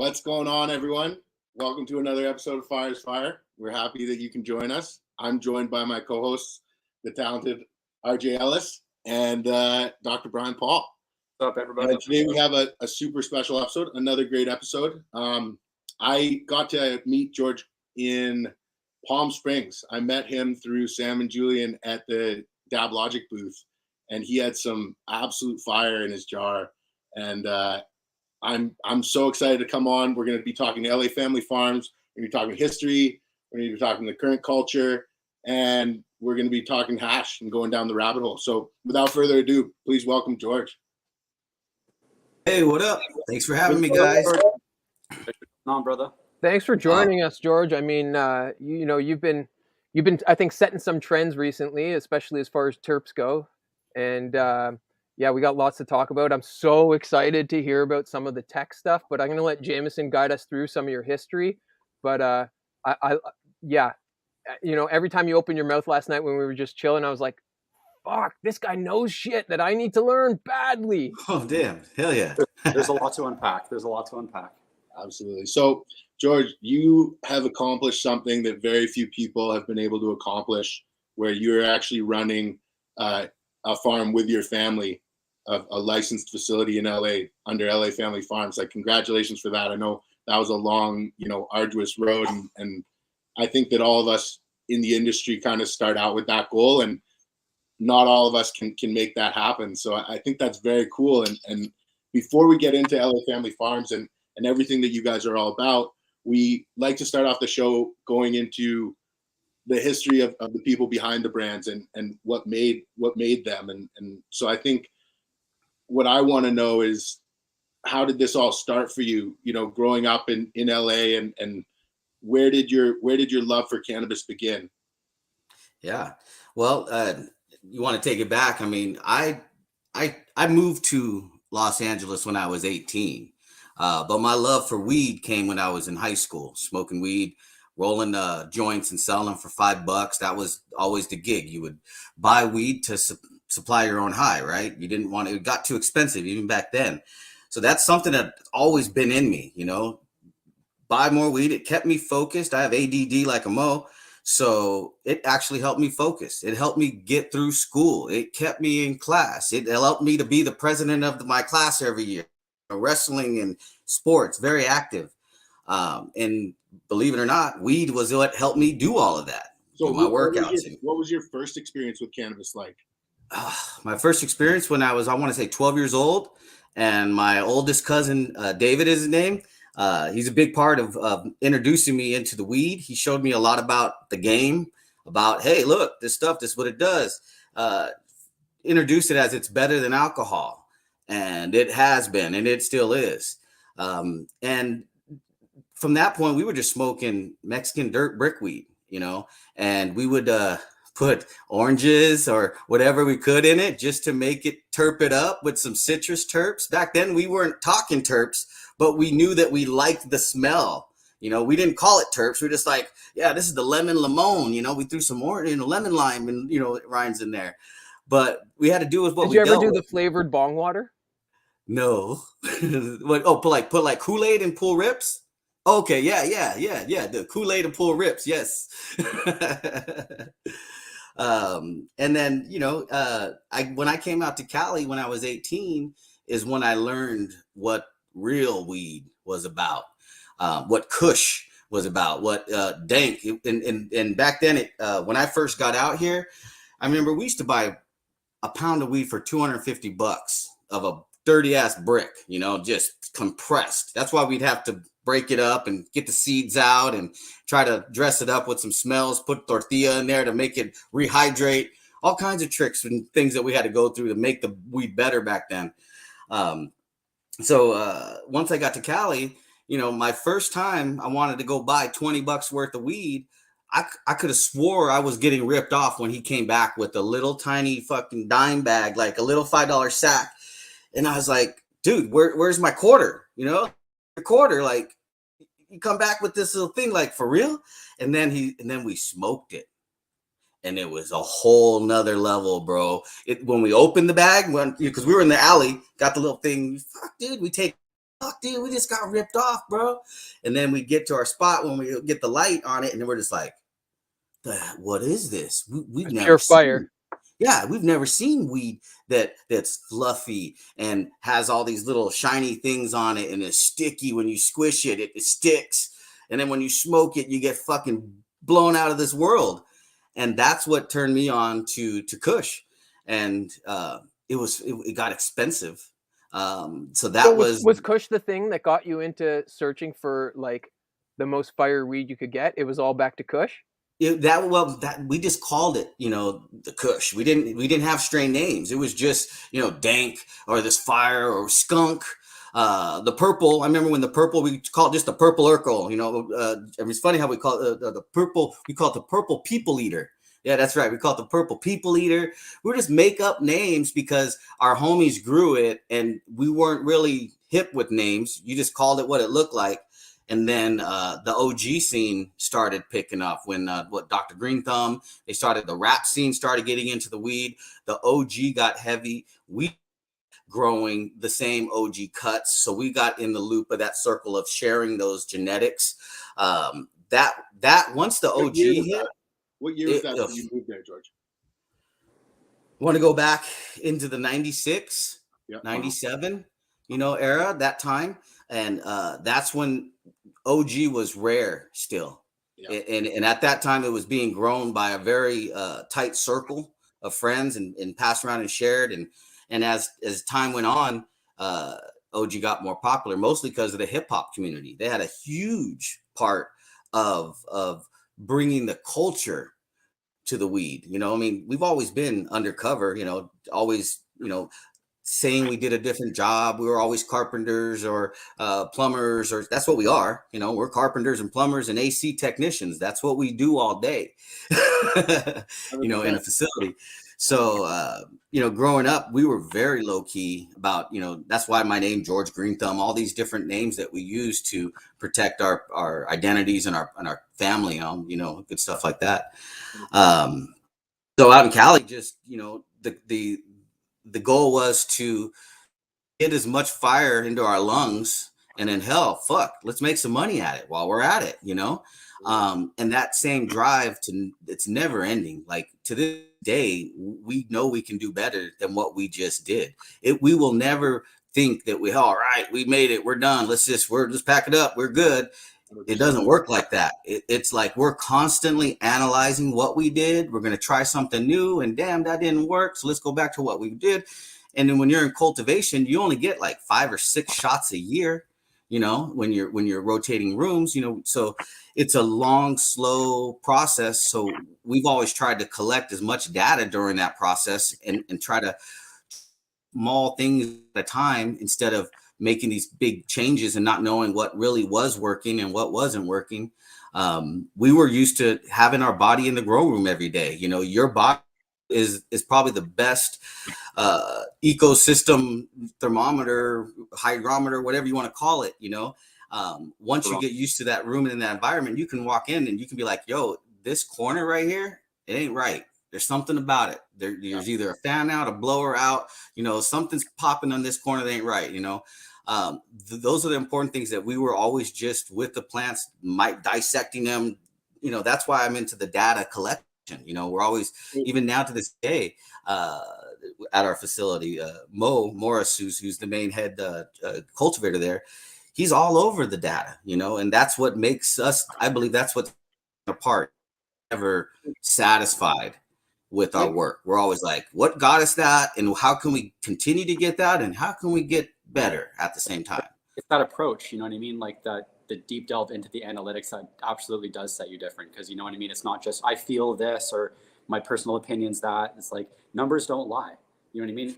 What's going on, everyone? Welcome to another episode of Fire is Fire. We're happy that you can join us. I'm joined by my co-hosts, the talented RJ Ellis and Dr. Brian Paul. What's up, everybody? And today we have a super special episode, another great episode. I got to meet George in Palm Springs. I met him through Sam and Julian at the Dab Logic booth, and he had some absolute fire in his jar. And I'm so excited to come on. We're going to be talking to LA Family Farms. We're going to be talking history. We're going to be talking the current culture, and we're going to be talking hash and going down the rabbit hole. So without further ado, please welcome George. Hey, what up? Thanks for having me, guys. On, brother. Thanks for joining us, George. I mean, you've been, I think, setting some trends recently, especially as far as terps go, and yeah, we got lots to talk about. I'm so excited to hear about some of the tech stuff, but I'm going to let Jameson guide us through some of your history. But every time you opened your mouth last night when we were just chilling, I was like, fuck, this guy knows shit that I need to learn badly. Oh, damn. Hell yeah. There's a lot to unpack. Absolutely. So, George, you have accomplished something that very few people have been able to accomplish, where you're actually running a farm with your family, a licensed facility in LA under LA Family Farms. Like, congratulations for that. I know that was a long, arduous road. And I think that all of us in the industry kind of start out with that goal, and not all of us can make that happen. So I think that's very cool. And before we get into LA Family Farms and everything that you guys are all about, we like to start off the show going into the history of the people behind the brands and what made them. And so I think what I want to know is, how did this all start for you, growing up in LA, and where did your love for cannabis begin? Yeah. Well, you want to take it back. I mean, I moved to Los Angeles when I was 18. But my love for weed came when I was in high school, smoking weed, rolling joints and selling them for $5. That was always the gig. You would buy weed to supply your own high, right? You didn't want it got too expensive even back then. So that's something that's always been in me, buy more weed. It kept me focused. I have ADD like a Mo. So it actually helped me focus. It helped me get through school. It kept me in class. It helped me to be the president of my class every year. Wrestling and sports, very active. And believe it or not, weed was what helped me do all of that. So my workouts. What was your first experience with cannabis like? My first experience when I want to say 12 years old, and my oldest cousin, David is his name. He's a big part of introducing me into the weed. He showed me a lot about the game, about, hey, look, this is what it does. Introduced it as it's better than alcohol. And it has been, and it still is. And from that point, we were just smoking Mexican dirt brick weed, and we would put oranges or whatever we could in it just to make it terp it up with some citrus terps. Back then, we weren't talking terps, but we knew that we liked the smell. We didn't call it terps. We're just like, yeah, this is the lemon lemon. We threw some orange, lemon lime, and rinds in there. But we had to do with what we Did you ever do with. The flavored bong water? No. What? Oh, put like Kool-Aid and pull rips. Okay, yeah. The Kool-Aid and pull rips, yes. And then when I came out to Cali when I was 18 is when I learned what real weed was about, what Kush was about, what dank. And back then, when I first got out here, I remember we used to buy a pound of weed for $250 of a dirty ass brick, just compressed. That's why we'd have to break it up and get the seeds out and try to dress it up with some smells, put tortilla in there to make it rehydrate, all kinds of tricks and things that we had to go through to make the weed better back then. So once I got to Cali, my first time I wanted to go buy $20 worth of weed. I could have swore I was getting ripped off when he came back with a little tiny fucking dime bag, like a little $5 sack. And I was like, dude, where's my quarter? The quarter, like, you come back with this little thing, like, for real? And then we smoked it. And it was a whole nother level, bro. When we opened the bag, because we were in the alley, got the little thing, fuck, dude, we take fuck, dude, we just got ripped off, bro. And then we get to our spot when we get the light on it, and then we're just like, what is this? We've never Pure seen. fire. Yeah, we've never seen weed that's fluffy and has all these little shiny things on it, and it's sticky. When you squish it, it sticks. And then when you smoke it, you get fucking blown out of this world. And that's what turned me on to Kush. And it got expensive. So that So was Kush the thing that got you into searching for like the most fire weed you could get? It was all back to Kush? that we just called it, the Kush. We didn't have strain names. It was just, dank or this fire or skunk. The purple. I remember when the purple, we called it just the purple Urkel. It's funny how we call it the purple. We call it the purple people eater. Yeah, that's right. We call it the purple people eater. We just make up names because our homies grew it, and we weren't really hip with names. You just called it what it looked like. And then the OG scene started picking up when Dr.Greenthumb, the rap scene started getting into the weed. The OG got heavy. We growing the same OG cuts. So we got in the loop of that circle of sharing those genetics. That once the OG hit. What year was that when you moved there, George? Want to go back into the 96, Yep. 97, era, that time. And that's when OG was rare still. Yeah. And at that time, it was being grown by a very tight circle of friends and passed around and shared. And as time went on, OG got more popular, mostly because of the hip hop community. They had a huge part of bringing the culture to the weed. We've always been undercover, always, saying we did a different job. We were always carpenters or plumbers, or that's what we are. We're carpenters and plumbers and AC technicians. That's what we do all day, in a facility. So, growing up, we were very low key about, that's why my name, George.Greenthumb, all these different names that we use to protect our identities and our family, good stuff like that. So out in Cali, just, the goal was to get as much fire into our lungs, and then fuck, let's make some money at it while we're at it, and that same drive it's never ending. Like to this day, we know we can do better than what we just did. We will never think that all right, we made it, we're done. Let's just pack it up. We're good. It doesn't work like that. It's like we're constantly analyzing what we did. We're going to try something new, and damn, that didn't work. So let's go back to what we did. And then when you're in cultivation, you only get like 5 or 6 shots a year, when you're rotating rooms, so it's a long, slow process. So we've always tried to collect as much data during that process and try to small things at a time instead of making these big changes and not knowing what really was working and what wasn't working. We were used to having our body in the grow room every day. Your body is probably the best ecosystem thermometer, hygrometer, whatever you want to call it. Once you get used to that room and in that environment, you can walk in and you can be like, yo, this corner right here, it ain't right. There's something about it. There's either a fan out, a blower out, something's popping on this corner that ain't right. Those are the important things that we were always just with the plants, dissecting them. That's why I'm into the data collection. We're always, even now to this day, at our facility, Mo Morris, who's the main head cultivator there, he's all over the data, and that's what makes us, I believe that's what's apart, never satisfied with our work. We're always like, what got us that, and how can we continue to get that, and how can we get better at the same time? It's that approach, you know what I mean? Like the deep delve into the analytics that absolutely does set you different, because you know what I mean? It's not just I feel this or my personal opinion's that. It's like numbers don't lie. You know what I mean?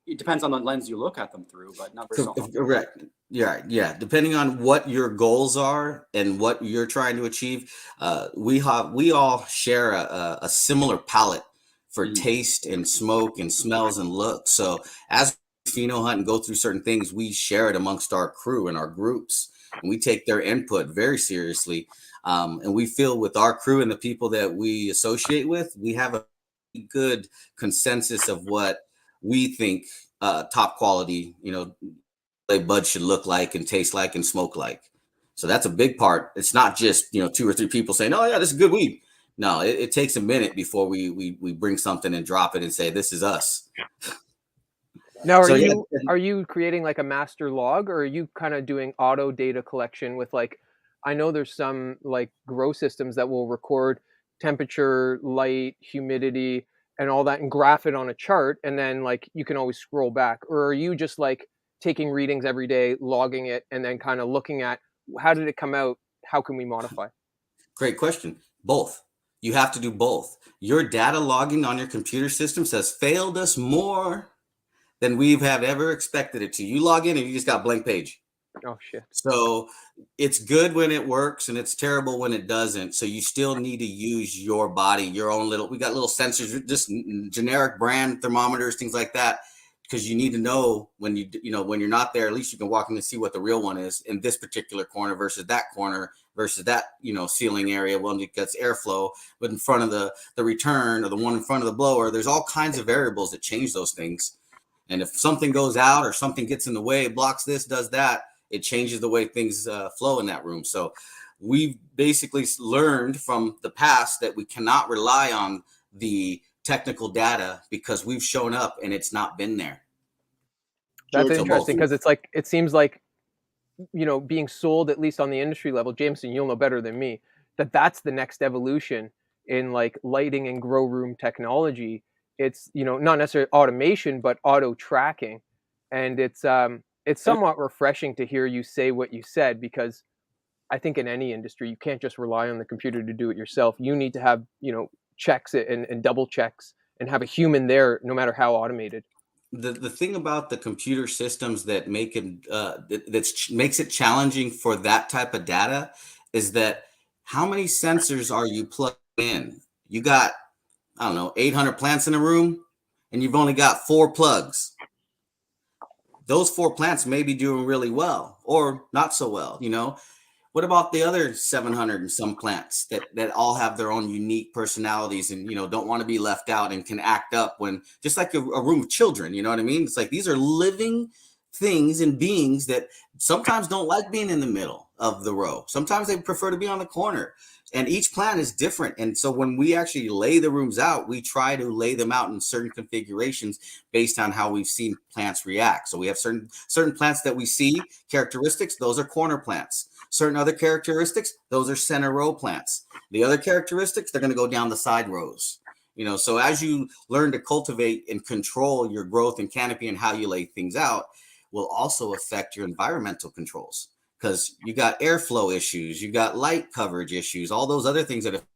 It depends on the lens you look at them through, but numbers don't lie. Correct. Yeah. Depending on what your goals are and what you're trying to achieve, we all share a similar palette for taste and smoke and smells and look. So as hunt and go through certain things, we share it amongst our crew and our groups, and we take their input very seriously. And we feel with our crew and the people that we associate with, we have a good consensus of what we think top quality, a bud should look like and taste like and smoke like. So that's a big part. It's not just, 2 or 3 people saying, oh yeah, this is good weed. No, it takes a minute before we bring something and drop it and say, this is us. Now, So, are you creating like a master log, or are you kind of doing auto data collection with like, I know there's some like grow systems that will record temperature, light, humidity, and all that and graph it on a chart, and then like you can always scroll back? Or are you just like taking readings every day, logging it, and then kind of looking at how did it come out? How can we modify? Great question. Both. You have to do both. Your data logging on your computer system says failed us more than we have ever expected it to. You log in and you just got blank page. Oh shit. So it's good when it works and it's terrible when it doesn't. So you still need to use your body, your own we got little sensors, just generic brand thermometers, things like that. Because you need to know when when you're not there, at least you can walk in and see what the real one is in this particular corner versus that ceiling area. Well, it gets airflow, but in front of the return or the one in front of the blower, there's all kinds of variables that change those things. And if something goes out or something gets in the way, blocks this, does that, it changes the way things flow in that room. So we've basically learned from the past that we cannot rely on the technical data because we've shown up and it's not been there. That's interesting, because it's like, it seems like, being sold, at least on the industry level, Jameson, you'll know better than me, that's the next evolution in like lighting and grow room technology. It's, not necessarily automation, but auto tracking. And it's somewhat refreshing to hear you say what you said, because I think in any industry, you can't just rely on the computer to do it yourself. You need to have, checks and double checks and have a human there, no matter how automated. The thing about the computer systems that make it makes it challenging for that type of data is that how many sensors are you plugging in? You got, I don't know, 800 plants in a room, and you've only got 4 plugs. Those 4 plants may be doing really well or not so well. What about the other 700 and some plants that all have their own unique personalities and, don't want to be left out and can act up when, just like a room of children, you know what I mean? It's like, these are living things and beings that sometimes don't like being in the middle of the row. Sometimes they prefer to be on the corner, and each plant is different. And so when we actually lay the rooms out, we try to lay them out in certain configurations based on how we've seen plants react. So we have certain plants that we see characteristics, those are corner plants. Certain other characteristics, those are center row plants. The other characteristics, they're going to go down the side rows. So as you learn to cultivate and control your growth and canopy and how you lay things out will also affect your environmental controls, because you got airflow issues, you got light coverage issues, all those other things that affect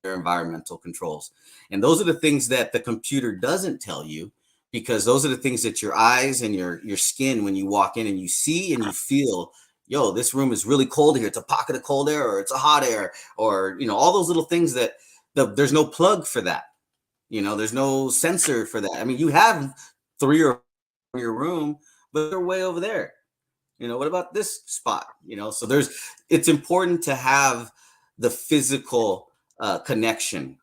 your environmental controls. And those are the things that the computer doesn't tell you, because those are the things that your eyes and your skin, when you walk in and you see and you feel, yo, this room is really cold here. It's a pocket of cold air, or it's a hot air, or, all those little things that there's no plug for that. There's no sensor for that. I mean, you have 3 or 4 in your room, but they're way over there. What about this spot? So it's important to have the physical connection.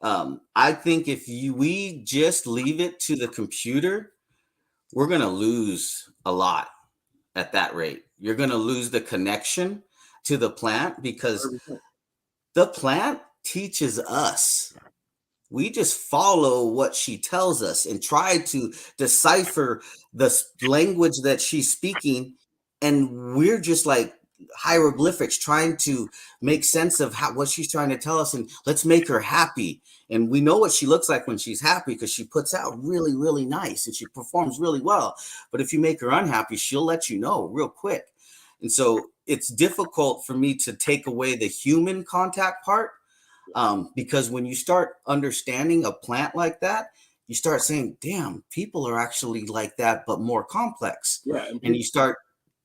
I think if we just leave it to the computer, we're going to lose a lot at that rate. You're going to lose the connection to the plant, because the plant teaches us. We just follow what she tells us and try to decipher the language that she's speaking. And we're just like hieroglyphics trying to make sense of what she's trying to tell us. And let's make her happy. And we know what she looks like when she's happy, because she puts out really, really nice and she performs really well. But if you make her unhappy, she'll let you know real quick. And so it's difficult for me to take away the human contact part, because when you start understanding a plant like that, you start saying, damn, people are actually like that, but more complex. Yeah, and you start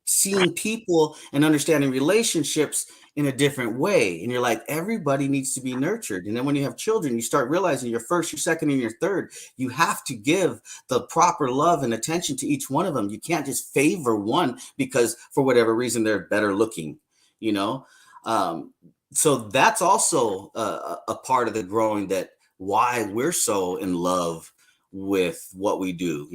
seeing people and understanding relationships in a different way. And you're like, everybody needs to be nurtured. And then when you have children, you start realizing your first, your second, and your third, you have to give the proper love and attention to each one of them. You can't just favor one because for whatever reason, they're better looking, so that's also a part of the growing, that why we're so in love with what we do,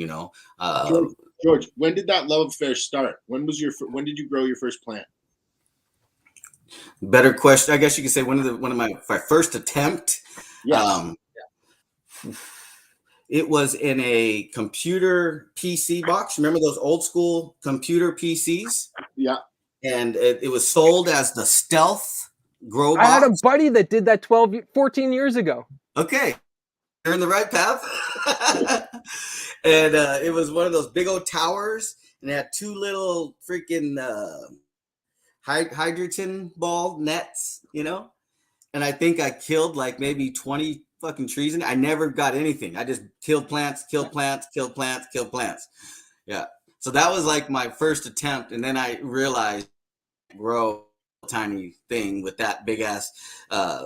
George, when did that love affair start? When did you grow your first plant? Better question. I guess you could say one of my first attempt. Yes. It was in a computer PC box. Remember those old school computer PCs? Yeah. And it was sold as the Stealth grow I had a box. buddy that did that 14 years ago. Okay, you're in the right path. And it was one of those big old towers, and it had two little freaking hydrogen ball nets, you know. And I think I killed like maybe 20 fucking trees, and I never got anything. I just killed plants. Yeah. So that was like my first attempt, and then I realized grow a tiny thing with that big ass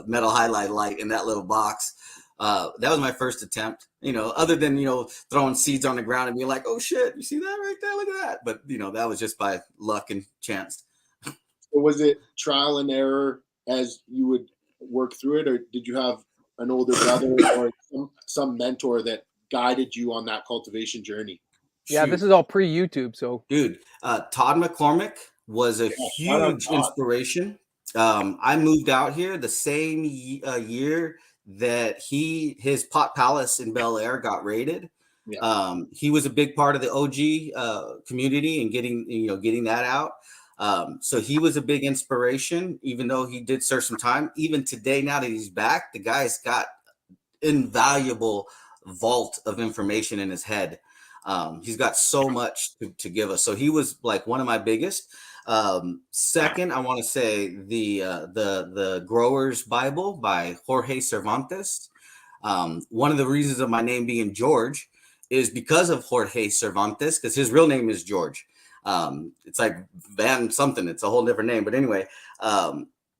metal highlight light in that little box. That was my first attempt, you know, other than, you know, throwing seeds on the ground and being like, oh shit, you see that right there? Look at that. But, you know, that was just by luck and chance. So was it trial and error as you would work through it, or did you have an older brother or some mentor that guided you on that cultivation journey? Yeah, this is all pre-YouTube, so. Dude, Todd McCormick was a huge inspiration. I moved out here the same year that his Pot Palace in Bel Air got raided. Yeah. He was a big part of the OG community and getting that out. So he was a big inspiration, even though he did serve some time. Even today, now that he's back, the guy's got invaluable vault of information in his head. He's got so much to give us. So he was like one of my biggest. Second, I want to say the Grower's Bible by Jorge Cervantes. One of the reasons of my name being George is because of Jorge Cervantes, because his real name is George. It's like Van something. It's a whole different name. But anyway,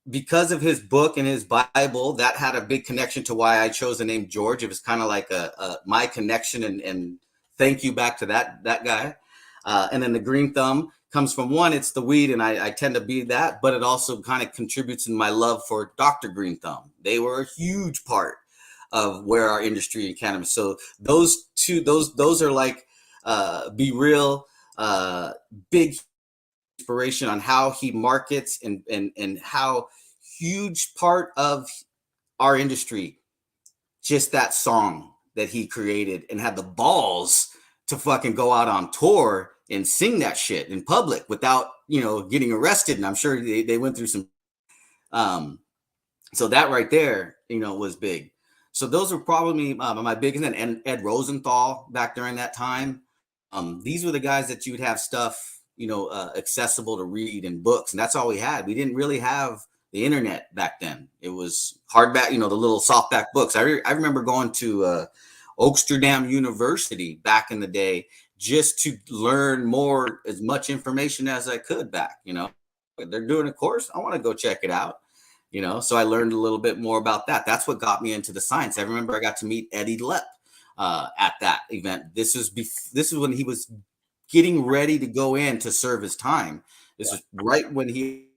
because of his book and his Bible, that had a big connection to why I chose the name George. It was kind of like my connection and thank you back to that guy. And then the green thumb comes from one, it's the weed, and I tend to be that, but it also kind of contributes in my love for Dr.Greenthumb. They were a huge part of where our industry in cannabis. So those two, those are like Be Real, big inspiration on how he markets and how huge part of our industry, just that song that he created and had the balls to fucking go out on tour and sing that shit in public without, you know, getting arrested. And I'm sure they went through some, so that right there, you know, was big. So those were probably my biggest, and Ed Rosenthal back during that time. These were the guys that you would have stuff, you know, accessible to read in books. And that's all we had. We didn't really have the internet back then. It was hardback, you know, the little softback books. I remember going to Oaksterdam University back in the day just to learn more, as much information as I could back, you know. They're doing a course, I want to go check it out, you know. So I learned a little bit more about that. That's what got me into the science. I remember I got to meet Eddie Lepp at that event. This is when he was getting ready to go in to serve his time. This is right when he,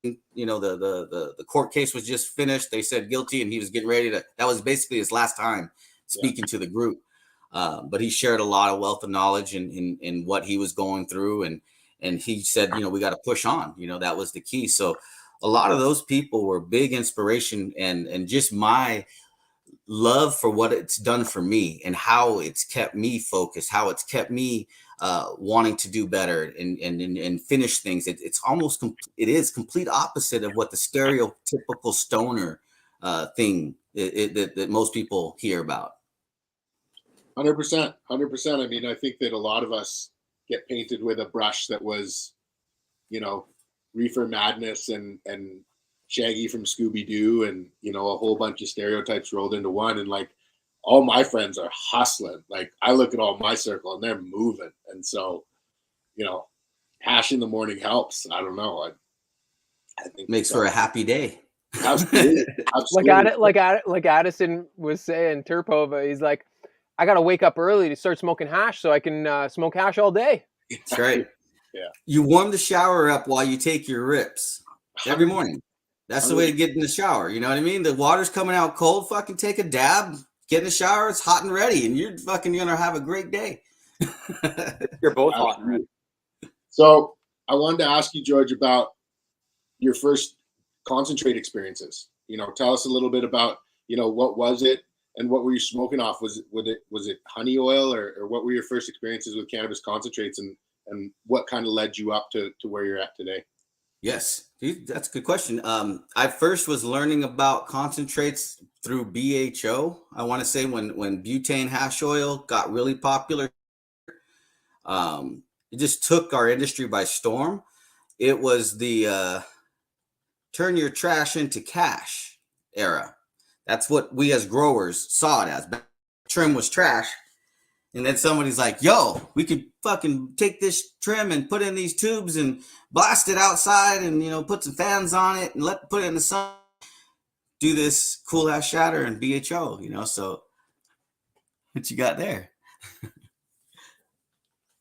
you know, the court case was just finished. They said guilty, and he was getting ready to. That was basically his last time speaking to the group. But he shared a lot of wealth of knowledge in what he was going through, and he said, you know, we got to push on. You know, that was the key. So a lot of those people were big inspiration, and just my love for what it's done for me and how it's kept me focused, how it's kept me wanting to do better and finish things. It's almost it is complete opposite of what the stereotypical stoner thing that most people hear about. 100%. I mean, I think that a lot of us get painted with a brush that was, you know, Reefer Madness and Shaggy from Scooby-Doo, and, you know, a whole bunch of stereotypes rolled into one. And like, all my friends are hustling. Like, I look at all my circle and they're moving. And so, you know, hash in the morning helps. I don't know. I think makes for a happy day. Absolutely. Like Addison was saying, Terpova, he's like, I got to wake up early to start smoking hash so I can smoke hash all day. That's right. Yeah. You warm the shower up while you take your rips every morning. That's the way to get in the shower. You know what I mean? The water's coming out cold. Fucking take a dab, get in the shower. It's hot and ready, and you're fucking going to have a great day. You're both hot and ready. So I wanted to ask you, George, about your first concentrate experiences. Tell us a little bit about, what was it and what were you smoking off? Was it honey oil or what were your first experiences with cannabis concentrates and what kind of led you up to where you're at today? Yes, dude, that's a good question. I first was learning about concentrates through BHO. I want to say when butane hash oil got really popular, it just took our industry by storm. It was the turn your trash into cash era. That's what we as growers saw it as. Trim was trash. And then somebody's like, yo, we could fucking take this trim and put in these tubes and blast it outside and, put some fans on it and put it in the sun. Do this cool ass shatter and BHO, so what you got there?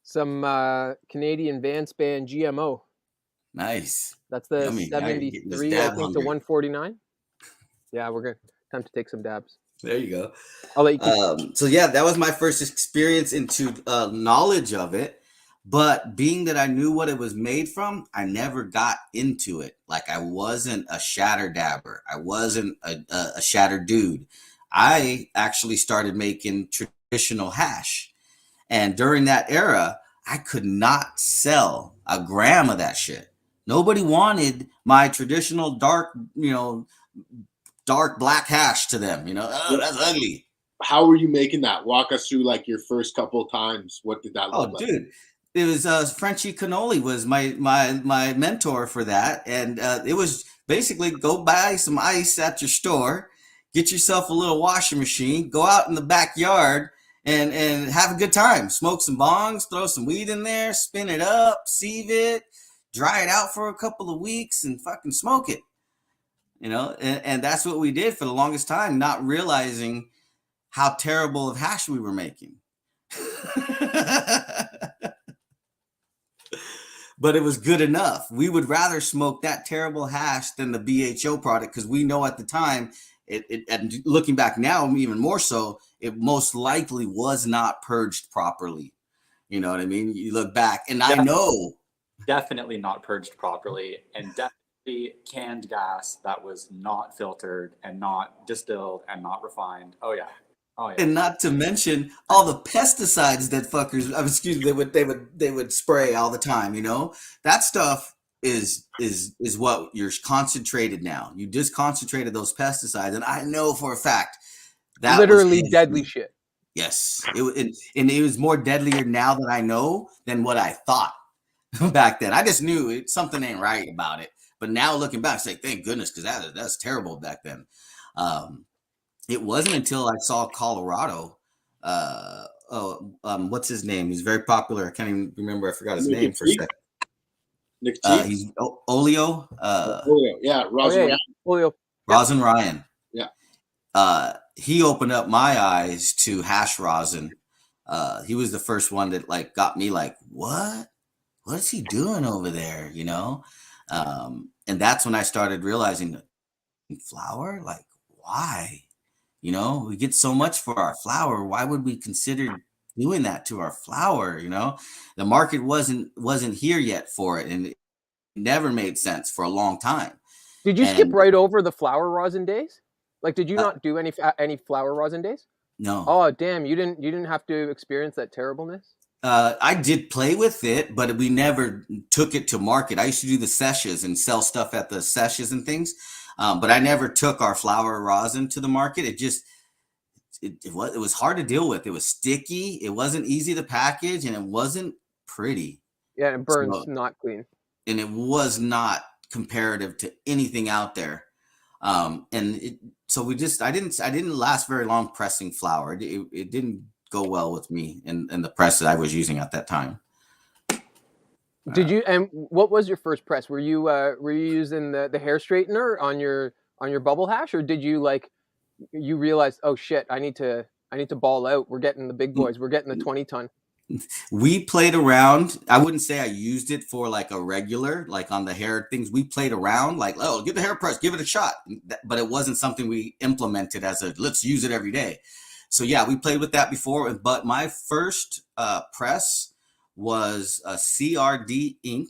Some Canadian Vance band GMO. Nice. That's the Yummy. 73, I think, to 149. Yeah, we're good. Time to take some dabs. There you go. I'll let you keep. So yeah, that was my first experience into knowledge of it. But being that I knew what it was made from, I never got into it. Like I wasn't a shatter dabber. I wasn't a shatter dude. I actually started making traditional hash. And during that era, I could not sell a gram of that shit. Nobody wanted my traditional dark black hash to them. Oh, that's ugly. How were you making that? Walk us through like your first couple of times. What did that look like? Dude, it was Frenchie Cannoli was my mentor for that. And it was basically go buy some ice at your store, get yourself a little washing machine, go out in the backyard and have a good time. Smoke some bongs, throw some weed in there, spin it up, sieve it, dry it out for a couple of weeks and fucking smoke it. And that's what we did for the longest time, not realizing how terrible of hash we were making. But it was good enough. We would rather smoke that terrible hash than the BHO product because we know at the time, and looking back now, even more so, it most likely was not purged properly. You know what I mean? You look back, and I know. Definitely not purged properly, and definitely canned gas that was not filtered and not distilled and not refined. Oh yeah. And not to mention all the pesticides that fuckers, they would spray all the time. That stuff is what you're concentrated now. You just concentrated those pesticides, and I know for a fact that literally deadly shit. Yes, it was more deadlier now that I know than what I thought back then. I just knew something ain't right about it. But now looking back, say thank goodness because that's terrible back then. It wasn't until I saw Colorado. What's his name? He's very popular. I can't even remember. I forgot his name for a second. Nick T? He's Olio. Olio, yeah, Rosin. Olio. Rosin Ryan. Yeah. He opened up my eyes to hash rosin. He was the first one that got me what is he doing over there? And that's when I started realizing flour, why? We get so much for our flour. Why would we consider doing that to our flour? The market wasn't here yet for it, and it never made sense for a long time. Did you skip right over the flour rosin days? Did you not do any flour rosin days? No. Oh damn! You didn't have to experience that terribleness. I did play with it, but we never took it to market. I used to do the sessions and sell stuff at the sessions and things. But I never took our flour rosin to the market. It was hard to deal with. It was sticky. It wasn't easy to package, and it wasn't pretty. Yeah, it burns not clean. And it was not comparative to anything out there. I didn't last very long pressing flour. It didn't go well with me and the press that I was using at that time. Did you? And what was your first press? Were you using the hair straightener on your bubble hash, or did you you realized, oh shit, I need to ball out. We're getting the big boys. We're getting the 20-ton. We played around. I wouldn't say I used it for a regular, on the hair things. We played around oh, get the hair press, give it a shot. But it wasn't something we implemented as let's use it every day. So yeah, we played with that before, but my first press was a CRD Inc.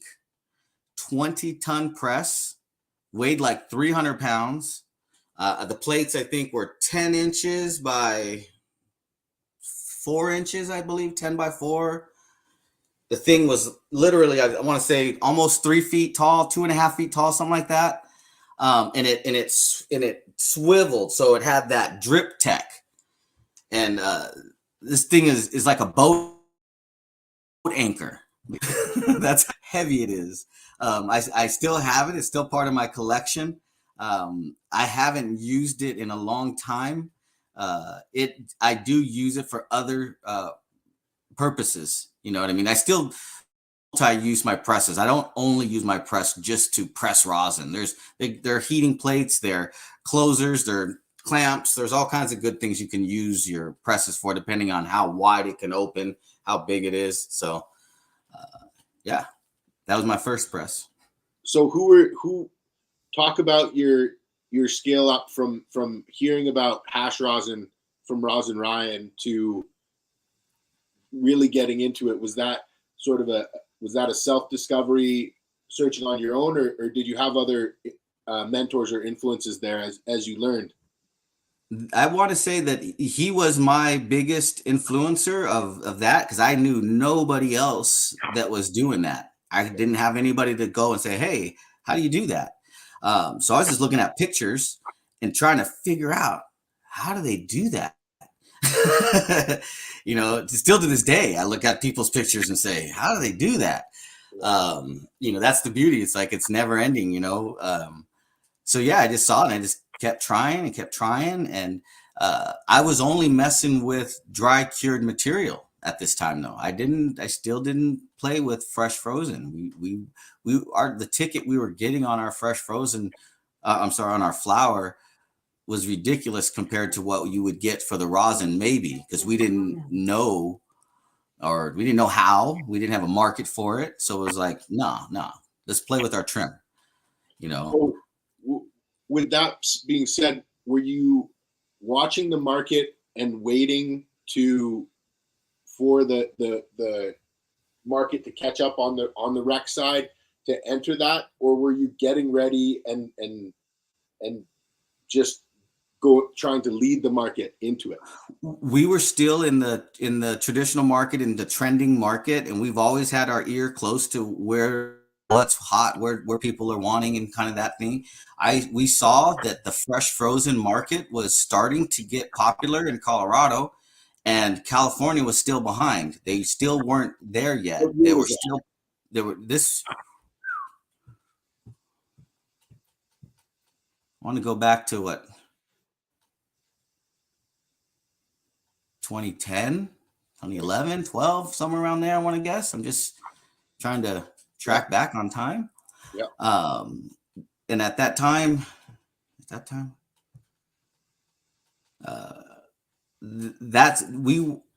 20-ton press, weighed like 300 pounds. The plates, I think, were 10 inches by 4 inches, I believe, 10 by 4. The thing was literally, I want to say, almost 3 feet tall, 2.5 feet tall, something like that. And it swiveled, so it had that drip tech. And this thing is like a boat anchor. That's how heavy it is. I still have it. It's still part of my collection. I haven't used it in a long time. I do use it for other purposes. You know what I mean? I still use my presses. I don't only use my press just to press rosin. There are heating plates, there closers, there clamps. There's all kinds of good things you can use your presses for, depending on how wide it can open, how big it is. So, yeah, that was my first press. So who talk about your scale up from hearing about hash rosin from Rosin Ryan to really getting into it? Was that a self-discovery, searching on your own, or did you have other mentors or influences there as you learned? I want to say that he was my biggest influencer of that, because I knew nobody else that was doing that. I didn't have anybody to go and say, hey, how do you do that? So I was just looking at pictures and trying to figure out, how do they do that? You know, still to this day, I look at people's pictures and say, how do they do that? You know, that's the beauty. It's like, it's never ending, you know? So yeah, I just saw it and I just kept trying and kept trying. And I was only messing with dry cured material at this time though. I still didn't play with fresh frozen. The ticket we were getting on our fresh frozen, on our flour, was ridiculous compared to what you would get for the rosin, maybe, because we didn't know how. We didn't have a market for it. So it was like, no, let's play with our trim, you know. So, with that being said, were you watching the market and waiting for the market to catch up on the rec side to enter that, or were you getting ready and just trying to lead the market into it? We were still in the traditional market, in the trending market, and we've always had our ear close to what's hot, where people are wanting, and kind of that thing. We saw that the fresh frozen market was starting to get popular in Colorado, and California was still behind. They still weren't there yet. I want to go back to what, 2010, 2011, 12, somewhere around there, I want to guess. I'm just trying to track back on time. Yeah. And at that time,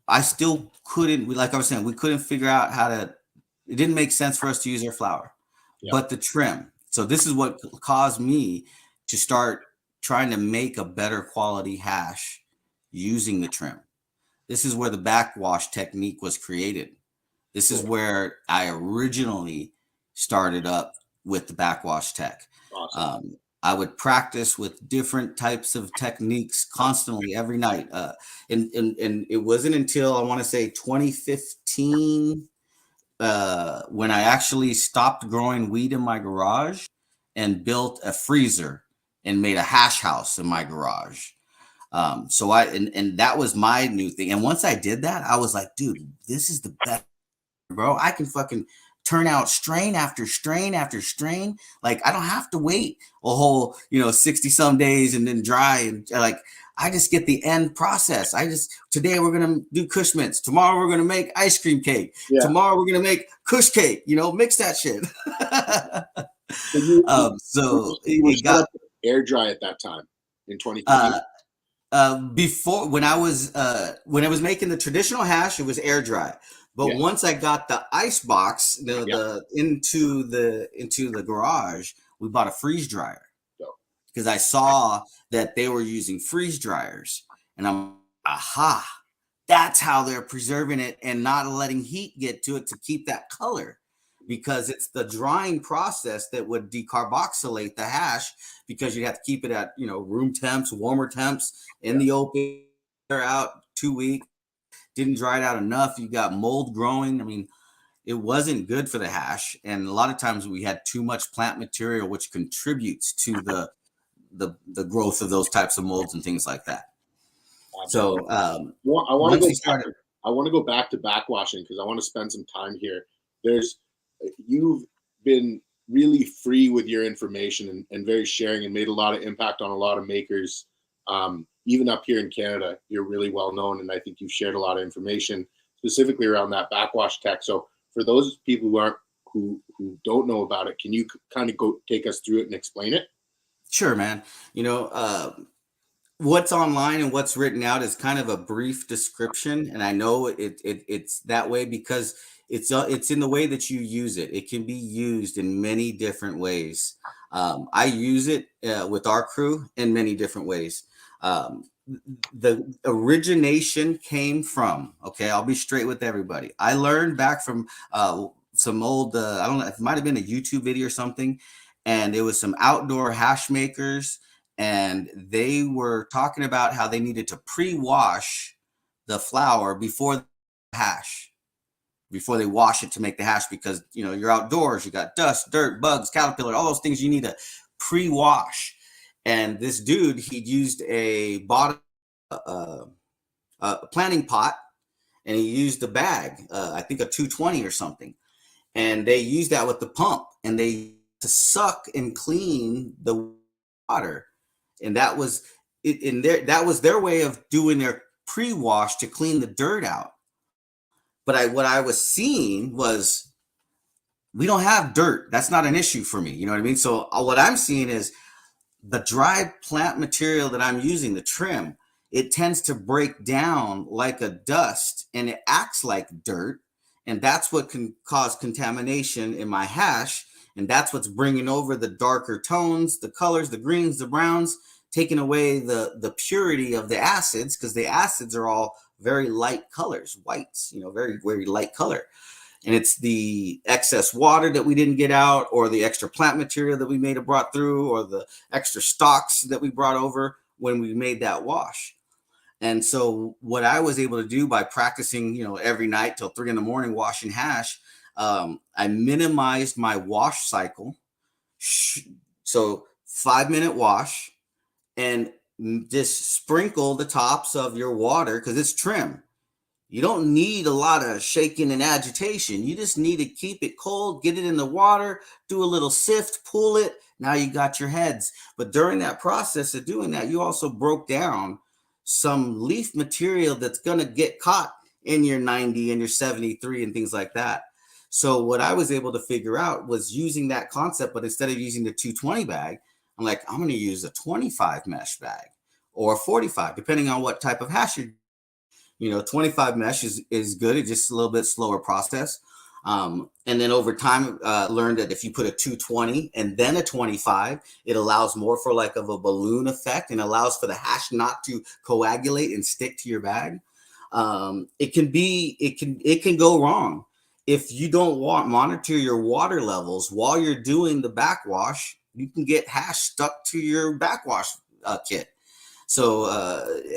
I still couldn't, like I was saying, we couldn't figure out it didn't make sense for us to use our flour, but the trim. So this is what caused me to start trying to make a better quality hash using the trim. This is where the backwash technique was created. This is where I originally started up with the backwash tech. Awesome. I would practice with different types of techniques constantly every night. And it wasn't until, I want to say, 2015 when I actually stopped growing weed in my garage and built a freezer and made a hash house in my garage. So that was my new thing. And once I did that, I was like, dude, this is the best, bro. I can fucking turn out strain after strain after strain. Like, I don't have to wait a whole, 60 some days and then dry. And like, I just get the end process. Today we're going to do Kush mints. Tomorrow we're going to make ice cream cake. Yeah. Tomorrow we're going to make Kush cake, mix that shit. So it got air dry at that time in 2020. Before, when I was making the traditional hash, it was air dry. But once I got the ice box into the garage, we bought a freeze dryer because I saw that they were using freeze dryers, and I'm aha, that's how they're preserving it and not letting heat get to it to keep that color, because it's the drying process that would decarboxylate the hash, because you have to keep it at, room temps, warmer temps, in the open air, out 2 weeks. Didn't dry it out enough. You got mold growing. I mean, it wasn't good for the hash. And a lot of times we had too much plant material, which contributes to the growth of those types of molds and things like that. So I want to go back to backwashing, because I want to spend some time here. You've been really free with your information and very sharing, and made a lot of impact on a lot of makers. Even up here in Canada, you're really well known, and I think you've shared a lot of information specifically around that backwash tech. So for those people who don't know about it, can you kind of take us through it and explain it? Sure, man. What's online and what's written out is kind of a brief description, and I know it's that way because it's in the way that you use it. It can be used in many different ways. I use it with our crew in many different ways. The origination came from, okay, I'll be straight with everybody. I learned back from some old, I don't know, it might have been a YouTube video or something, and it was some outdoor hash makers, and they were talking about how they needed to pre-wash the flour before the hash, before they wash it to make the hash, because you're outdoors, you got dust, dirt, bugs, caterpillar, all those things you need to pre-wash. And this dude, he'd used a planting pot, and he used a bag, I think a 220 or something, and they used that with the pump, and they to suck and clean the water, and that was it. That was their way of doing their pre-wash to clean the dirt out. But what I was seeing was, we don't have dirt. That's not an issue for me. You know what I mean? So what I'm seeing is the dry plant material that I'm using, the trim, it tends to break down like a dust, and it acts like dirt. And that's what can cause contamination in my hash. And that's what's bringing over the darker tones, the colors, the greens, the browns, taking away the purity of the acids, because the acids are all very light colors, whites, very, very light color. And it's the excess water that we didn't get out, or the extra plant material that we may have brought through, or the extra stalks that we brought over when we made that wash. And so what I was able to do by practicing, every night till 3 a.m. washing hash, I minimized my wash cycle. So 5-minute wash, and just sprinkle the tops of your water, because it's trim. You don't need a lot of shaking and agitation. You just need to keep it cold, get it in the water, do a little sift, pull it. Now you got your heads. But during that process of doing that, you also broke down some leaf material that's going to get caught in your 90 and your 73 and things like that. So what I was able to figure out was using that concept, but instead of using the 220 bag, I'm like, I'm going to use a 25 mesh bag or a 45, depending on what type of hash you're 25 mesh is good. It's just a little bit slower process. And then over time, learned that if you put a 220 and then a 25, it allows more for like of a balloon effect, and allows for the hash not to coagulate and stick to your bag. It can go wrong if you don't monitor your water levels while you're doing the backwash. You can get hash stuck to your backwash kit. So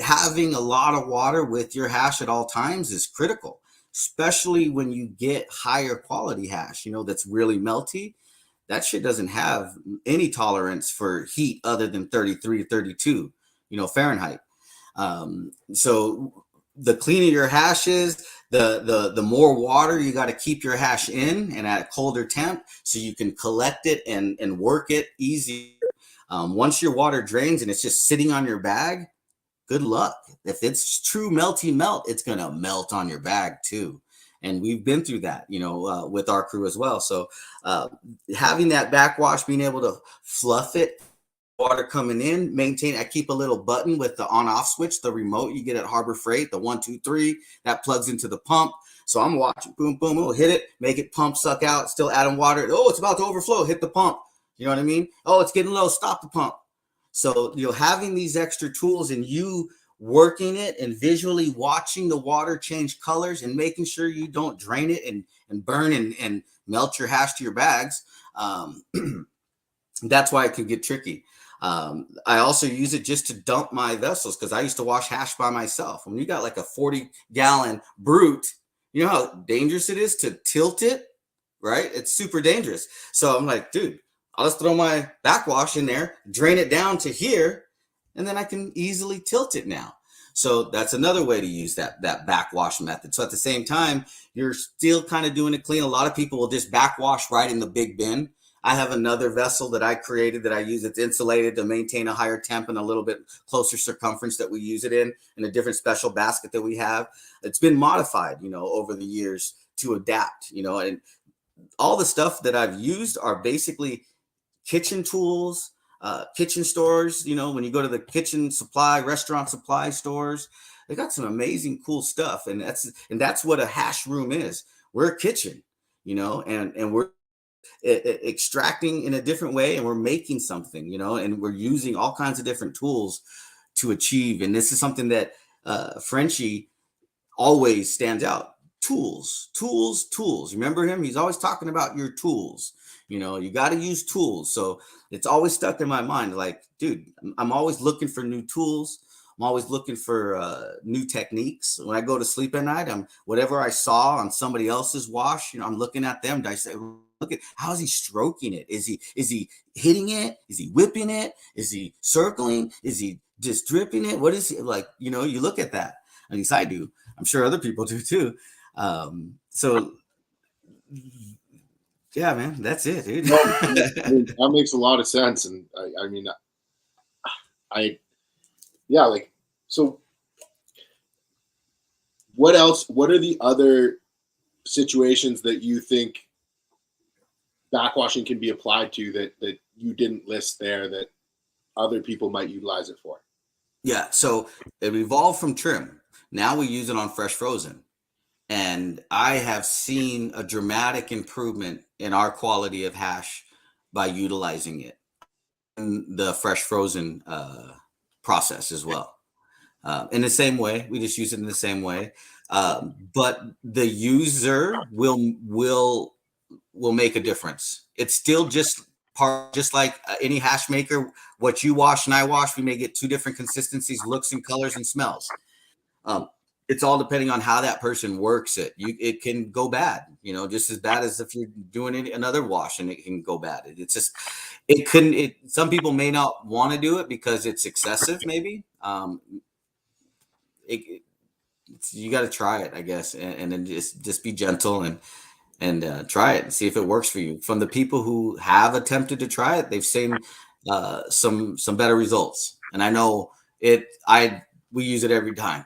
having a lot of water with your hash at all times is critical, especially when you get higher quality hash, that's really melty. That shit doesn't have any tolerance for heat other than 33 to 32, Fahrenheit. So the cleaner your hash is, the more water you got to keep your hash in, and at a colder temp, so you can collect it and work it easier. Once your water drains and it's just sitting on your bag, good luck. If it's true melty melt, it's going to melt on your bag too. And we've been through that, with our crew as well. So having that backwash, being able to fluff it, water coming in, maintain. I keep a little button with the on-off switch, the remote you get at Harbor Freight, the 1, 2, 3, that plugs into the pump. So I'm watching, boom, boom, we'll hit it, make it pump, suck out, still adding water. Oh, it's about to overflow, hit the pump. You know what I mean? Oh, it's getting low, stop the pump. So, having these extra tools, and you working it and visually watching the water change colors and making sure you don't drain it and burn and melt your hash to your bags. That's why it could get tricky. I also use it just to dump my vessels, because I used to wash hash by myself. When you got like a 40-gallon brute, you know how dangerous it is to tilt it, right? It's super dangerous. So I'm like, dude, I'll just throw my backwash in there, drain it down to here, and then I can easily tilt it now. So that's another way to use that backwash method. So at the same time, you're still kind of doing it clean. A lot of people will just backwash right in the big bin. I have another vessel that I created that I use. It's insulated to maintain a higher temp and a little bit closer circumference that we use it in a different special basket that we have. It's been modified, over the years to adapt, and all the stuff that I've used are basically kitchen tools, kitchen stores. When you go to the kitchen supply, restaurant supply stores, they got some amazing cool stuff. And that's what a hash room is. We're a kitchen, and we're extracting in a different way, and we're making something, and we're using all kinds of different tools to achieve. And this is something that Frenchie always stands out. Tools. Remember him? He's always talking about your tools. You got to use tools. So it's always stuck in my mind. Like, dude, I'm always looking for new tools. I'm always looking for new techniques. When I go to sleep at night, whatever I saw on somebody else's wash, I'm looking at them. I say, look at how is he stroking it? Is he hitting it? Is he whipping it? Is he circling? Is he just dripping it? What is he like? You look at that. At least I do. I'm sure other people do too. So yeah, man, that's it, dude. That makes a lot of sense. And so what else? What are the other situations that you think backwashing can be applied to that you didn't list there that other people might utilize it for? Yeah, so it evolved from trim. Now we use it on fresh frozen. And I have seen a dramatic improvement in our quality of hash by utilizing it in the fresh frozen process as well. In the same way, we just use it in the same way. But the user will make a difference. It's still just like any hash maker. What you wash and I wash, we may get two different consistencies, looks and colors and smells. It's all depending on how that person works it. It can go bad, just as bad as if you're doing another wash, and it can go bad. It's just, some people may not want to do it because it's excessive, maybe. You got to try it, I guess, and then just be gentle and try it and see if it works for you. From the people who have attempted to try it, they've seen some better results. And I know we use it every time.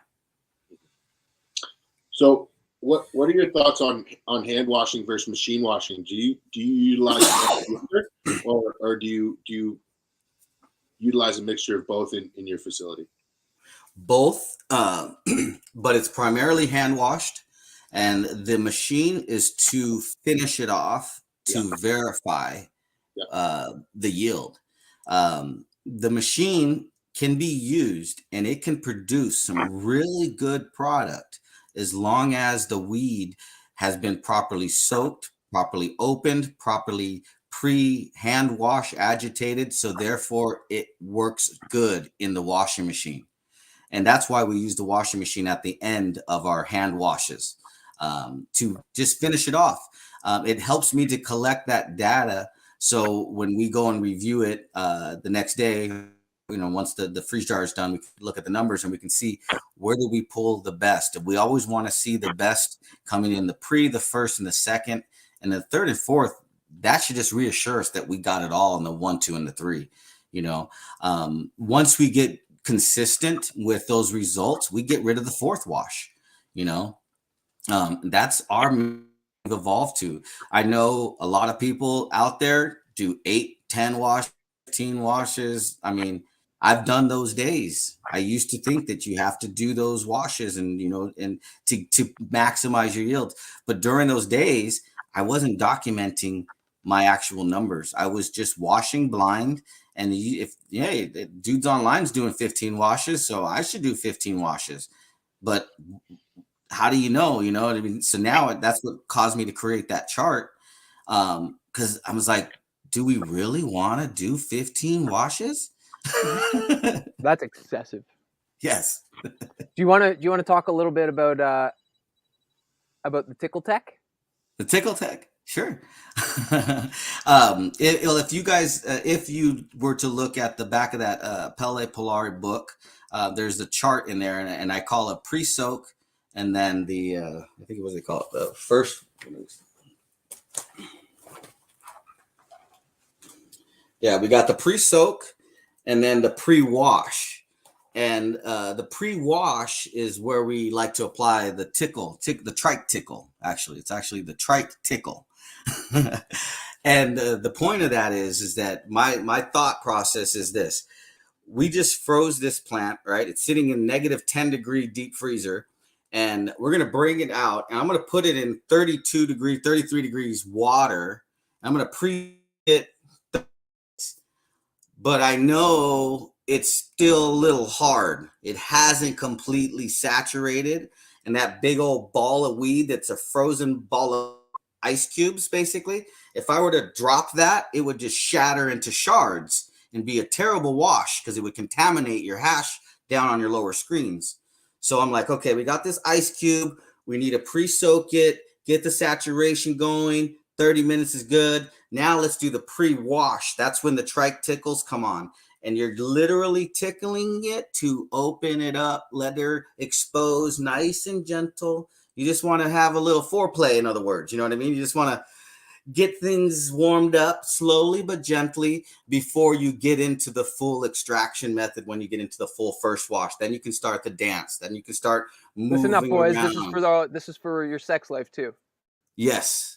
So what are your thoughts on hand washing versus machine washing? Do you utilize or do you utilize a mixture of both in your facility? Both, but it's primarily hand washed, and the machine is to finish it off to verify the yield. The machine can be used and it can produce some really good product as long as the weed has been properly soaked, properly opened, properly pre-hand wash agitated. So therefore it works good in the washing machine. And that's why we use the washing machine at the end of our hand washes to just finish it off. It helps me to collect that data. So when we go and review it the next day, once the freeze jar is done, we can look at the numbers and we can see where do we pull the best. We always want to see the best coming in the first and the second, and the third and fourth. That should just reassure us that we got it all in the 1, 2, and the 3. Once we get consistent with those results, we get rid of the fourth wash. That's our evolved to. I know a lot of people out there do 8, 10 wash, 15 washes. I mean, I've done those days. I used to think that you have to do those washes and to maximize your yield. But during those days, I wasn't documenting my actual numbers. I was just washing blind And if dudes online's doing 15 washes, so I should do 15 washes. But how do you know? You know what I mean? So now that's what caused me to create that chart. Because I was like, do we really want to do 15 washes? That's excessive. Yes. Do you want to talk a little bit about the tickle tech? The tickle tech, sure. If you were to look at the back of that Pelle Polari book, there's a chart in there, and I call it pre-soak, and then the I think what they call it, the first. Yeah, we got the pre-soak, and then the pre-wash. And the pre-wash is where we like to apply the the trike tickle. Actually, it's actually the trike tickle. And the point of that is that my thought process is this: we just froze this plant, right? It's sitting in -10-degree deep freezer, and we're gonna bring it out, and I'm gonna put it in 32 degrees, 33 degrees water. I'm gonna pre it, but I know it's still a little hard. It hasn't completely saturated. And that big old ball of weed that's a frozen ball of ice cubes, basically, if I were to drop that, it would just shatter into shards and be a terrible wash because it would contaminate your hash down on your lower screens. So I'm like, okay, we got this ice cube. We need to pre-soak it, get the saturation going. 30 minutes is good. Now let's do the pre-wash. That's when the trike tickles come on. And you're literally tickling it to open it up, let her expose nice and gentle. You just want to have a little foreplay, in other words. You know what I mean? You just want to get things warmed up slowly but gently before you get into the full extraction method. When you get into the full first wash, then you can start the dance. Then you can start moving. Listen up, boys. Around. This is for your sex life too. Yes.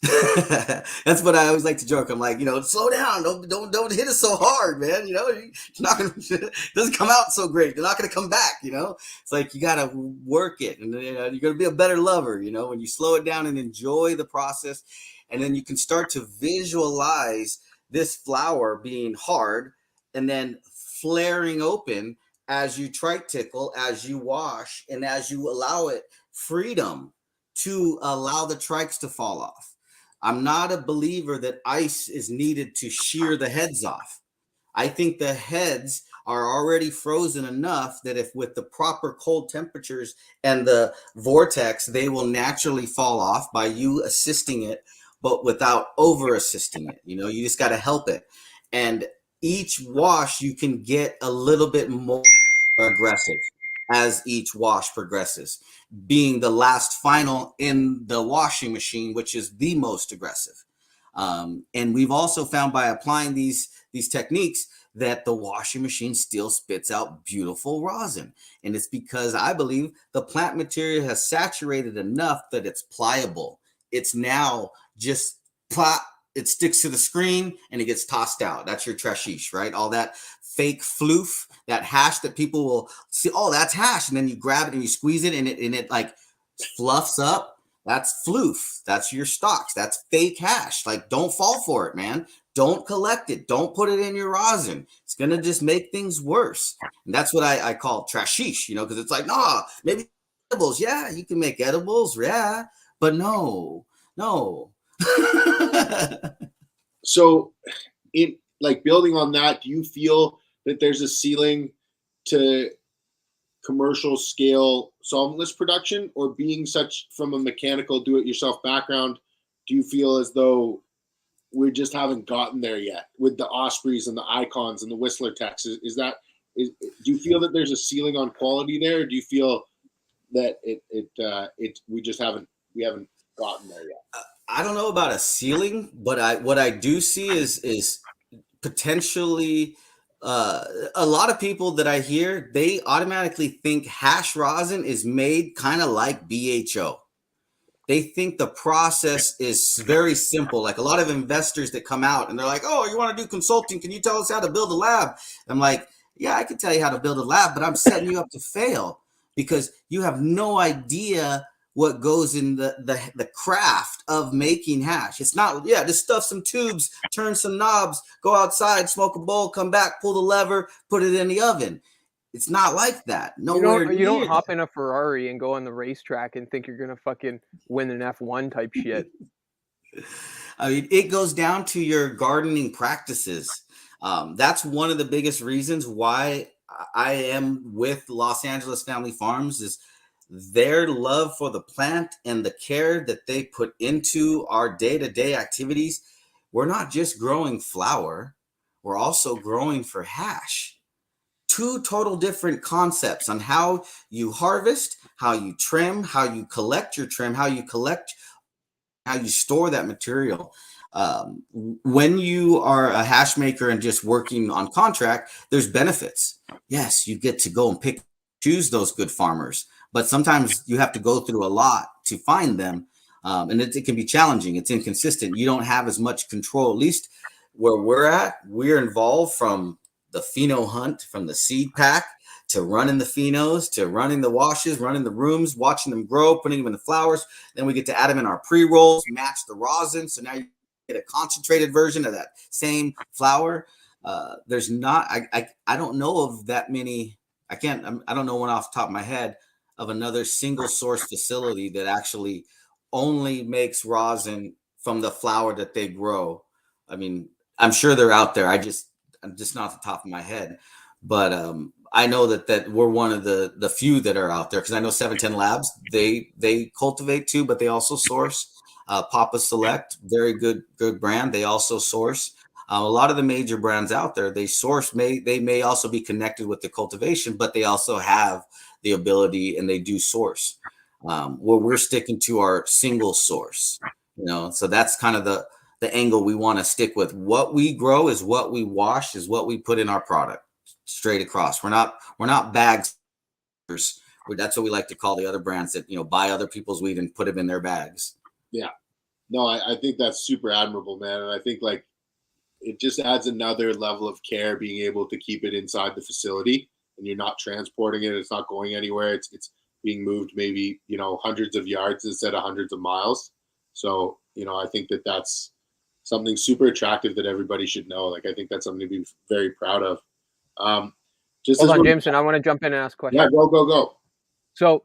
That's what I always like to joke. I'm like, slow down. Don't hit it so hard, man. It's not gonna, it doesn't come out so great. They're not going to come back. It's like, you got to work it, and you're going to be a better lover, when you slow it down and enjoy the process. And then you can start to visualize this flower being hard and then flaring open as you trike tickle, as you wash, and as you allow it freedom to allow the trikes to fall off. I'm not a believer that ice is needed to shear the heads off. I think the heads are already frozen enough that if with the proper cold temperatures and the vortex, they will naturally fall off by you assisting it, but without over assisting it. You just got to help it. And each wash, you can get a little bit more aggressive as each wash progresses, being the last final in the washing machine, which is the most aggressive. And we've also found by applying these techniques that the washing machine still spits out beautiful rosin. And it's because I believe the plant material has saturated enough that it's pliable. It's now just it sticks to the screen and it gets tossed out. That's your trashish, right? All that fake floof, that hash that people will see, oh, that's hash. And then you grab it and you squeeze it and it like fluffs up. That's floof. That's your stocks. That's fake hash. Like, don't fall for it, man. Don't collect it. Don't put it in your rosin. It's going to just make things worse. And that's what I call trashish, because it's like, nah, maybe edibles. Yeah, you can make edibles. Yeah, but no. So building on that, do you feel that there's a ceiling to commercial scale solventless production, or being such from a mechanical do-it-yourself background, do you feel as though we just haven't gotten there yet with the Ospreys and the Icons and the Whistler Techs? Do you feel that there's a ceiling on quality there, or do you feel that we haven't gotten there yet? I don't know about a ceiling, but what I do see is potentially a lot of people that I hear, they automatically think hash rosin is made kind of like BHO. They think the process is very simple. Like a lot of investors that come out and they're like, oh, you want to do consulting? Can you tell us how to build a lab? I'm like, yeah, I can tell you how to build a lab, but I'm setting you up to fail because you have no idea what goes in the craft of making hash. It's not, just stuff some tubes, turn some knobs, go outside, smoke a bowl, come back, pull the lever, put it in the oven. It's not like that. Nowhere You don't near hop that. in a Ferrari and go on the racetrack and think you're gonna fucking win an F1 type shit. I mean, it goes down to your gardening practices. That's one of the biggest reasons why I am with Los Angeles Family Farms is their love for the plant and the care that they put into our day-to-day activities. We're not just growing flour, we're also growing for hash. Two total different concepts on how you harvest, how you trim, how you collect your trim, how you store that material. When you are a hash maker and just working on contract, there's benefits. Yes, you get to go and choose those good farmers, but sometimes you have to go through a lot to find them. And it can be challenging. It's inconsistent. You don't have as much control. At least where we're at, we're involved from the pheno hunt, from the seed pack to running the phenos, to running the washes, running the rooms, watching them grow, putting them in the flowers. Then we get to add them in our pre-rolls, match the rosin. So now you get a concentrated version of that same flower. There's not, I don't know of that many. I don't know one off the top of my head of another single source facility that actually only makes rosin from the flower that they grow. I mean, I'm sure they're out there. I'm just not off the top of my head, but I know that we're one of the few that are out there, because I know 710 Labs, they cultivate too, but they also source. Papa Select, very good brand. They also source. A lot of the major brands out there, they source. They may also be connected with the cultivation, but they also have the ability, and they do source. Where we're sticking to our single source, so that's kind of the angle we want to stick with. What we grow is what we wash, is what we put in our product, straight across. We're not bags. That's what we like to call the other brands that buy other people's weed and put them in their bags. Yeah, no, I think that's super admirable, man. And I think like it just adds another level of care, being able to keep it inside the facility, and you're not transporting it. It's not going anywhere. It's being moved maybe hundreds of yards instead of hundreds of miles. So I think that's something super attractive that everybody should know. Like, I think that's something to be very proud of. Hold on, Jameson, I want to jump in and ask a question. Yeah, go. So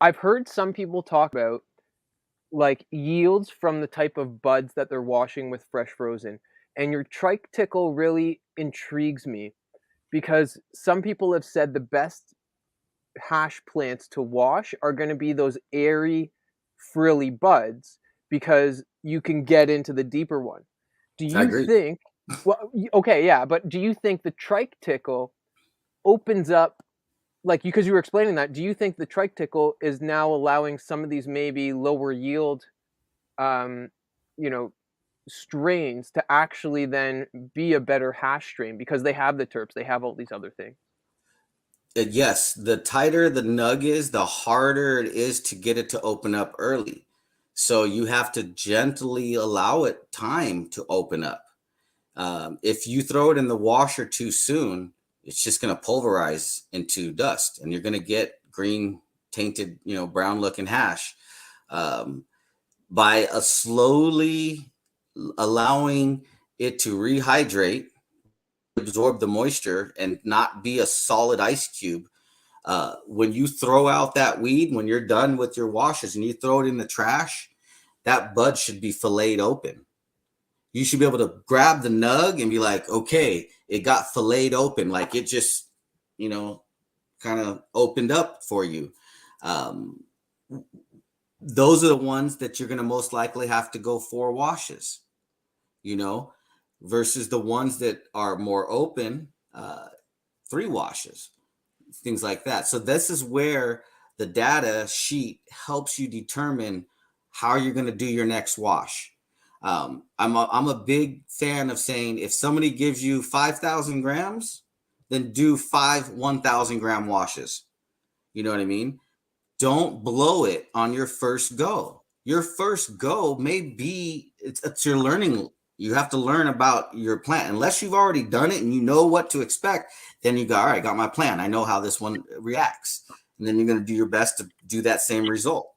I've heard some people talk about like yields from the type of buds that they're washing with fresh frozen. And your trike tickle really intrigues me, because some people have said the best hash plants to wash are going to be those airy, frilly buds, because you can get into the deeper one. Do you think, well, okay, yeah, but do you think the trike tickle opens up, like, because you were explaining that, do you think the trike tickle is now allowing some of these maybe lower yield, strains to actually then be a better hash strain, because they have the terps, they have all these other things? Yes, the tighter the nug is, the harder it is to get it to open up early. So you have to gently allow it time to open up. If you throw it in the washer too soon, it's just going to pulverize into dust, and you're going to get green tainted, brown looking hash. By slowly allowing it to rehydrate, absorb the moisture, and not be a solid ice cube. When you throw out that weed, when you're done with your washes and you throw it in the trash, that bud should be filleted open. You should be able to grab the nug and be like, okay, it got filleted open. Like it just, kind of opened up for you. Those are the ones that you're going to most likely have to go 4 washes, versus the ones that are more open, 3 washes, things like that. So this is where the data sheet helps you determine how you're going to do your next wash. I'm a big fan of saying, if somebody gives you 5,000 grams, then do 5 1,000 gram washes. You know what I mean? Don't blow it on your first go. Your first go may be, it's your learning. You have to learn about your plant. Unless you've already done it and you know what to expect, then you go, all right, got my plan. I know how this one reacts. And then you're going to do your best to do that same result.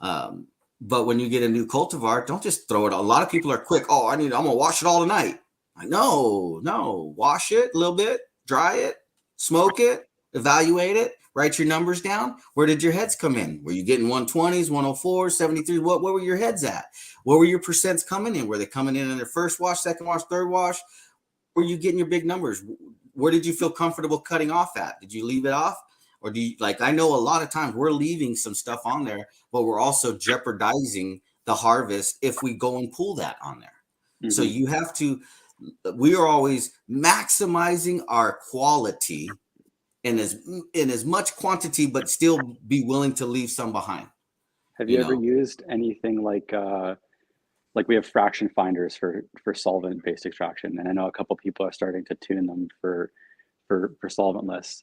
But when you get a new cultivar, don't just throw it. A lot of people are quick. Oh, I'm gonna wash it all tonight. Like, no, wash it a little bit, dry it, smoke it, evaluate it, write your numbers down. Where did your heads come in? Were you getting 120s, 104s, 73s? What were your heads at? What were your percents coming in? Were they coming in their first wash, second wash, third wash? Were you getting your big numbers? Where did you feel comfortable cutting off at? Did you leave it off? Or do you, like, I know a lot of times we're leaving some stuff on there, but we're also jeopardizing the harvest if we go and pull that on there. Mm-hmm. So you have to, we are always maximizing our quality in as much quantity, but still be willing to leave some behind. Have you ever used anything like we have fraction finders for solvent-based extraction, and I know a couple people are starting to tune them for solventless,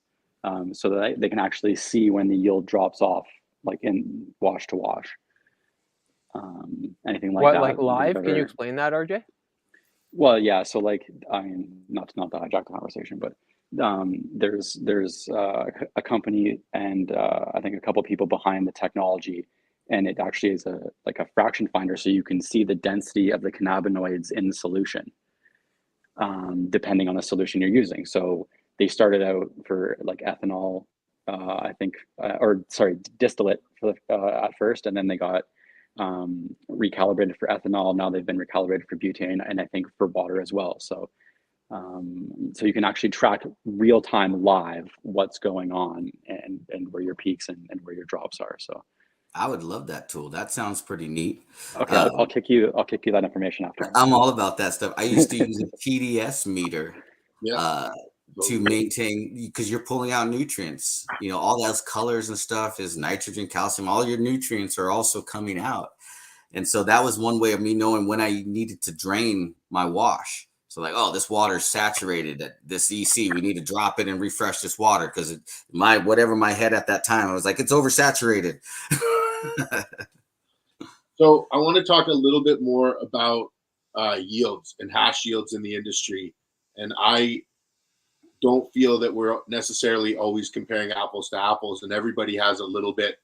so that they can actually see when the yield drops off, like in wash to wash. Anything like that? Like live? Can you explain that, RJ? Well, yeah. So like, I mean, not to hijack the conversation, but there's a company and I think a couple people behind the technology, and it actually is a fraction finder, so you can see the density of the cannabinoids in the solution, depending on the solution you're using. So they started out for like ethanol, I think, distillate at first, and then they got recalibrated for ethanol. Now they've been recalibrated for butane, and I think for water as well. So so you can actually track real time live what's going on and where your peaks and where your drops are. So I would love that tool. That sounds pretty neat. Okay, I'll kick you that information after. I'm all about that stuff. I used to use a TDS meter to maintain, because you're pulling out nutrients. You know, all those colors and stuff is nitrogen, calcium. All your nutrients are also coming out. And so that was one way of me knowing when I needed to drain my wash. So like, oh, this water is saturated at this EC. We need to drop it and refresh this water because whatever my head at that time, I was like, it's oversaturated. So I want to talk a little bit more about yields and hash yields in the industry. And I don't feel that we're necessarily always comparing apples to apples, and everybody has a little bit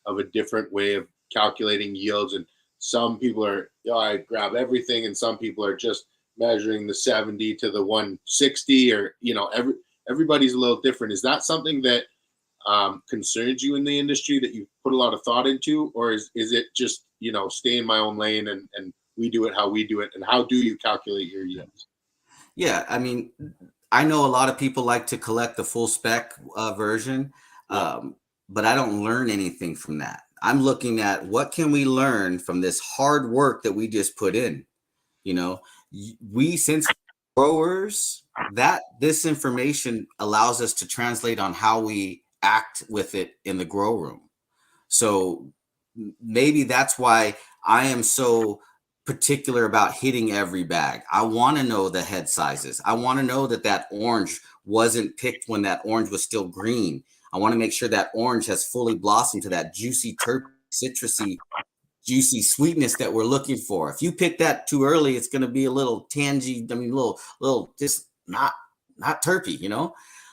of a different way of calculating yields. And some people are, I grab everything, and some people are just measuring the 70 to the 160, or, everybody's a little different. Is that something that concerns you in the industry that you put a lot of thought into, or is it just, stay in my own lane and we do it how we do it? And how do you calculate your yields? Yeah, I mean, I know a lot of people like to collect the full spec version, but I don't learn anything from that. I'm looking at what can we learn from this hard work that we just put in. We, since growers, that this information allows us to translate on how we act with it in the grow room. So maybe that's why I am so particular about hitting every bag. I want to know the head sizes. I want to know that orange wasn't picked when that orange was still green. I want to make sure that orange has fully blossomed to that juicy, citrusy, juicy sweetness that we're looking for. If you pick that too early, it's going to be a little tangy. I mean, little just not terpy,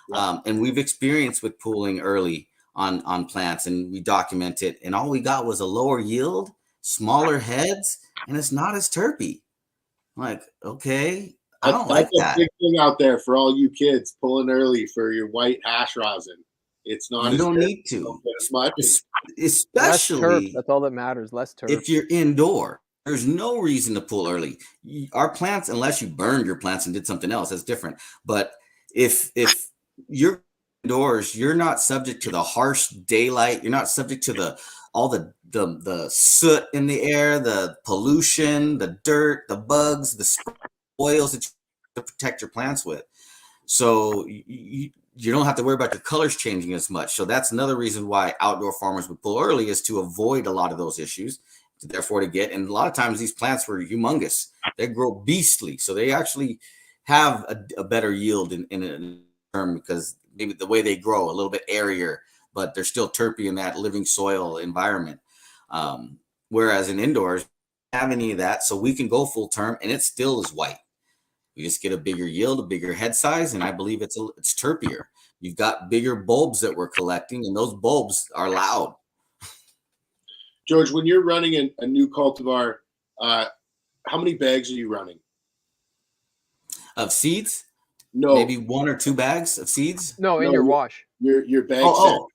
Yeah. And we've experienced with pooling early on plants, and we document it, and all we got was a lower yield, smaller heads, and it's not as terpy. I'm like, okay, I don't like that. That's a big thing out there for all you kids pulling early for your white hash rosin. It's not. You don't need to, especially that's all that matters. Less terp. If you're indoor, there's no reason to pull early. Our plants, unless you burned your plants and did something else, that's different. But if you're indoors, you're not subject to the harsh daylight. You're not subject to all the soot in the air, the pollution, the dirt, the bugs, the oils that you have to protect your plants with. So you don't have to worry about your colors changing as much. So that's another reason why outdoor farmers would pull early, is to avoid a lot of those issues. Therefore, and a lot of times these plants were humongous. They grow beastly. So they actually have a better yield in a term, because maybe the way they grow a little bit airier, but they're still terpy in that living soil environment. Whereas in indoors, we don't have any of that. So we can go full term and it still is white. We just get a bigger yield, a bigger head size, and I believe it's terpier. You've got bigger bulbs that we're collecting, and those bulbs are loud. George, when you're running a new cultivar, how many bags are you running? Of seeds? No, Maybe 1 or 2 bags of seeds. No, in no, your wash. your bag set. Oh,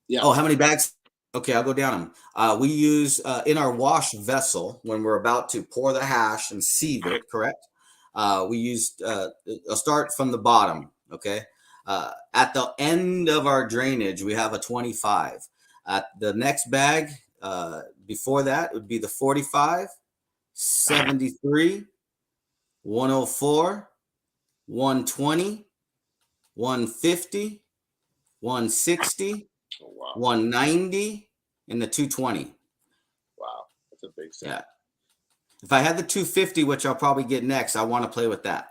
Yeah. oh, how many bags? Okay, I'll go down them. We use in our wash vessel when we're about to pour the hash and sieve it, correct? We use, I'll start from the bottom, okay? At the end of our drainage, we have a 25. At the next bag, before that, would be the 45, 73, 104, 120, 150, 160, Oh, wow. 190, and the 220. Wow. That's a big set. Yeah. If I had the 250, which I'll probably get next, I want to play with that.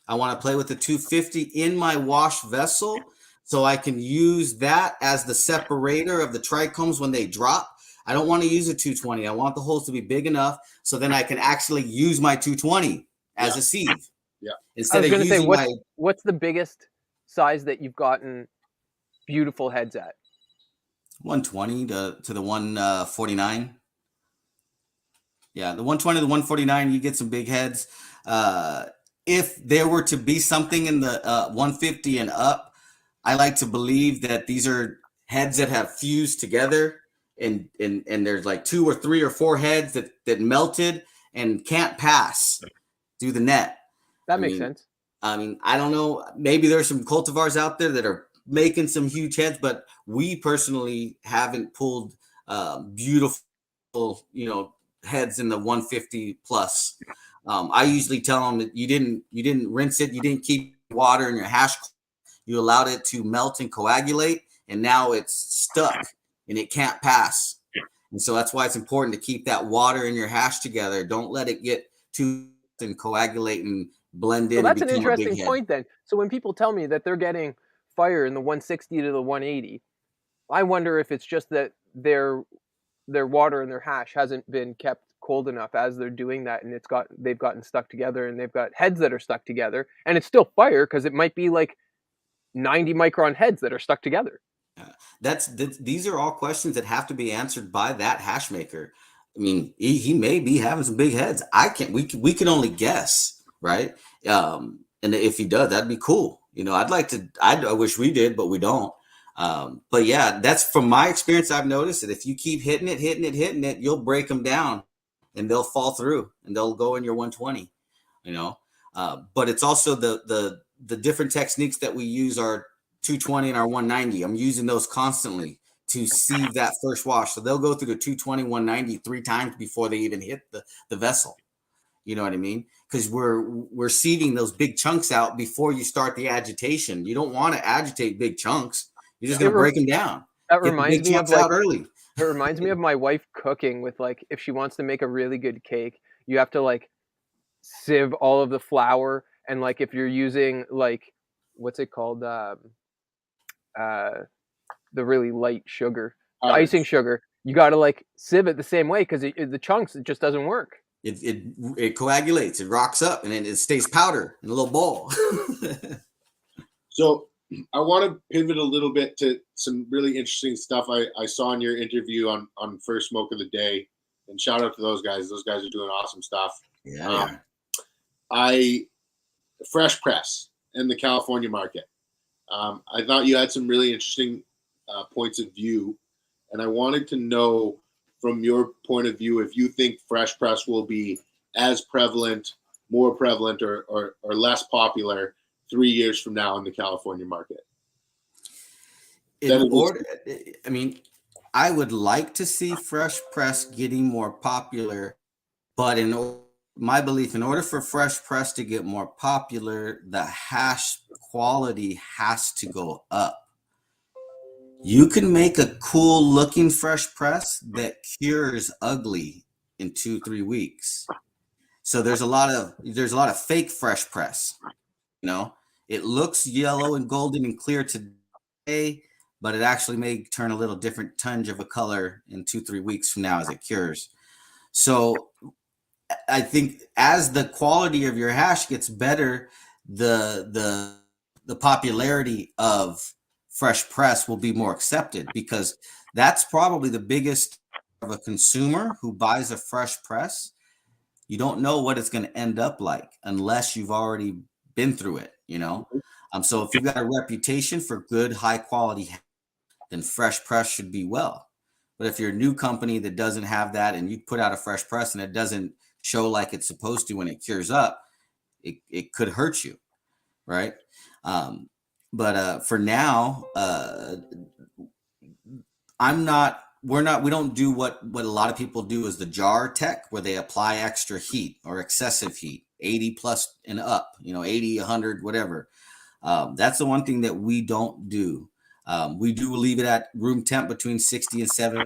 I want to play with the 250 in my wash vessel so I can use that as the separator of the trichomes when they drop. I don't want to use a 220. I want the holes to be big enough so then I can actually use my 220 as a sieve. Yeah. I Instead was of going to say, using what's the biggest size that you've gotten beautiful heads at? 120 to the 149. Yeah, the 120 to the 149, you get some big heads. If there were to be something in the 150 and up, I like to believe that these are heads that have fused together, and there's like 2 or 3 or 4 heads that melted and can't pass through the net. That makes sense. I mean, I don't know. Maybe there's some cultivars out there that are making some huge heads, but we personally haven't pulled beautiful, heads in the 150 plus. I usually tell them that you didn't rinse it, you didn't keep water in your hash, you allowed it to melt and coagulate, and now it's stuck and it can't pass. And so that's why it's important to keep that water in your hash together. Don't let it get too and coagulate and blend in. So that's an and become a big interesting head. point then. So when people tell me that they're getting fire in the 160 to the 180, I wonder if it's just that their water and their hash hasn't been kept cold enough as they're doing that, and they've gotten stuck together, and they've got heads that are stuck together, and it's still fire because it might be like 90 micron heads that are stuck together. These are all questions that have to be answered by that hash maker. I mean, he may be having some big heads. We can only guess, right? And if he does, that'd be cool. I wish we did, but we don't. But yeah, that's from my experience. I've noticed that if you keep hitting it, you'll break them down and they'll fall through and they'll go in your 120, but it's also the different techniques that we use are 220 and our 190. I'm using those constantly to sieve that first wash. So they'll go through the 220, 190 3 times before they even hit the vessel. You know what I mean? Because we're sieving those big chunks out before you start the agitation. You don't want to agitate big chunks. You're just going to break them down. That reminds me of out early. It reminds me of my wife cooking with, like, if she wants to make a really good cake, you have to like sieve all of the flour, and like if you're using like what's it called, the really light sugar, the icing sugar, you got to like sieve it the same way because the chunks, it just doesn't work. It coagulates, it rocks up, and then it stays powder in a little ball. So I want to pivot a little bit to some really interesting stuff I saw in your interview on First Smoke of the Day, and shout out to those guys. Those guys are doing awesome stuff. Yeah. Fresh press in the California market. I thought you had some really interesting points of view, and I wanted to know from your point of view if you think fresh press will be as prevalent, more prevalent, or less popular 3 years from now in the California market. I would like to see fresh press getting more popular, but my belief, in order for fresh press to get more popular, the hash quality has to go up. You can make a cool looking fresh press that cures ugly in 2-3 weeks. So there's a lot of fake fresh press. It looks yellow and golden and clear today, but it actually may turn a little different tinge of a color in 2-3 weeks from now as it cures. So I think as the quality of your hash gets better, the popularity of fresh press will be more accepted, because that's probably the biggest of a consumer who buys a fresh press, you don't know what it's going to end up like unless you've already been through it, you know? So if you've got a reputation for good, high quality, then fresh press should be well. But if you're a new company that doesn't have that and you put out a fresh press and it doesn't show like it's supposed to when it cures up, it could hurt you, right? But for now, we don't do what a lot of people do is the jar tech, where they apply extra heat or excessive heat, 80 plus and up, 80, 100, whatever. That's the one thing that we don't do. We do leave it at room temp between 60 and 70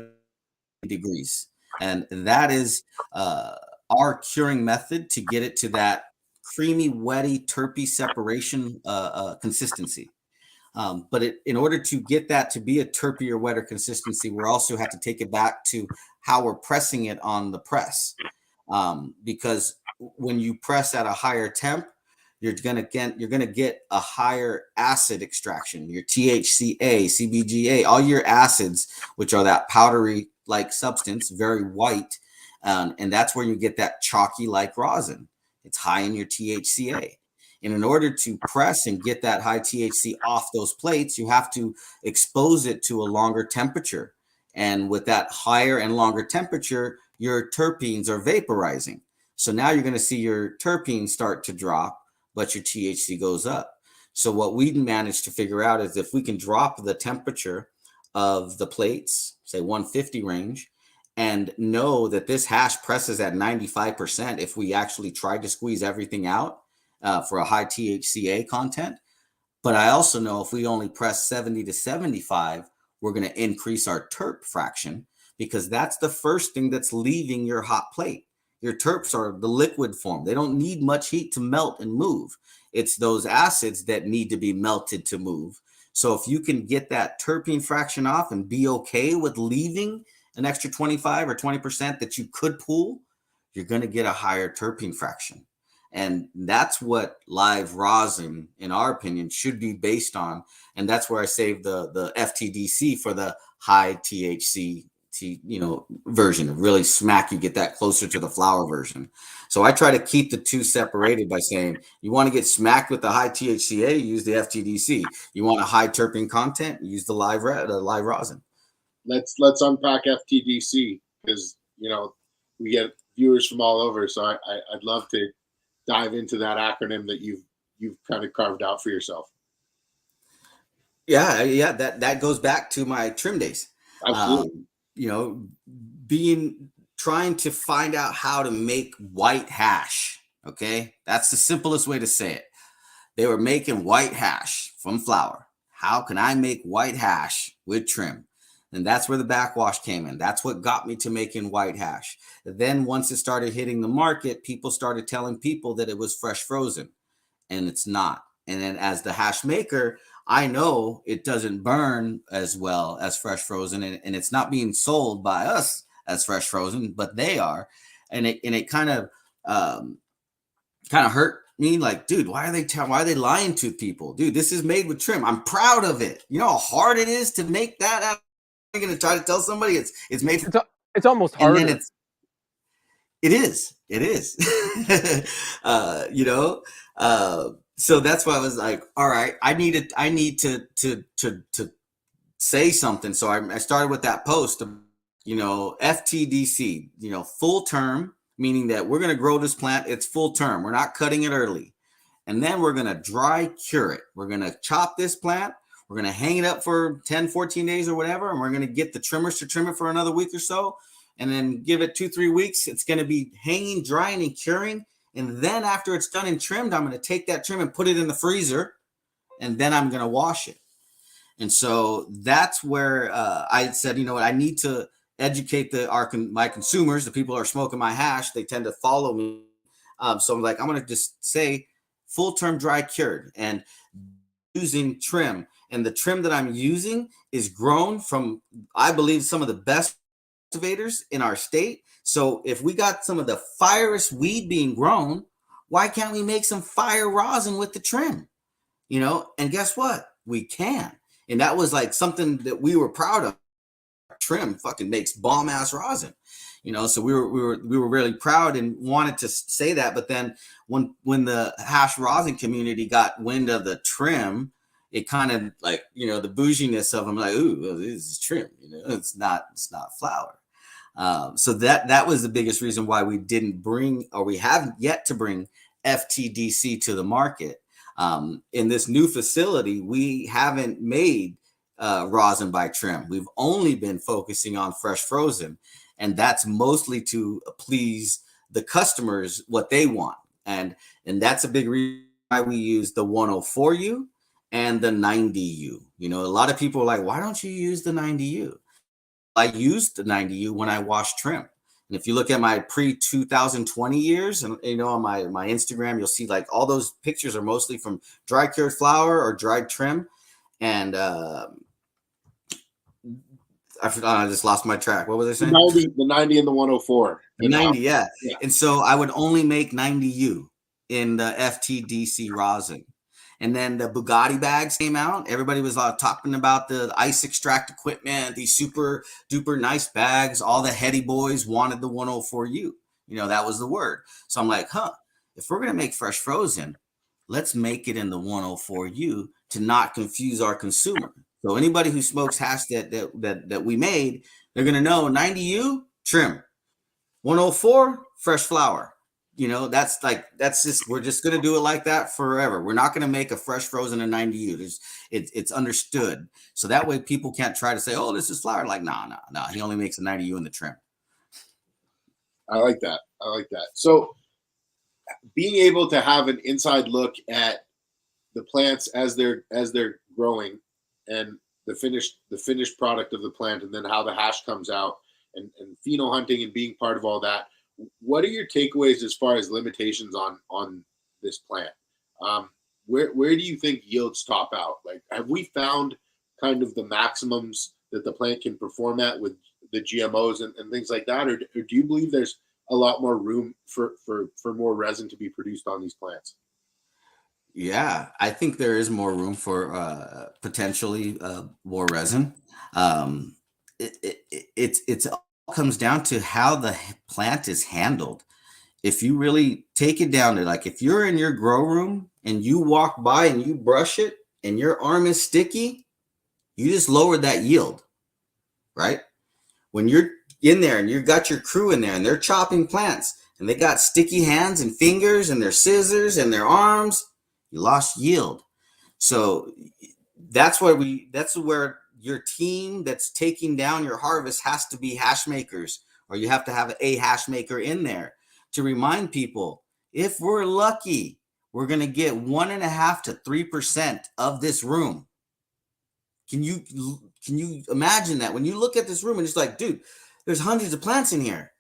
degrees. And that is our curing method to get it to that creamy, wetty, terpy separation consistency. But in order to get that to be a terpier, wetter consistency, we also have to take it back to how we're pressing it on the press. Because when you press at a higher temp, you're gonna get a higher acid extraction. Your THCA, CBGA, all your acids, which are that powdery like substance, very white, and that's where you get that chalky like rosin. It's high in your THCA. And in order to press and get that high THC off those plates, you have to expose it to a longer temperature. And with that higher and longer temperature, your terpenes are vaporizing. So now you're going to see your terpenes start to drop, but your THC goes up. So what we managed to figure out is if we can drop the temperature of the plates, say 150 range, and know that this hash presses at 95% if we actually tried to squeeze everything out, for a high THCA content. But I also know if we only press 70 to 75, we're going to increase our terp fraction, because that's the first thing that's leaving your hot plate. Your terps are the liquid form. They don't need much heat to melt and move. It's those acids that need to be melted to move. So if you can get that terpene fraction off and be okay with leaving an extra 25 or 20% that you could pool, you're going to get a higher terpene fraction. And that's what live rosin, in our opinion, should be based on. And that's where I save the FTDC for the high THC, version, really smack you, get that closer to the flower version. So I try to keep the two separated by saying, you want to get smacked with the high THCA, use the FTDC. You want a high terpene content, use the live rosin. Let's unpack FTDC, because we get viewers from all over. So I'd love to dive into that acronym that you've kind of carved out for yourself. Yeah, that goes back to my trim days. Absolutely. Trying to find out how to make white hash. Okay, that's the simplest way to say it. They were making white hash from flour. How can I make white hash with trim? And that's where the backwash came in. That's what got me to making white hash. Then once it started hitting the market, people started telling people that it was fresh frozen, and it's not. And then as the hash maker, I know it doesn't burn as well as fresh frozen, and it's not being sold by us as fresh frozen, but they are. And it kind of hurt me, like, dude, why are they lying to people? Dude, this is made with trim. I'm proud of it. You know how hard it is to make that. I'm going to try to tell somebody it's made. It's almost harder. And then it is. So that's why I was like, all right, I need to say something. So I started with that post, FTDC, full term, meaning that we're going to grow this plant. It's full term. We're not cutting it early. And then we're going to dry cure it. We're going to chop this plant. We're going to hang it up for 10, 14 days or whatever. And we're going to get the trimmers to trim it for another week or so. And then give it 2-3 weeks. It's going to be hanging, drying, and curing. And then after it's done and trimmed, I'm going to take that trim and put it in the freezer. And then I'm going to wash it. And so that's where I said, you know what, I need to educate my consumers, the people who are smoking my hash. They tend to follow me. So I'm like, I'm going to just say full term dry cured and using trim. And the trim that I'm using is grown from, I believe, some of the best cultivators in our state. So if we got some of the firest weed being grown, why can't we make some fire rosin with the trim? And guess what? We can. And that was like something that we were proud of. trim fucking makes bomb ass rosin, so we were really proud and wanted to say that. But then when the hash rosin community got wind of the trim, it kind of like, the bouginess of them, like, ooh, well, this is trim, it's not flour. So that was the biggest reason why we didn't bring, or we haven't yet to bring, FTDC to the market. In this new facility, we haven't made rosin by trim. We've only been focusing on fresh frozen, and that's mostly to please the customers, what they want. And that's a big reason why we use the 104U and the 90U. A lot of people are like, why don't you use the 90U? I used the 90U when I washed trim. And if you look at my pre-2020 years, and on my Instagram, you'll see like all those pictures are mostly from dry cured flour or dried trim. And I just lost my track. What was I saying? The 90 and the 104. The 90, yeah. And so I would only make 90U in the FTDC rosin. And then the Bugatti bags came out. Everybody was talking about the ice extract equipment, these super duper nice bags. All the heady boys wanted the 104U. That was the word. So I'm like, if we're going to make fresh frozen, let's make it in the 104U to not confuse our consumer. So anybody who smokes hash that we made, they're going to know 90U, trim. 104, fresh flour. That's just, we're just going to do it like that forever. We're not going to make a fresh frozen and 90U. It's understood. So that way people can't try to say, oh, this is flour. Like, no. He only makes a 90U in the trim. I like that. So being able to have an inside look at the plants as they're growing, and the finished product of the plant, and then how the hash comes out, and pheno hunting and being part of all that. What are your takeaways as far as limitations on this plant? Where do you think yields top out? Like, have we found kind of the maximums that the plant can perform at with the GMOs and things like that, or do you believe there's a lot more room for more resin to be produced on these plants? Yeah, I think there is more room for potentially more resin. It's all comes down to how the plant is handled. If you really take it down to, like, if you're in your grow room and you walk by and you brush it and your arm is sticky, you just lowered that yield, right? When you're in there and you've got your crew in there and they're chopping plants and they got sticky hands and fingers and their scissors and their arms, you lost yield. So that's where your team that's taking down your harvest has to be hash makers, or you have to have a hash maker in there to remind people, if we're lucky, we're going to get 1.5 to 3% of this room. Can you imagine that? When you look at this room and it's like, dude, there's hundreds of plants in here.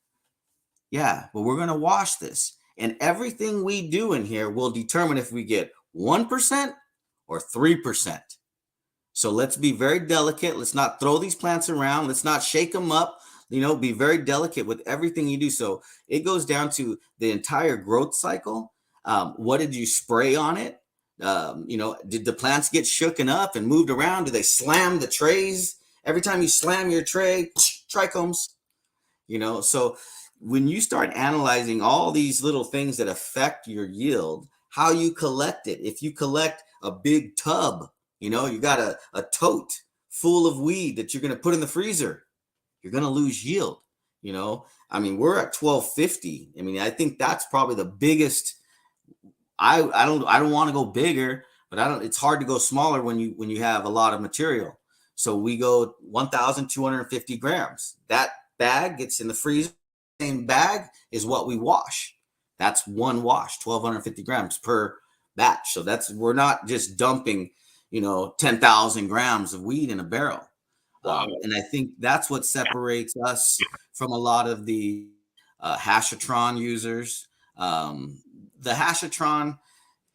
Yeah, but we're going to wash this. And everything we do in here will determine if we get 1% or 3%. So let's be very delicate. Let's not throw these plants around. Let's not shake them up. Be very delicate with everything you do. So it goes down to the entire growth cycle. What did you spray on it? Did the plants get shooken up and moved around? Do they slam the trays? Every time you slam your tray, trichomes. So when you start analyzing all these little things that affect your yield, how you collect it. If you collect a big tub, you got a tote full of weed that you're going to put in the freezer, you're going to lose yield. We're at 1250. I think that's probably the biggest. I don't want to go bigger, but it's hard to go smaller when you have a lot of material. So we go 1,250 grams. That bag gets in the freezer. Same bag is what we wash. That's one wash, 1,250 grams per batch. So we're not just dumping 10,000 grams of weed in a barrel. Wow. And I think that's what separates us from a lot of the Hashatron users. The Hashatron,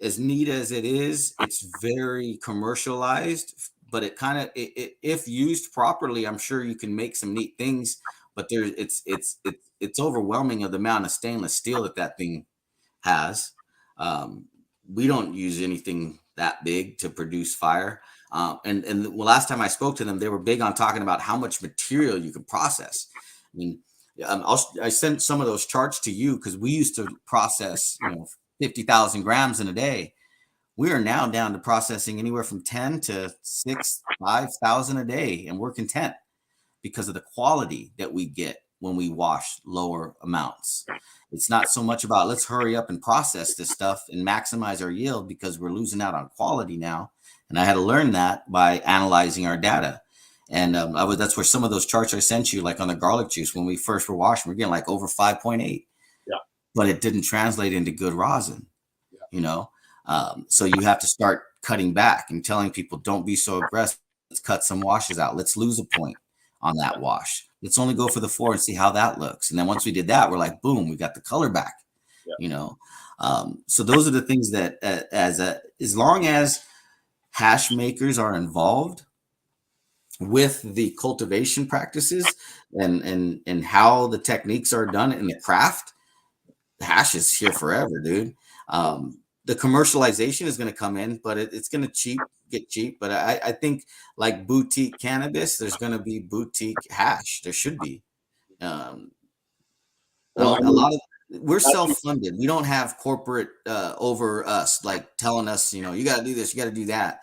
as neat as it is, it's very commercialized, but it kind of, if used properly, I'm sure you can make some neat things, but it's overwhelming of the amount of stainless steel that thing has. We don't use anything that big to produce fire. And the last time I spoke to them, they were big on talking about how much material you can process. I mean, I sent some of those charts to you because we used to process, 50,000 grams in a day. We are now down to processing anywhere from 10 to 5,000 a day, and we're content because of the quality that we get when we wash lower amounts. It's not so much about let's hurry up and process this stuff and maximize our yield because we're losing out on quality now. And I had to learn that by analyzing our data. And that's where some of those charts I sent you, like on the garlic juice, when we first were washing, we're getting like over 5.8. Yeah. But it didn't translate into good rosin, so you have to start cutting back and telling people, don't be so aggressive. Let's cut some washes out. Let's lose a point on that wash. Let's only go for the 4 and see how that looks. And then once we did that, we're like, boom, we got the color back, So those are the things that as long as hash makers are involved with the cultivation practices and how the techniques are done in the craft, hash is here forever, dude. The commercialization is going to come in, but it's going to get cheap. But I think like boutique cannabis, there's going to be boutique hash. There should be. We're self-funded. We don't have corporate over us, like telling us, you got to do this, you got to do that.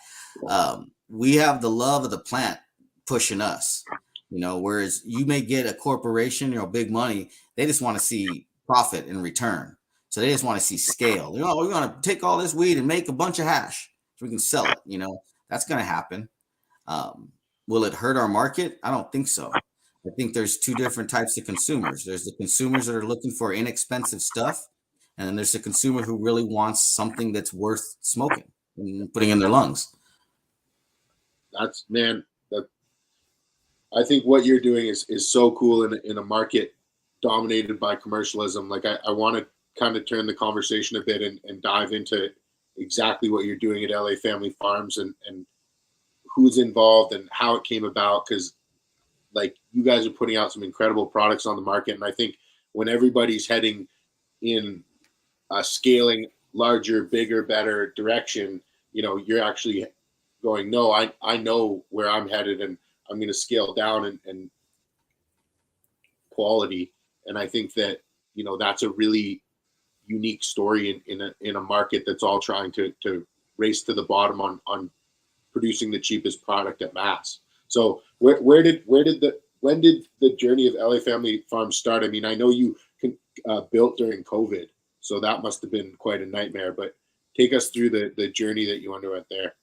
We have the love of the plant pushing us, whereas you may get a corporation, big money. They just want to see profit in return. So they just want to see scale. We're going to take all this weed and make a bunch of hash so we can sell it. That's going to happen. Will it hurt our market? I don't think so. I think there's two different types of consumers. There's the consumers that are looking for inexpensive stuff. And then there's the consumer who really wants something that's worth smoking and putting in their lungs. I think what you're doing is so cool in a market dominated by commercialism. Like I want to kind of turn the conversation a bit and dive into exactly what you're doing at LA Family Farms and who's involved and how it came about. Because like you guys are putting out some incredible products on the market. And I think when everybody's heading in a scaling larger, bigger, better direction, you're actually going, no, I know where I'm headed and I'm going to scale down and quality. And I think that, that's a really unique story in a market that's all trying to race to the bottom on producing the cheapest product at mass. So when did the journey of LA Family Farms start? I mean, I know you built during COVID, so that must have been quite a nightmare, but take us through the journey that you underwent there.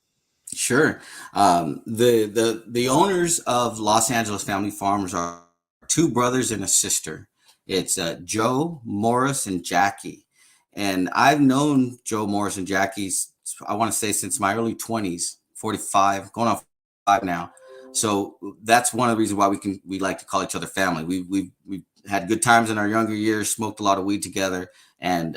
Sure. The owners of Los Angeles Family Farms are two brothers and a sister. It's Joe, Morris, and Jackie. And I've known Joe, Morris, and Jackie, I want to say since my early 20s, 45, going on 45 now. So that's one of the reasons why we like to call each other family. We had good times in our younger years, smoked a lot of weed together. And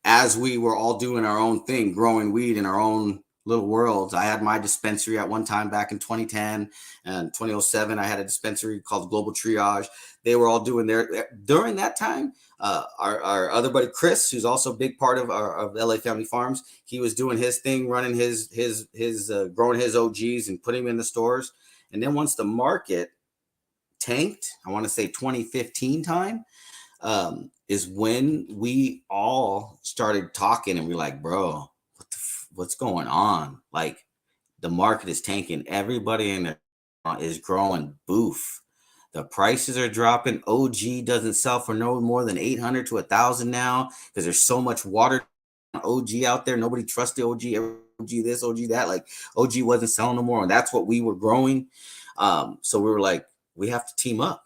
as we were all doing our own thing, growing weed in our own little worlds. I had my dispensary at one time back in 2010 and 2007. I had a dispensary called Global Triage. They were all doing during that time. Our other buddy Chris, who's also a big part of LA Family Farms, he was doing his thing, running his growing his OGs and putting them in the stores. And then once the market tanked, I want to say 2015 time, is when we all started talking and we're like, bro, what's going on? Like, the market is tanking. Everybody in there is growing boof. The prices are dropping. OG doesn't sell for no more than 800 to 1,000 now because there's so much water OG out there. Nobody trusts the OG. OG this, OG that. Like, OG wasn't selling no more, and that's what we were growing. So we were like, we have to team up.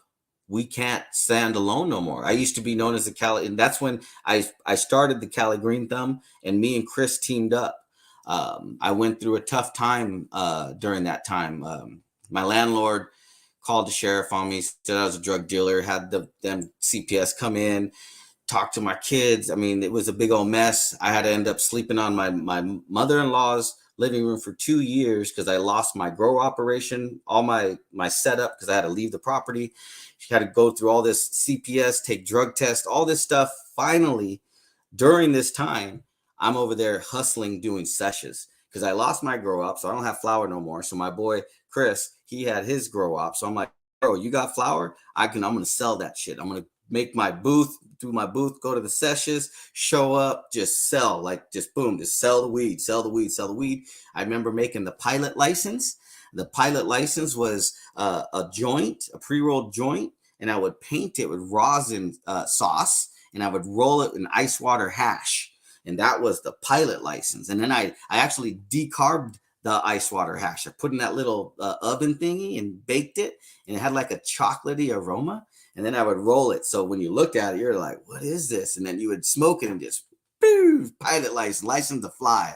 We can't stand alone no more. I used to be known as the Cali, and that's when I started the George.Greenthumb, and me and Chris teamed up. I went through a tough time during that time. My landlord called the sheriff on me, said I was a drug dealer, had them CPS come in, talk to my kids. I mean, it was a big old mess. I had to end up sleeping on my mother-in-law's living room for 2 years because I lost my grow operation, all my setup because I had to leave the property. She had to go through all this CPS, take drug tests, all this stuff. Finally, during this time, I'm over there hustling, doing sessions, because I lost my grow up, so I don't have flour no more. So my boy Chris, he had his grow up. So I'm like, bro, you got flour? I'm gonna sell that shit. I'm gonna make my booth, do my booth, go to the sessions, show up, just sell, like just boom, just sell the weed, sell the weed, sell the weed. I remember making the pilot license. The pilot license was a joint, a pre-rolled joint, and I would paint it with rosin sauce, and I would roll it in ice water hash, and that was the pilot license. And then I actually decarbed the ice water hash. I put in that little oven thingy and baked it, and it had like a chocolatey aroma. And then I would roll it. So when you look at it, you're like, what is this? And then you would smoke it and just pilot license to fly.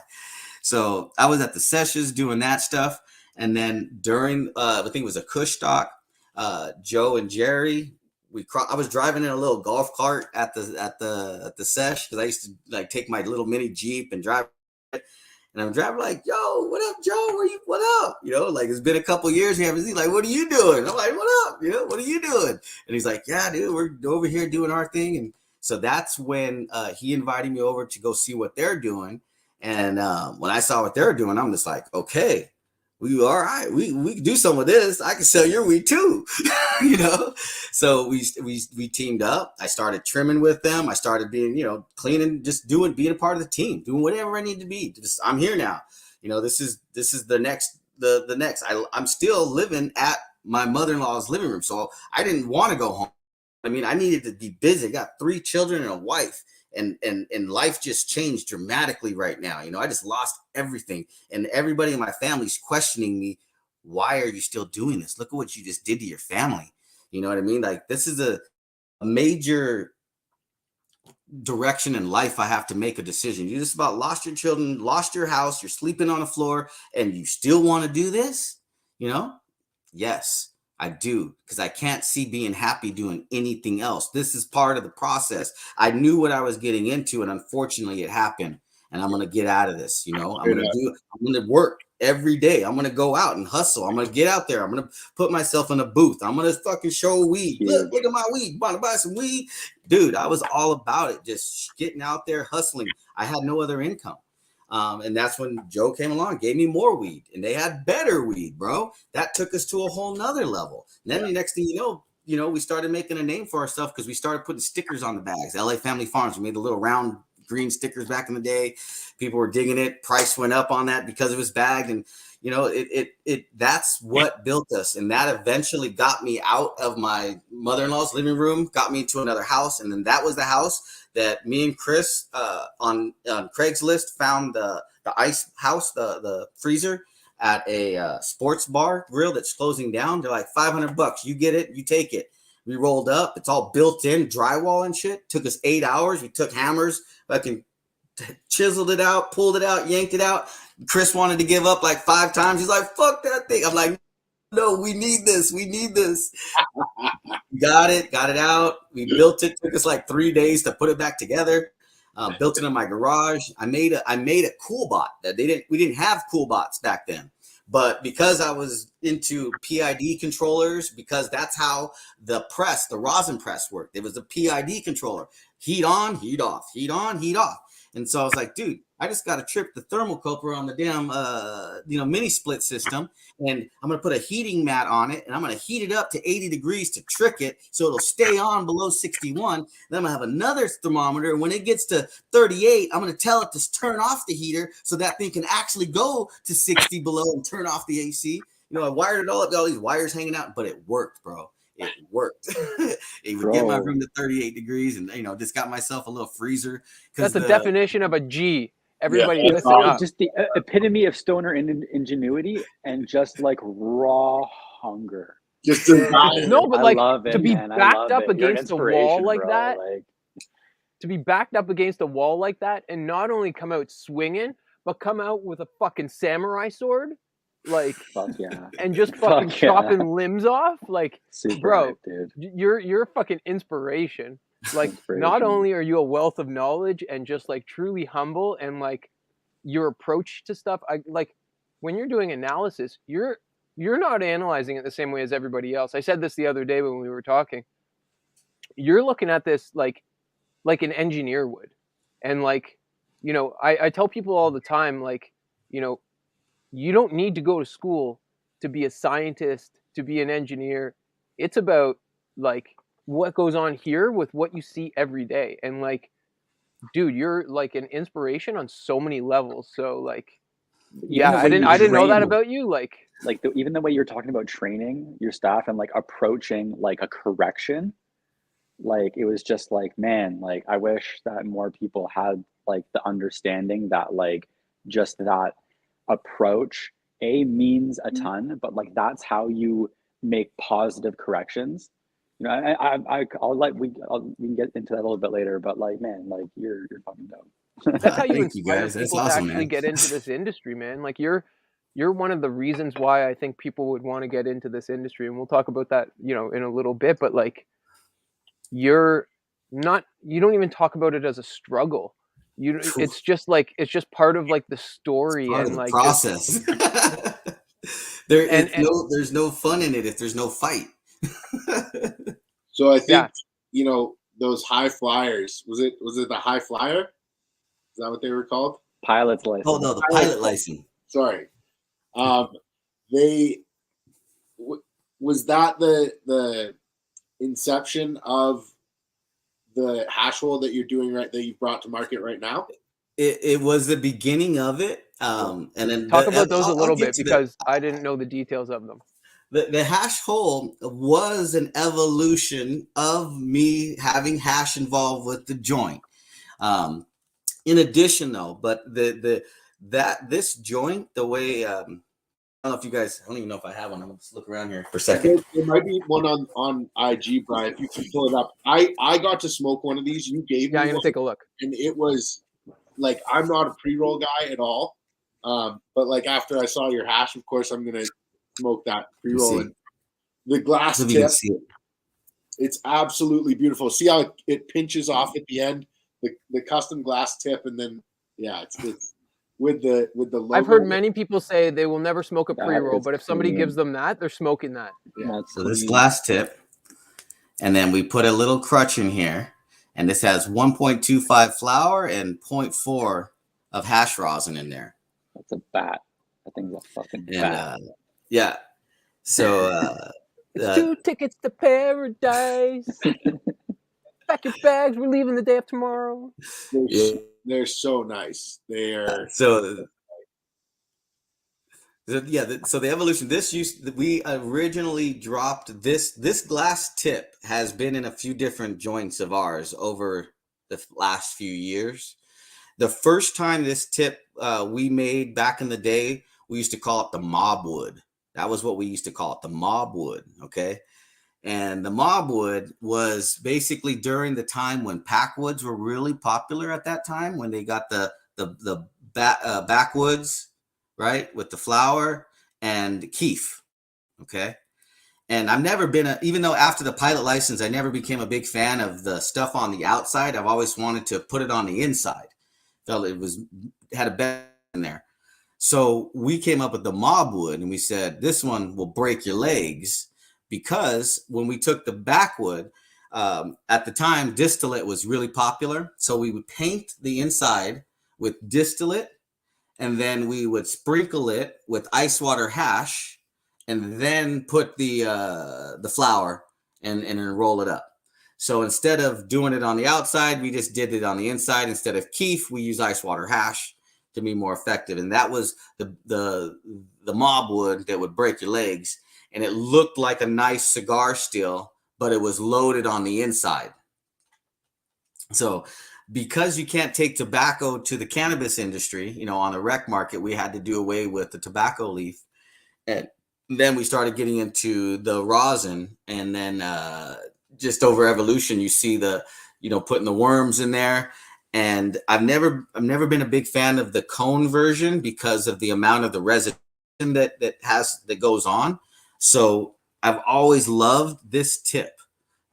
So I was at the sessions doing that stuff. And then during, I think it was a Kush stock, Joe and Jerry, I was driving in a little golf cart at the sesh, because I used to like take my little mini Jeep and drive it. And I'm driving like, yo, what up, Joe? What up? You know, like it's been a couple years. We haven't seen, like, what are you doing? I'm like, what up? You know, what are you doing? And he's like, yeah, dude, we're over here doing our thing. And so that's when he invited me over to go see what they're doing. And when I saw what they're doing, I'm just like, okay, we all right. We can do some of this. I can sell your weed too, you know. So we teamed up. I started trimming with them. I started being, you know, cleaning, just being a part of the team, doing whatever I need to be. I'm here now. You know, this is the next. I'm still living at my mother-in-law's living room, so I didn't want to go home. I mean, I needed to be busy. I got 3 children and a wife. And life just changed dramatically right now. You know, I just lost everything, and everybody in my family's questioning me. Why are you still doing this? Look at what you just did to your family. You know what I mean? Like, this is a major direction in life. I have to make a decision. You just about lost your children, lost your house, you're sleeping on the floor, and you still want to do this? You know? Yes, I do, because I can't see being happy doing anything else. This is part of the process. I knew what I was getting into, and unfortunately it happened, and I'm going to get out of this. You know, I'm going to work every day. I'm going to go out and hustle. I'm going to get out there. I'm going to put myself in a booth. I'm going to fucking show weed. Look at my weed. Want to buy some weed? Dude, I was all about it. Just getting out there, hustling. I had no other income. And that's when Joe came along, gave me more weed, and they had better weed, bro. That took us to a whole nother level. And then the next thing you know, we started making a name for ourselves, because we started putting stickers on the bags. LA Family Farms. We made the little round green stickers back in the day. People were digging it. Price went up on that because it was bagged. And, you know, that's what built us. And that eventually got me out of my mother-in-law's living room, got me into another house. And then that was the house that me and Chris on Craigslist found the ice house, the freezer at a sports bar grill that's closing down. They're like $500. You get it, you take it. We rolled up. It's all built in, drywall and shit. Took us 8 hours. We took hammers, fucking chiseled it out, pulled it out, yanked it out. Chris wanted to give up like 5 times. He's like, fuck that thing. I'm like, no, we need this. We need this. Got it out. We built it. Took us like 3 days to put it back together. Built it in my garage. I made a cool bot that we didn't have cool bots back then. But because I was into PID controllers, because that's how the rosin press worked. It was a PID controller. Heat on, heat off, heat on, heat off. And so I was like, dude, I just got to trip the thermocouple on the damn, mini split system. And I'm going to put a heating mat on it, and I'm going to heat it up to 80 degrees to trick it so it'll stay on below 61. Then I'm going to have another thermometer. And when it gets to 38, I'm going to tell it to turn off the heater so that thing can actually go to 60 below and turn off the AC. You know, I wired it all up, got all these wires hanging out, but it worked, bro. It worked. It would get my room to 38 degrees, and, you know, just got myself a little freezer. That's the definition of a G. Everybody listen up. Just the epitome of stoner ingenuity and just like raw hunger. Just no, but like to be man. backed up against a wall like bro. that, to be backed up against a wall like that, and not only come out swinging, but come out with a fucking samurai sword, like, fuck yeah, and just fucking chopping limbs off, like, super bro, hype, dude. You're a fucking inspiration. Like, not only are you a wealth of knowledge and just like truly humble, and like your approach to stuff, I like when you're doing analysis, you're not analyzing it the same way as everybody else. I said this the other day when we were talking. You're looking at this like an engineer would. And like, you know, I tell people all the time, like, you know, you don't need to go to school to be a scientist, to be an engineer. It's about like what goes on here with what you see every day. And like, dude, you're like an inspiration on so many levels. So like, Even the way you I didn't know that train, about you. Like even the way you're talking about training your staff and like approaching like a correction, like it was just like, man, like I wish that more people had like the understanding that like just that approach means a ton, but like that's how you make positive corrections. You know, we can get into that a little bit later, but like, man, like you're fucking dope. that's how you Thank you, inspire guys. That's people to awesome, actually man. get into this industry, man. Like you're one of the reasons why I think people would want to get into this industry, and we'll talk about that, you know, in a little bit. But like, you don't even talk about it as a struggle. It's just like it's just part of like the story Part of and the like just process. and There's no fun in it if there's no fight. So I think, yeah. you know, those high flyers, was it the high flyer? Is that what they were called? Pilot's license. Oh no, the pilot license. Sorry. Was that the inception of the hash roll that you're doing that you've brought to market right now? It was the beginning of it. And then Talk about those a I'll little get bit to because I didn't know the details of them. the hash hole was an evolution of me having hash involved with the joint. In addition, though, but this joint, the way I don't know if you guys, I don't even know if I have one. I'm gonna just look around here for a second. There might be one on IG, Brian. If you can pull it up, I got to smoke one of these. You gave me Yeah, I'm gonna one, take a look. and it was like, I'm not a pre-roll guy at all, but like after I saw your hash, of course I'm gonna smoke that pre-roll. And the glass So you can tip, see it. it's absolutely beautiful. See how it pinches off at the end, the custom glass tip, and then it's with the logo. I've heard many people say they will never smoke a That pre-roll, is but if somebody clean. gives them that, they're smoking that. Yeah. That's So this clean. glass tip, and then we put a little crutch in here, and this has 1.25 flour and 0.4 of hash rosin in there. That's a bat. That thing's a fucking And bat. yeah, so It's 2 tickets to paradise. Pack your bags. We're leaving the day of tomorrow. They're so nice. They are. So the evolution. We originally dropped this glass tip has been in a few different joints of ours over the last few years. The first time this tip we made back in the day, we used to call it the mob wood. That was what we used to call it, the mob wood. Okay. And the mob wood was basically during the time when packwoods were really popular at that time, when they got the backwoods, right, with the flour and keef. Okay. And I've never been even though after the pilot license, I never became a big fan of the stuff on the outside. I've always wanted to put it on the inside. Felt it had a better in there. So we came up with the mob wood, and we said, this one will break your legs, because when we took the backwood, at the time, distillate was really popular. So we would paint the inside with distillate, and then we would sprinkle it with ice water hash, and then put the flour and roll it up. So instead of doing it on the outside, we just did it on the inside. Instead of keef, we use ice water hash to be more effective. And that was the mob wood that would break your legs. And it looked like a nice cigar still, but it was loaded on the inside. So because you can't take tobacco to the cannabis industry, you know, on the rec market, we had to do away with the tobacco leaf. And then we started getting into the rosin, and then just over evolution, you see putting the worms in there. And I've never been a big fan of the cone version because of the amount of the resin that goes on. So I've always loved this tip,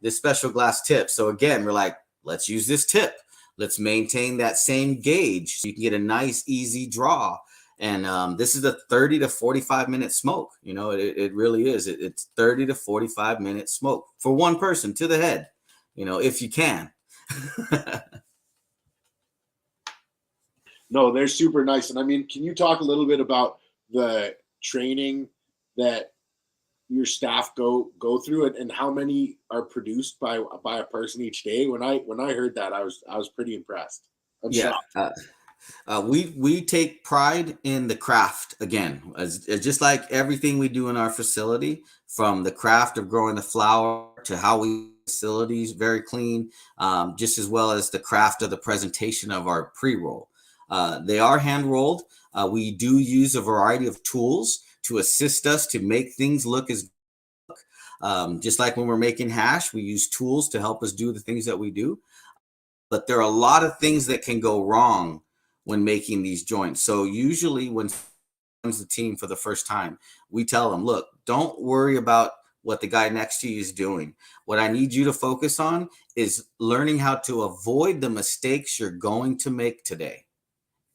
this special glass tip. So again, we're like, let's use this tip. Let's maintain that same gauge so you can get a nice, easy draw. And this is a 30 to 45 minute smoke. You know, it really is. It's 30 to 45 minute smoke for one person to the head, you know, if you can. No, they're super nice. And I mean, can you talk a little bit about the training that your staff go through it, and how many are produced by a person each day? When I heard that, I was pretty impressed. I'm Yeah. shocked. We take pride in the craft again, as just like everything we do in our facility, from the craft of growing the flower to how we facilities very clean, just as well as the craft of the presentation of our pre-roll. They are hand rolled. We do use a variety of tools to assist us to make things look as just like when we're making hash, we use tools to help us do the things that we do. But there are a lot of things that can go wrong when making these joints. So usually when comes the team for the first time, we tell them, look, don't worry about what the guy next to you is doing. What I need you to focus on is learning how to avoid the mistakes you're going to make today.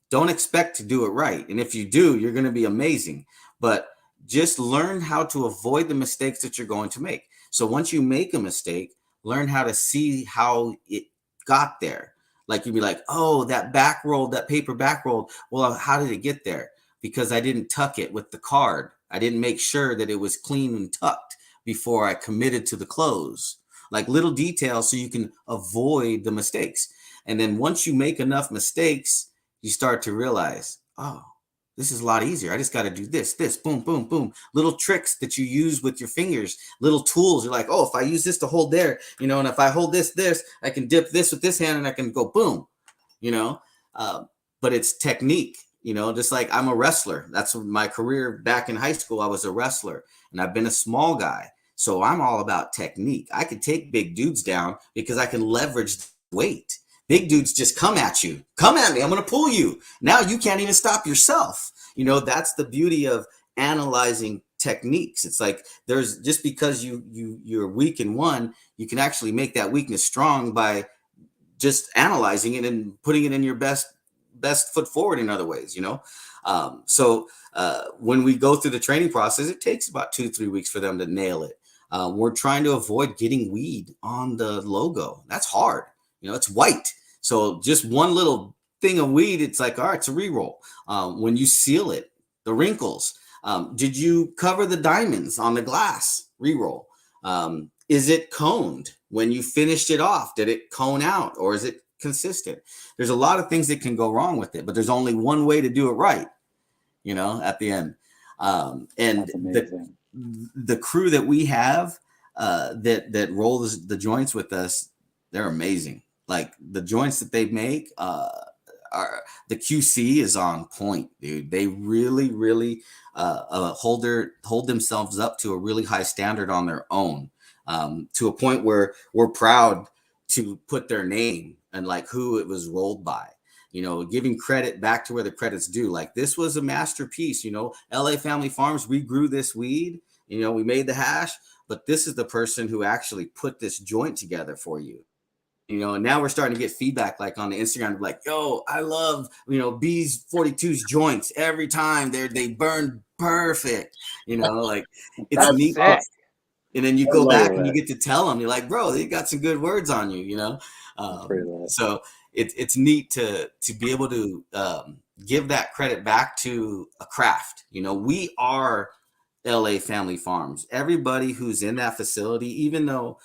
Don't expect to do it right. And if you do, you're going to be amazing. But just learn how to avoid the mistakes that you're going to make. So once you make a mistake, learn how to see how it got there. Like you'd be like, oh, that back roll, that paper back rolled. Well, how did it get there? Because I didn't tuck it with the card. I didn't make sure that it was clean and tucked before I committed to the close. Like little details so you can avoid the mistakes. And then once you make enough mistakes, you start to realize, oh, this is a lot easier. I just got to do this, boom, boom, boom. Little tricks that you use with your fingers, little tools. You're like, oh, if I use this to hold there, and if I hold this, I can dip this with this hand and I can go boom, but it's technique, just like I'm a wrestler. That's my career back in high school. I was a wrestler and I've been a small guy. So I'm all about technique. I can take big dudes down because I can leverage weight. Big dudes just come at you. Come at me. I'm going to pull you. Now you can't even stop yourself. That's the beauty of analyzing techniques. It's like there's just because you're weak in one, you can actually make that weakness strong by just analyzing it and putting it in your best foot forward in other ways, So when we go through the training process, it takes about 2 to 3 weeks for them to nail it. We're trying to avoid getting weed on the logo. That's hard. It's white. So just one little thing of weed, it's like, all right, it's a re-roll. When you seal it, the wrinkles, did you cover the diamonds on the glass? Re-roll. Is it coned? When you finished it off, did it cone out or is it consistent? There's a lot of things that can go wrong with it, but there's only one way to do it right, at the end. And the crew that we have that rolls the joints with us, they're amazing. Like the joints that they make, the QC is on point, dude. They really, really hold themselves up to a really high standard on their own, to a point where we're proud to put their name and like who it was rolled by. Giving credit back to where the credit's due. Like this was a masterpiece. LA Family Farms, we grew this weed. We made the hash, but this is the person who actually put this joint together for you. And now we're starting to get feedback like on the Instagram, like, yo, I love, B's 42's joints every time they burn perfect, like it's That's neat. sick. And then you go back and you get to tell them, you're like, bro, they got some good words on you, so it's neat to be able to give that credit back to a craft. We are LA Family Farms. Everybody who's in that facility, even though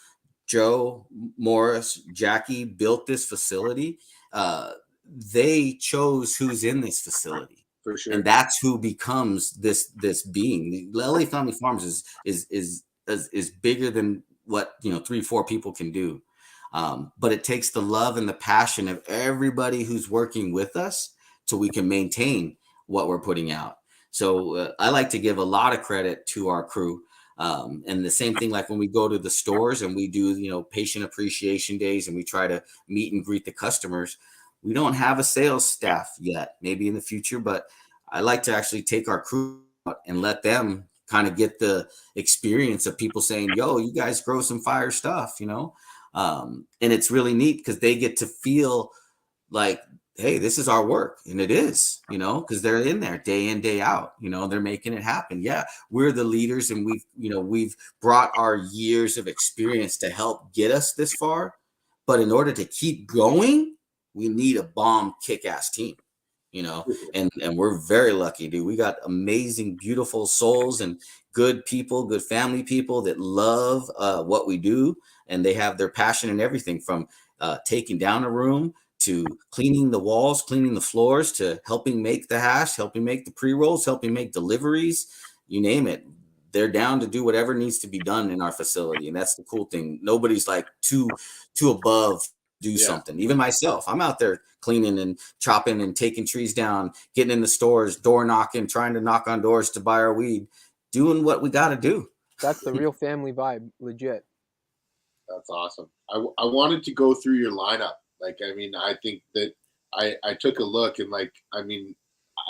Joe, Morris, Jackie built this facility, they chose who's in this facility. For sure. And that's who becomes this being. The LA Family Farms is bigger than what 3-4 people can do. But it takes the love and the passion of everybody who's working with us so we can maintain what we're putting out. So I like to give a lot of credit to our crew. And the same thing, like when we go to the stores and we do, patient appreciation days and we try to meet and greet the customers, we don't have a sales staff yet, maybe in the future, but I like to actually take our crew out and let them kind of get the experience of people saying, yo, you guys grow some fire stuff, and it's really neat because they get to feel like, hey, this is our work. And it is, because they're in there day in, day out, they're making it happen. Yeah, we're the leaders and we've brought our years of experience to help get us this far. But in order to keep going, we need a bomb kick-ass team. you know, and we're very lucky, dude. We got amazing, beautiful souls and good people, good family people that love what we do, and they have their passion in everything from taking down a room to cleaning the walls, cleaning the floors, to helping make the hash, helping make the pre-rolls, helping make deliveries, you name it. They're down to do whatever needs to be done in our facility. And that's the cool thing. Nobody's like too above do something. Even myself, I'm out there cleaning and chopping and taking trees down, getting in the stores, door knocking, trying to knock on doors to buy our weed, doing what we got to do. That's the real family vibe, legit. That's awesome. I wanted to go through your lineup. Like, I mean, I think that I took a look and like, I mean,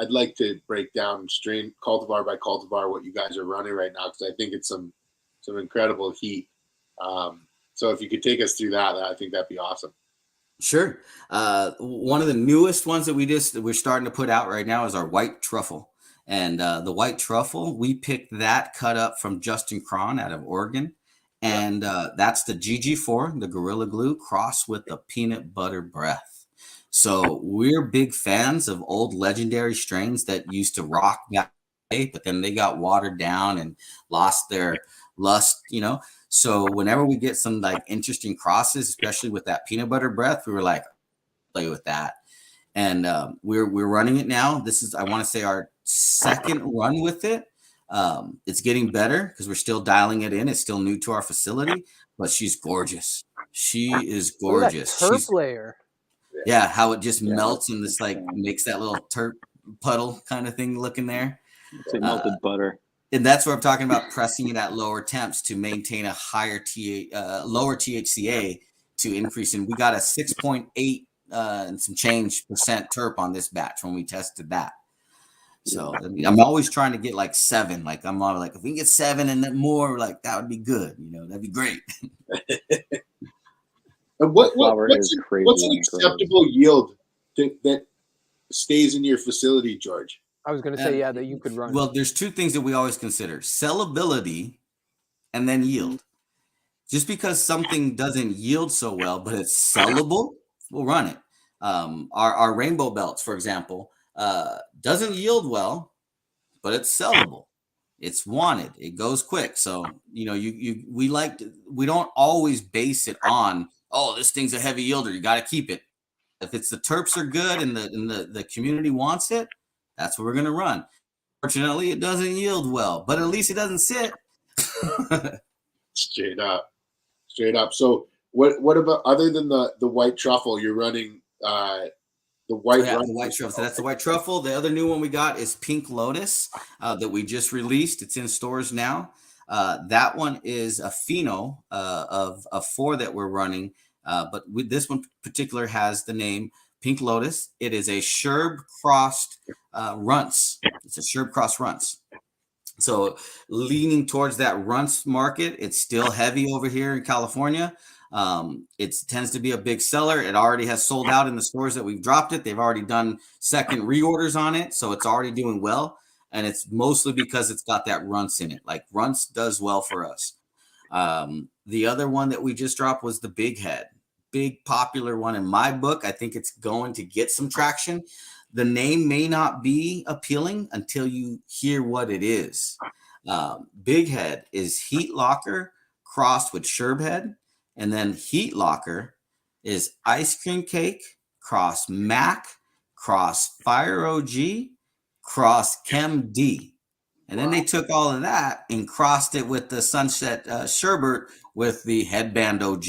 I'd like to break down strain cultivar by cultivar what you guys are running right now, because I think it's some incredible heat. So if you could take us through that, I think that'd be awesome. Sure. One of the newest ones that we're starting to put out right now is our white truffle. And the white truffle, we picked that cut up from Justin Cron out of Oregon. And that's the GG4, the Gorilla Glue, crossed with the peanut butter breath. So we're big fans of old legendary strains that used to rock, but then they got watered down and lost their lust, you know. So whenever we get some like interesting crosses, especially with that peanut butter breath, we were like, play with that. And we're running it now. This is, I want to say, our second run with it. It's getting better because we're still dialing it in. It's still new to our facility, but she's gorgeous. She is gorgeous. Terp layer. Yeah, how it just melts and this like makes that little terp puddle kind of thing looking there. It's like melted butter. And that's what I'm talking about, pressing it at lower temps to maintain a higher lower THCA to increase. And we got a 6.8 and some change percent terp on this batch when we tested that. So I mean, I'm always trying to get like 7. Like I'm all like, if we can get 7 and then more, like that would be good. You know, that'd be great. And what's an acceptable yield that stays in your facility, George? I was going to say, that you could run. Well, there's 2 things that we always consider: sellability and then yield. Just because something doesn't yield so well, but it's sellable, we'll run it. Our rainbow belts, for example, doesn't yield well, but it's sellable. It's wanted. It goes quick. So, you know, we don't always base it on, oh, this thing's a heavy yielder, you got to keep it. If it's the terps are good and the community wants it, that's what we're going to run. Fortunately, it doesn't yield well, but at least it doesn't sit. Straight up. So what about, other than the white truffle, you're running the white truffle. So that's the white truffle. The other new one we got is Pink Lotus that we just released. It's in stores now. That one is a pheno of 4 that we're running. But with this one particular has the name Pink Lotus. It is a Sherb crossed runts. It's a Sherb cross runts. So leaning towards that runts market. It's still heavy over here in California. It tends to be a big seller. It already has sold out in the stores that we've dropped it. They've already done second reorders on it. So it's already doing well. And it's mostly because it's got that runts in it. Like runts does well for us. The other one that we just dropped was the Big Head. Big popular one in my book. I think it's going to get some traction. The name may not be appealing until you hear what it is. Big Head is Heat Locker crossed with Sherb Head. And then Heat Locker is Ice Cream Cake cross Mac cross Fire OG cross Chem D. And then they took all of that and crossed it with the Sunset Sherbert with the Headband OG.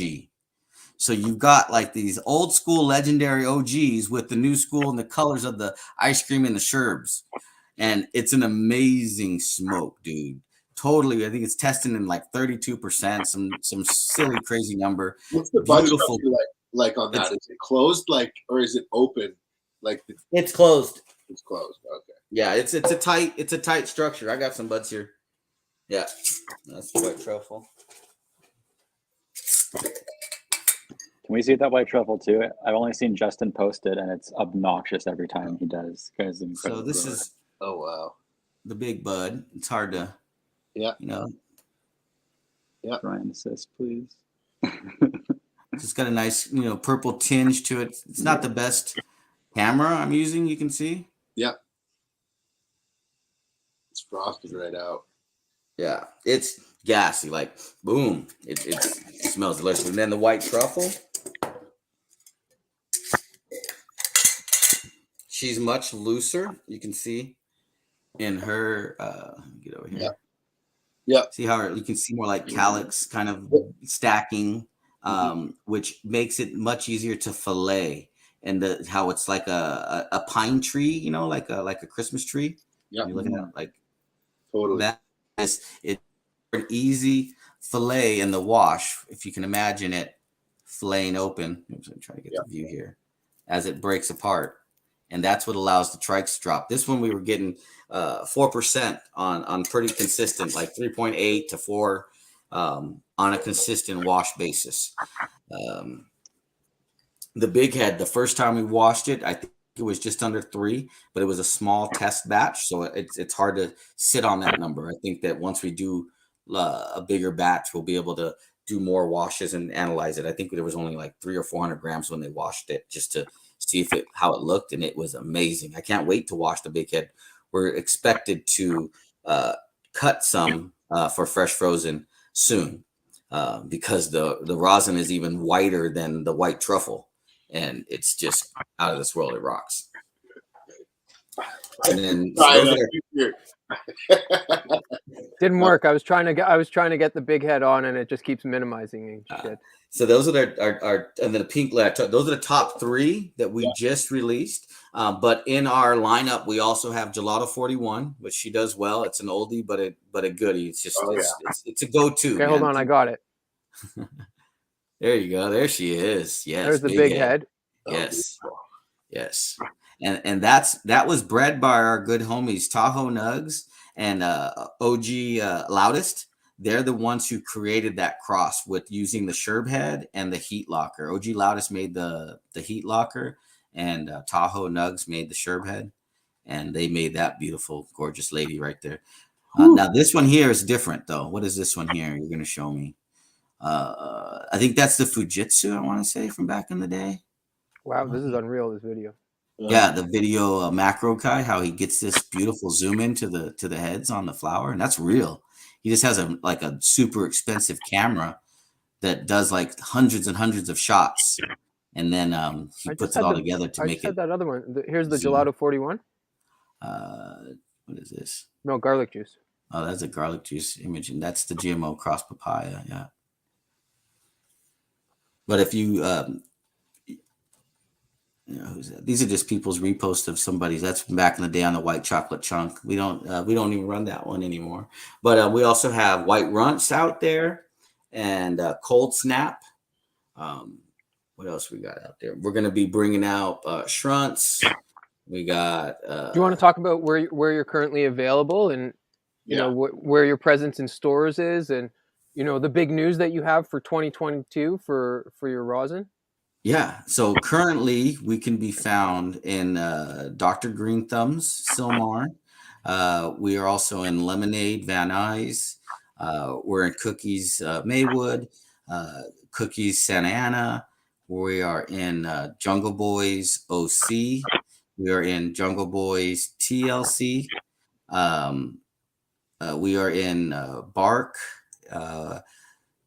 So you've got like these old school legendary OGs with the new school and the colors of the ice cream and the sherbs. And it's an amazing smoke, dude. Totally. I think it's testing in like 32%, some silly, crazy number. What's the budget like on that? Is it closed, like, or is it open? Like it's closed. It's closed. Okay. Yeah, it's a tight structure. I got some buds here. Yeah, that's white truffle. Can we see that white truffle too? I've only seen Justin post it, and it's obnoxious every time he does. So this is the big bud. It's hard to Ryan assist, please. It's got a nice purple tinge to it. It's not the best camera I'm using, you can see. Yeah. It's frosted right out. Yeah, it's gassy, like boom. It smells delicious. And then the white truffle, she's much looser. You can see in her get over here. Yeah. Yeah. See how you can see more like calyx kind of stacking, which makes it much easier to fillet. And how it's like a pine tree, you know, like a Christmas tree. Yeah. You're looking at like Totally. that is it an easy fillet in the wash, if you can imagine it filleting open. I'm trying to get the view here as it breaks apart. And that's what allows the trikes to drop. This one we were getting 4% on pretty consistent, like 3.8 to 4 on a consistent wash basis. The big head, the first time we washed it, I think it was just under 3, but it was a small test batch, so it's hard to sit on that number. I think that once we do a bigger batch, we'll be able to do more washes and analyze it. I think there was only like 300 or 400 grams when they washed it, just to see how it looked, and it was amazing. I can't wait to wash the big head. We're expected to cut some for fresh frozen soon because the rosin is even whiter than the white truffle. And it's just out of this world. It rocks. And then didn't work. I was trying to get the big head on, and it just keeps minimizing shit. So those are our and then the pink lead. Those are the top 3 that we just released. But in our lineup, we also have Gelato 41, which she does well. It's an oldie, but a goodie. It's just it's a go-to. Okay, man. Hold on, I got it. There you go. There she is. Yes. There's the big head. Yes. Yes. And that was bred by our good homies Tahoe Nugs and OG Loudest. They're the ones who created that cross with using the Sherb head and the heat locker. OG Loudest made the heat locker, and Tahoe Nugs made the Sherb head, and they made that beautiful, gorgeous lady right there. Now this one here is different though. What is this one here? You're gonna show me. I think that's the Fujitsu, I want to say, from back in the day. Wow, this is unreal, this video. Yeah, the video macro guy, how he gets this beautiful zoom into the heads on the flower, and that's real. He just has a super expensive camera that does like hundreds and hundreds of shots, and then he puts it all together to make it. That other one. Here's the Gelato 41. What is this? No, garlic juice. Oh, that's a garlic juice image, and that's the GMO cross papaya. Yeah. But if you, who's that? These are just people's reposts of somebody's. That's from back in the day on the white chocolate chunk. We don't even run that one anymore. But we also have white runts out there and cold snap. What else we got out there? We're going to be bringing out shrunts. We got. Do you want to talk about where you're currently available and you know where your presence in stores is, and the big news that you have for 2022 for your rosin? Yeah. So currently we can be found in Dr.Greenthumb's Silmar. We are also in Lemonade Van Nuys. We're in Cookies Maywood, Cookies Santa Ana. We are in Jungle Boys OC. We are in Jungle Boys TLC. We are in Bark.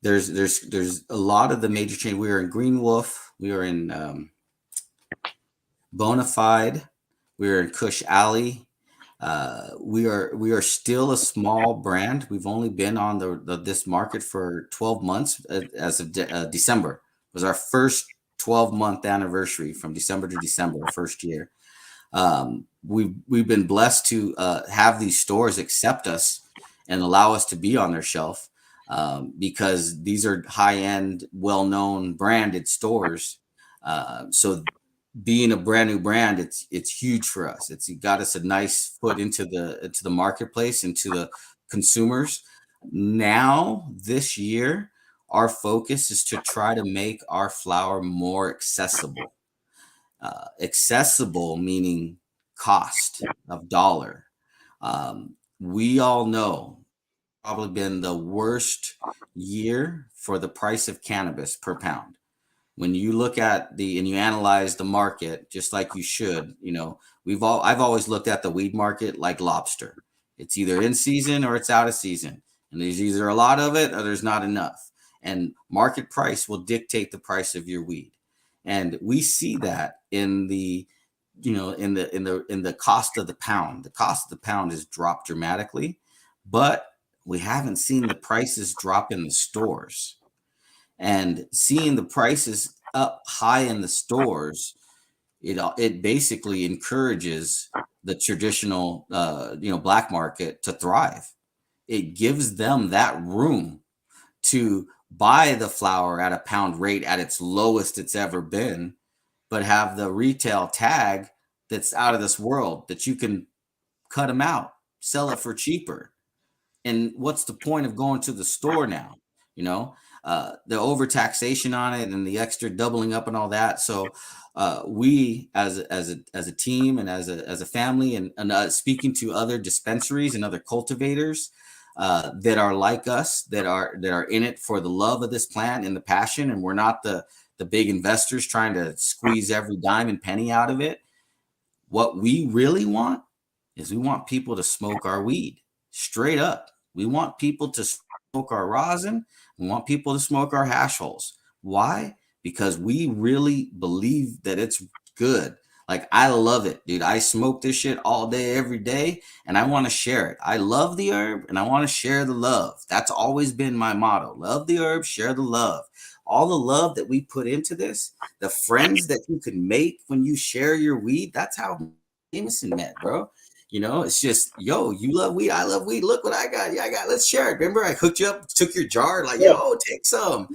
There's a lot of the major chain. We are in Green Wolf. We are in Bonafide. We are in Kush Alley. We are still a small brand. We've only been on this market for 12 months. As of December was our first 12-month anniversary, from December to December, first year. We've been blessed to have these stores accept us and allow us to be on their shelf. Because these are high-end, well-known branded stores. So being a brand new brand, it's huge for us. It's got us a nice foot into the marketplace, into the consumers. Now, this year, our focus is to try to make our flower more accessible. Accessible meaning cost of dollar. We all know probably been the worst year for the price of cannabis per pound. when you look at and you analyze the market, just like you should, I've always looked at the weed market like lobster. It's either in season or it's out of season. And there's either a lot of it or there's not enough. And market price will dictate the price of your weed. And we see that in the cost of the pound. The cost of the pound has dropped dramatically, but we haven't seen the prices drop in the stores. And seeing the prices up high in the stores, it basically encourages the traditional black market to thrive. It gives them that room to buy the flower at a pound rate at its lowest it's ever been, but have the retail tag that's out of this world that you can cut them out, sell it for cheaper. And what's the point of going to the store now? The overtaxation on it and the extra doubling up and all that. So we as a team and as a family and speaking to other dispensaries and other cultivators that are like us, that are in it for the love of this plant and the passion, and we're not the big investors trying to squeeze every dime and penny out of it. What we really want is we want people to smoke our weed straight up. We want people to smoke our rosin. We want people to smoke our hash holes. Why? Because we really believe that it's good. Like, I love it, dude. I smoke this shit all day, every day, and I want to share it. I love the herb, and I want to share the love. That's always been my motto. Love the herb, share the love. All the love that we put into this, the friends that you can make when you share your weed, that's how Jameson met, bro. It's just, yo, you love weed, I love weed. Look what I got. Yeah, let's share it. Remember, I hooked you up, took your jar, like, yo, take some.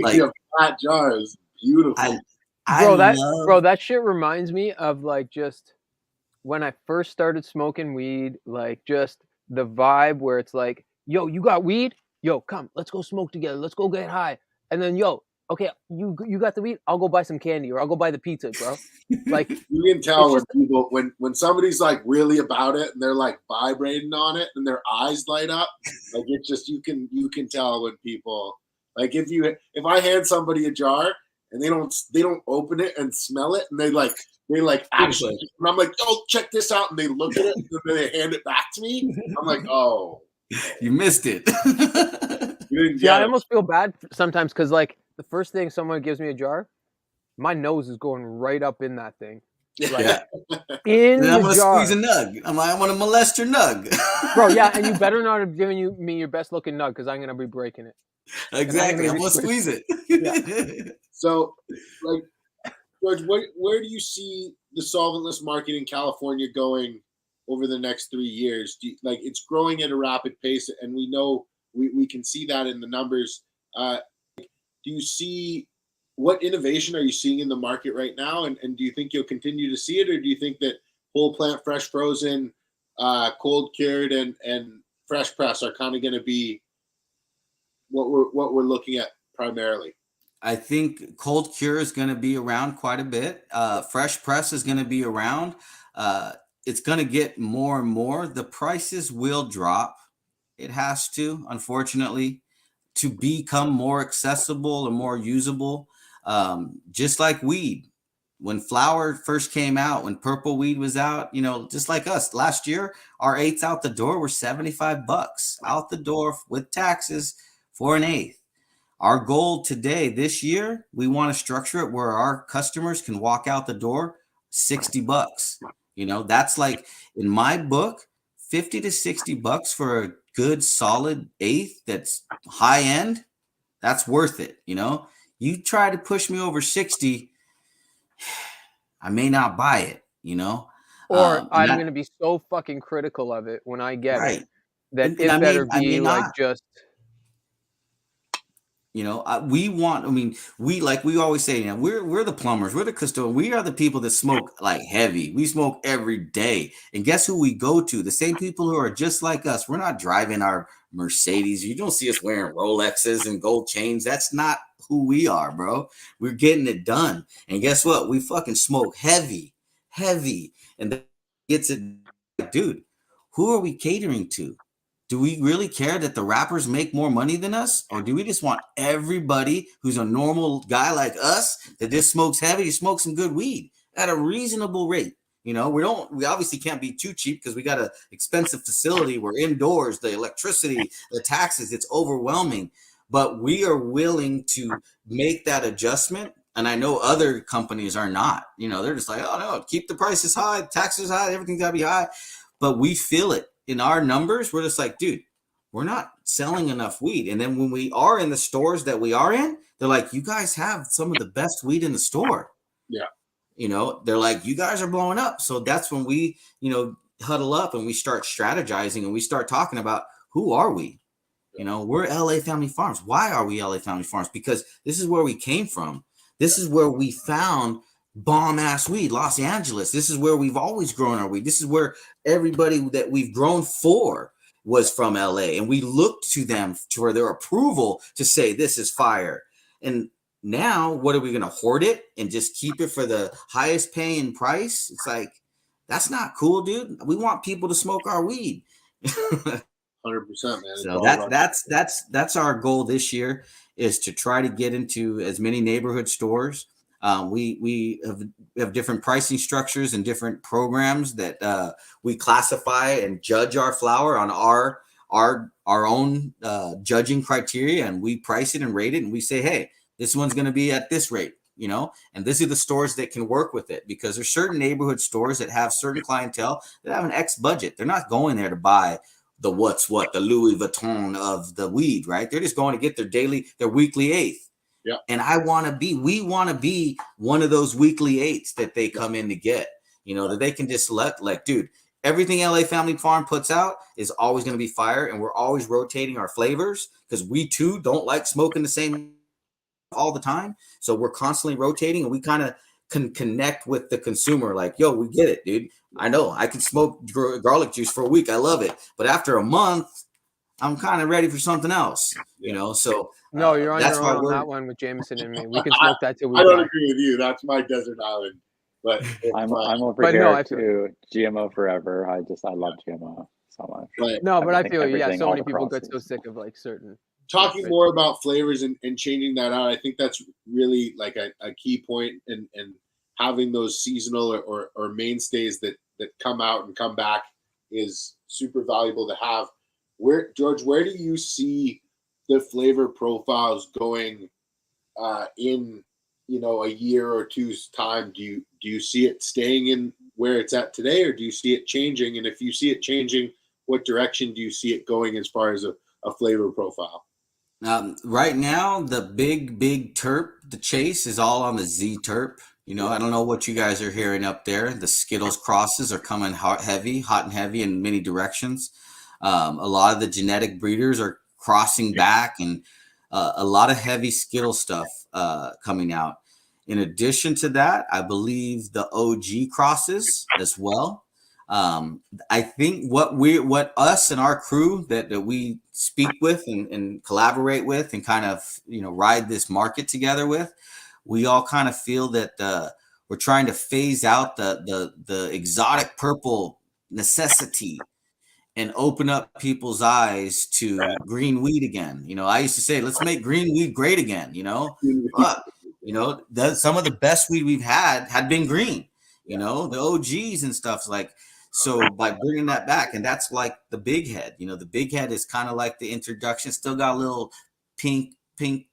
Like, flat jars, beautiful. That shit reminds me of like just when I first started smoking weed, like just the vibe where it's like, yo, you got weed? Yo, come, let's go smoke together. Let's go get high. And then, yo, okay, you got the weed? I'll go buy some candy or I'll go buy the pizza, bro. Like, you can tell when people when somebody's like really about it and they're like vibrating on it and their eyes light up. Like, it's just you can tell when people, like, if I hand somebody a jar and they don't open it and smell it and they actually, and I'm like, oh, check this out, and they look at it and then they hand it back to me. I'm like, oh, you missed it. I almost feel bad sometimes because like the first thing someone gives me a jar, my nose is going right up in that thing. Like, in the I'm gonna jar. squeeze a nug. I'm gonna molest your nug, bro. Yeah, and you better not have given me your best looking nug because I'm gonna be breaking it. Exactly, I'm gonna squeeze it. Yeah. So, like, George, where do you see the solventless market in California going over the next 3 years? It's growing at a rapid pace, and we know we can see that in the numbers. Do you see, what innovation are you seeing in the market right now? And do you think you'll continue to see it, or do you think that whole plant, fresh frozen, cold cured, and fresh press are kind of going to be what we're looking at primarily? I think cold cure is going to be around quite a bit. Fresh press is going to be around. It's going to get more and more. The prices will drop. It has to, unfortunately, to become more accessible and more usable. Just like weed. When flower first came out, when purple weed was out, just like us last year, our eighths out the door were $75 out the door with taxes for an eighth. Our goal today, this year, we want to structure it where our customers can walk out the door $60. That's like, in my book, $50 to $60 for a good solid eighth that's high end. That's worth it. You try to push me over 60, I may not buy it, Or I'm going to be so fucking critical of it when I get it that it better be like just. We always say, we're the plumbers, we're the custodians, we are the people that smoke like heavy. We smoke every day. And guess who we go to? The same people who are just like us. We're not driving our Mercedes. You don't see us wearing Rolexes and gold chains. That's not who we are, bro. We're getting it done. And guess what? We fucking smoke heavy. And that gets it, dude. Who are we catering to? do we really care that the rappers make more money than us? Or do we just want everybody who's a normal guy like us that just smokes heavy to smoke some good weed at a reasonable rate? We obviously can't be too cheap because we got an expensive facility. We're indoors, the electricity, the taxes, it's overwhelming. But we are willing to make that adjustment. And I know other companies are not. They're just like, oh no, keep the prices high, taxes high, everything's gotta be high. But we feel it in our numbers. We're just like, dude, we're not selling enough weed. And then when we are in the stores that we are in, they're like, you guys have some of the best weed in the store. Yeah. They're like, you guys are blowing up. So that's when we, huddle up and we start strategizing and we start talking about who are we? We're LA Family Farms. Why are we LA Family Farms? Because this is where we came from. This is where we found bomb ass weed, Los Angeles. This is where we've always grown our weed. This is where everybody that we've grown for was from LA. And we looked to them for their approval to say, this is fire. And now what are we going to hoard it and just keep it for the highest paying price? It's like, that's not cool, dude. We want people to smoke our weed. 100%, man. So that's our goal this year, is to try to get into as many neighborhood stores. We have different pricing structures and different programs that we classify and judge our flower on our own judging criteria, and we price it and rate it, and we say, hey, this one's going to be at this rate, and these are the stores that can work with it, because there's certain neighborhood stores that have certain clientele that have an X budget. They're not going there to buy the the Louis Vuitton of the weed, right? They're just going to get their weekly eighth. Yeah. And we want to be one of those weekly eights that they come in to get, that they can just dude, everything LA Family Farm puts out is always going to be fire. And we're always rotating our flavors, because we too don't like smoking the same all the time. So we're constantly rotating, and we kind of can connect with the consumer. Like, yo, we get it, dude. I know I can smoke garlic juice for a week. I love it. But after a month, I'm kind of ready for something else, So no, you're on your own on that one with Jameson and me. We can smoke that till we I don't die. agree with you. That's my desert island. But I'm over But here no, to GMO forever. I love GMO so much. Right. No, but I think feel so everything, all many the people get so process. sick of certain. talking more about flavors and changing that out, I think that's really like a key point, and having those seasonal or mainstays that come out and come back is super valuable to have. George, where do you see the flavor profiles going in a year or two's time? Do you see it staying in where it's at today, or do you see it changing? And if you see it changing, what direction do you see it going as far as a flavor profile? Right now, the big terp, the chase, is all on the Z terp. I don't know what you guys are hearing up there. The Skittles crosses are coming hot and heavy in many directions. A lot of the genetic breeders are crossing back, and a lot of heavy Skittle stuff coming out. In addition to that, I believe the OG crosses as well. I think what us and our crew that we speak with and collaborate with and kind of ride this market together with, we all kind of feel that we're trying to phase out the exotic purple necessity and open up people's eyes to green weed again. I used to say, let's make green weed great again. Some of the best weed we've had been green. The OGs and stuff like. So by bringing that back, and that's like the big head. The big head is kind of like the introduction. Still got a little pink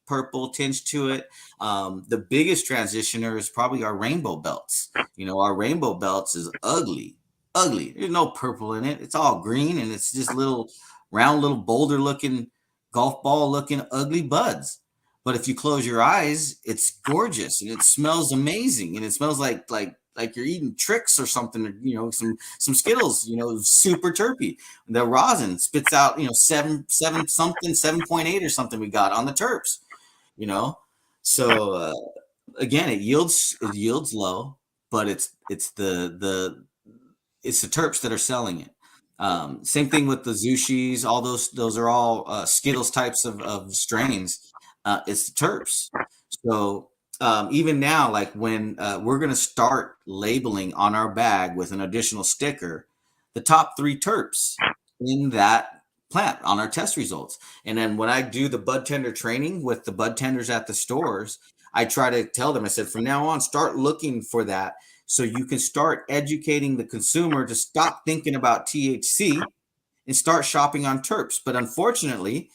purple tinge to it. The biggest transitioner is probably our rainbow belts. Our rainbow belts is ugly. There's no purple in it. It's all green, and it's just little round, little boulder looking, golf ball looking ugly buds. But if you close your eyes, it's gorgeous, and it smells amazing, and it smells like you're eating tricks or something, some Skittles, super terpy. The rosin spits out, 7 something, 7.8 or something we got on the terps, So again, it yields low, but it's the terps that are selling it. Same thing with the Zushis. All those are all Skittles types of strains. It's the terps. So even now, like when we're going to start labeling on our bag with an additional sticker, the top 3 terps in that plant on our test results. And then when I do the bud tender training with the bud tenders at the stores, I try to tell them, I said, from now on, start looking for that so you can start educating the consumer to stop thinking about THC and start shopping on terps. But unfortunately,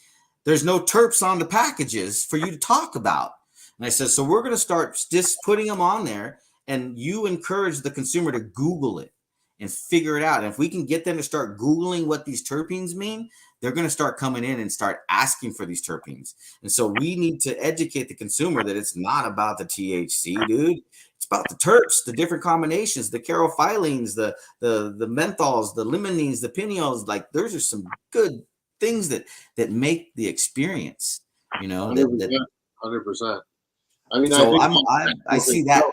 there's no terps on the packages for you to talk about. And I said, so we're going to start just putting them on there, and you encourage the consumer to Google it and figure it out. And if we can get them to start Googling what these terpenes mean, they're going to start coming in and start asking for these terpenes. And so we need to educate the consumer that it's not about the THC, dude. It's about the terps, the different combinations, the carophyllines, the menthols, the limonene, the pineals. Like, those are some good things that make the experience, you know. 100%. I mean, so I see that.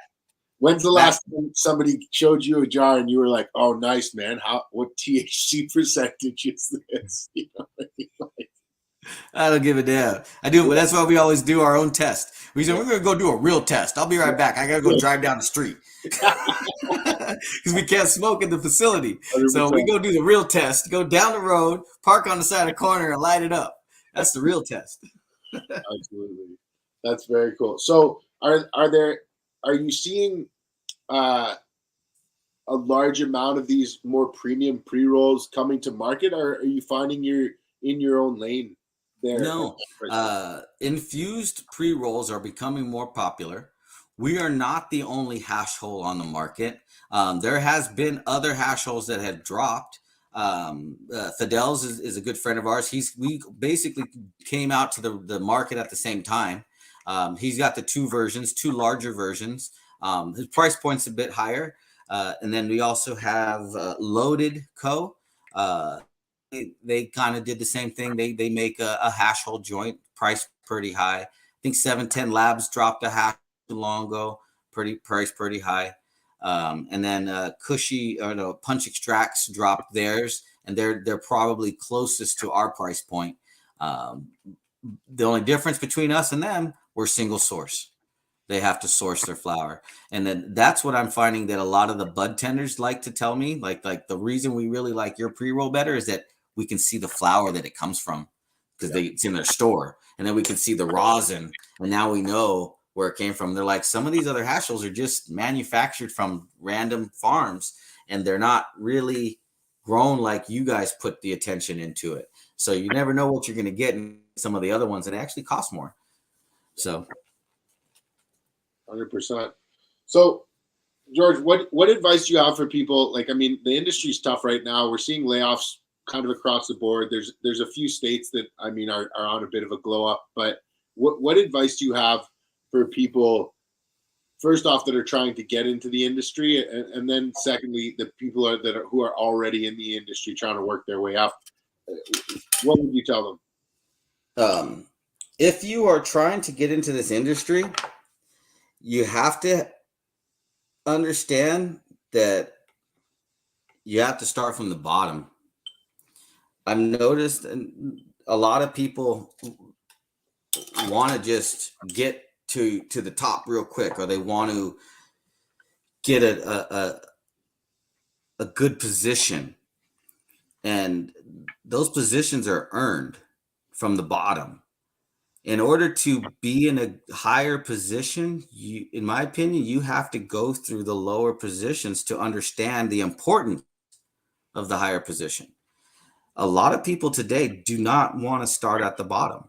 When's the last time somebody showed you a jar and you were like, "Oh, nice, man. What THC percentage is this?" You know what I mean? Like, I don't give a damn. I do, but that's why we always do our own test. We said, we're going to go do a real test. I'll be right back. I got to go drive down the street because we can't smoke in the facility. 100%. So we go do the real test, go down the road, park on the side of the corner and light it up. That's the real test. Absolutely. That's very cool. So are you seeing a large amount of these more premium pre-rolls coming to market, or are you finding you're in your own lane there? No, infused pre-rolls are becoming more popular. We are not the only hash hole on the market. There has been other hash holes that have dropped. Fidel's is a good friend of ours. We basically came out to the market at the same time. He's got the two larger versions. His price point's a bit higher. And then we also have Loaded Co. They kind of did the same thing. They make a hash hole joint, price pretty high. I think 710 Labs dropped a hash too long ago, price pretty high. And then Punch Extracts dropped theirs, and they're probably closest to our price point. The only difference between us and them, we're single source. They have to source their flower. And then that's what I'm finding that a lot of the bud tenders like to tell me, like the reason we really like your pre-roll better is that we can see the flower that it comes from because it's in their store. And then we can see the rosin, and now we know where it came from. They're like, some of these other hash holes are just manufactured from random farms, and they're not really grown like you guys put the attention into it. So you never know what you're going to get in some of the other ones, and it actually costs more. So 100%. So, George, what advice do you have for people? Like, I mean, the industry's tough right now. We're seeing layoffs kind of across the board. There's a few states that, I mean, are on a bit of a glow up. But what advice do you have for people, first off, that are trying to get into the industry, and then secondly, the people who are already in the industry trying to work their way up? What would you tell them? If you are trying to get into this industry, you have to understand that you have to start from the bottom. I've noticed a lot of people want to just get to the top real quick, or they want to get a good position. And those positions are earned from the bottom. In order to be in a higher position, in my opinion, you have to go through the lower positions to understand the importance of the higher position. A lot of people today do not want to start at the bottom.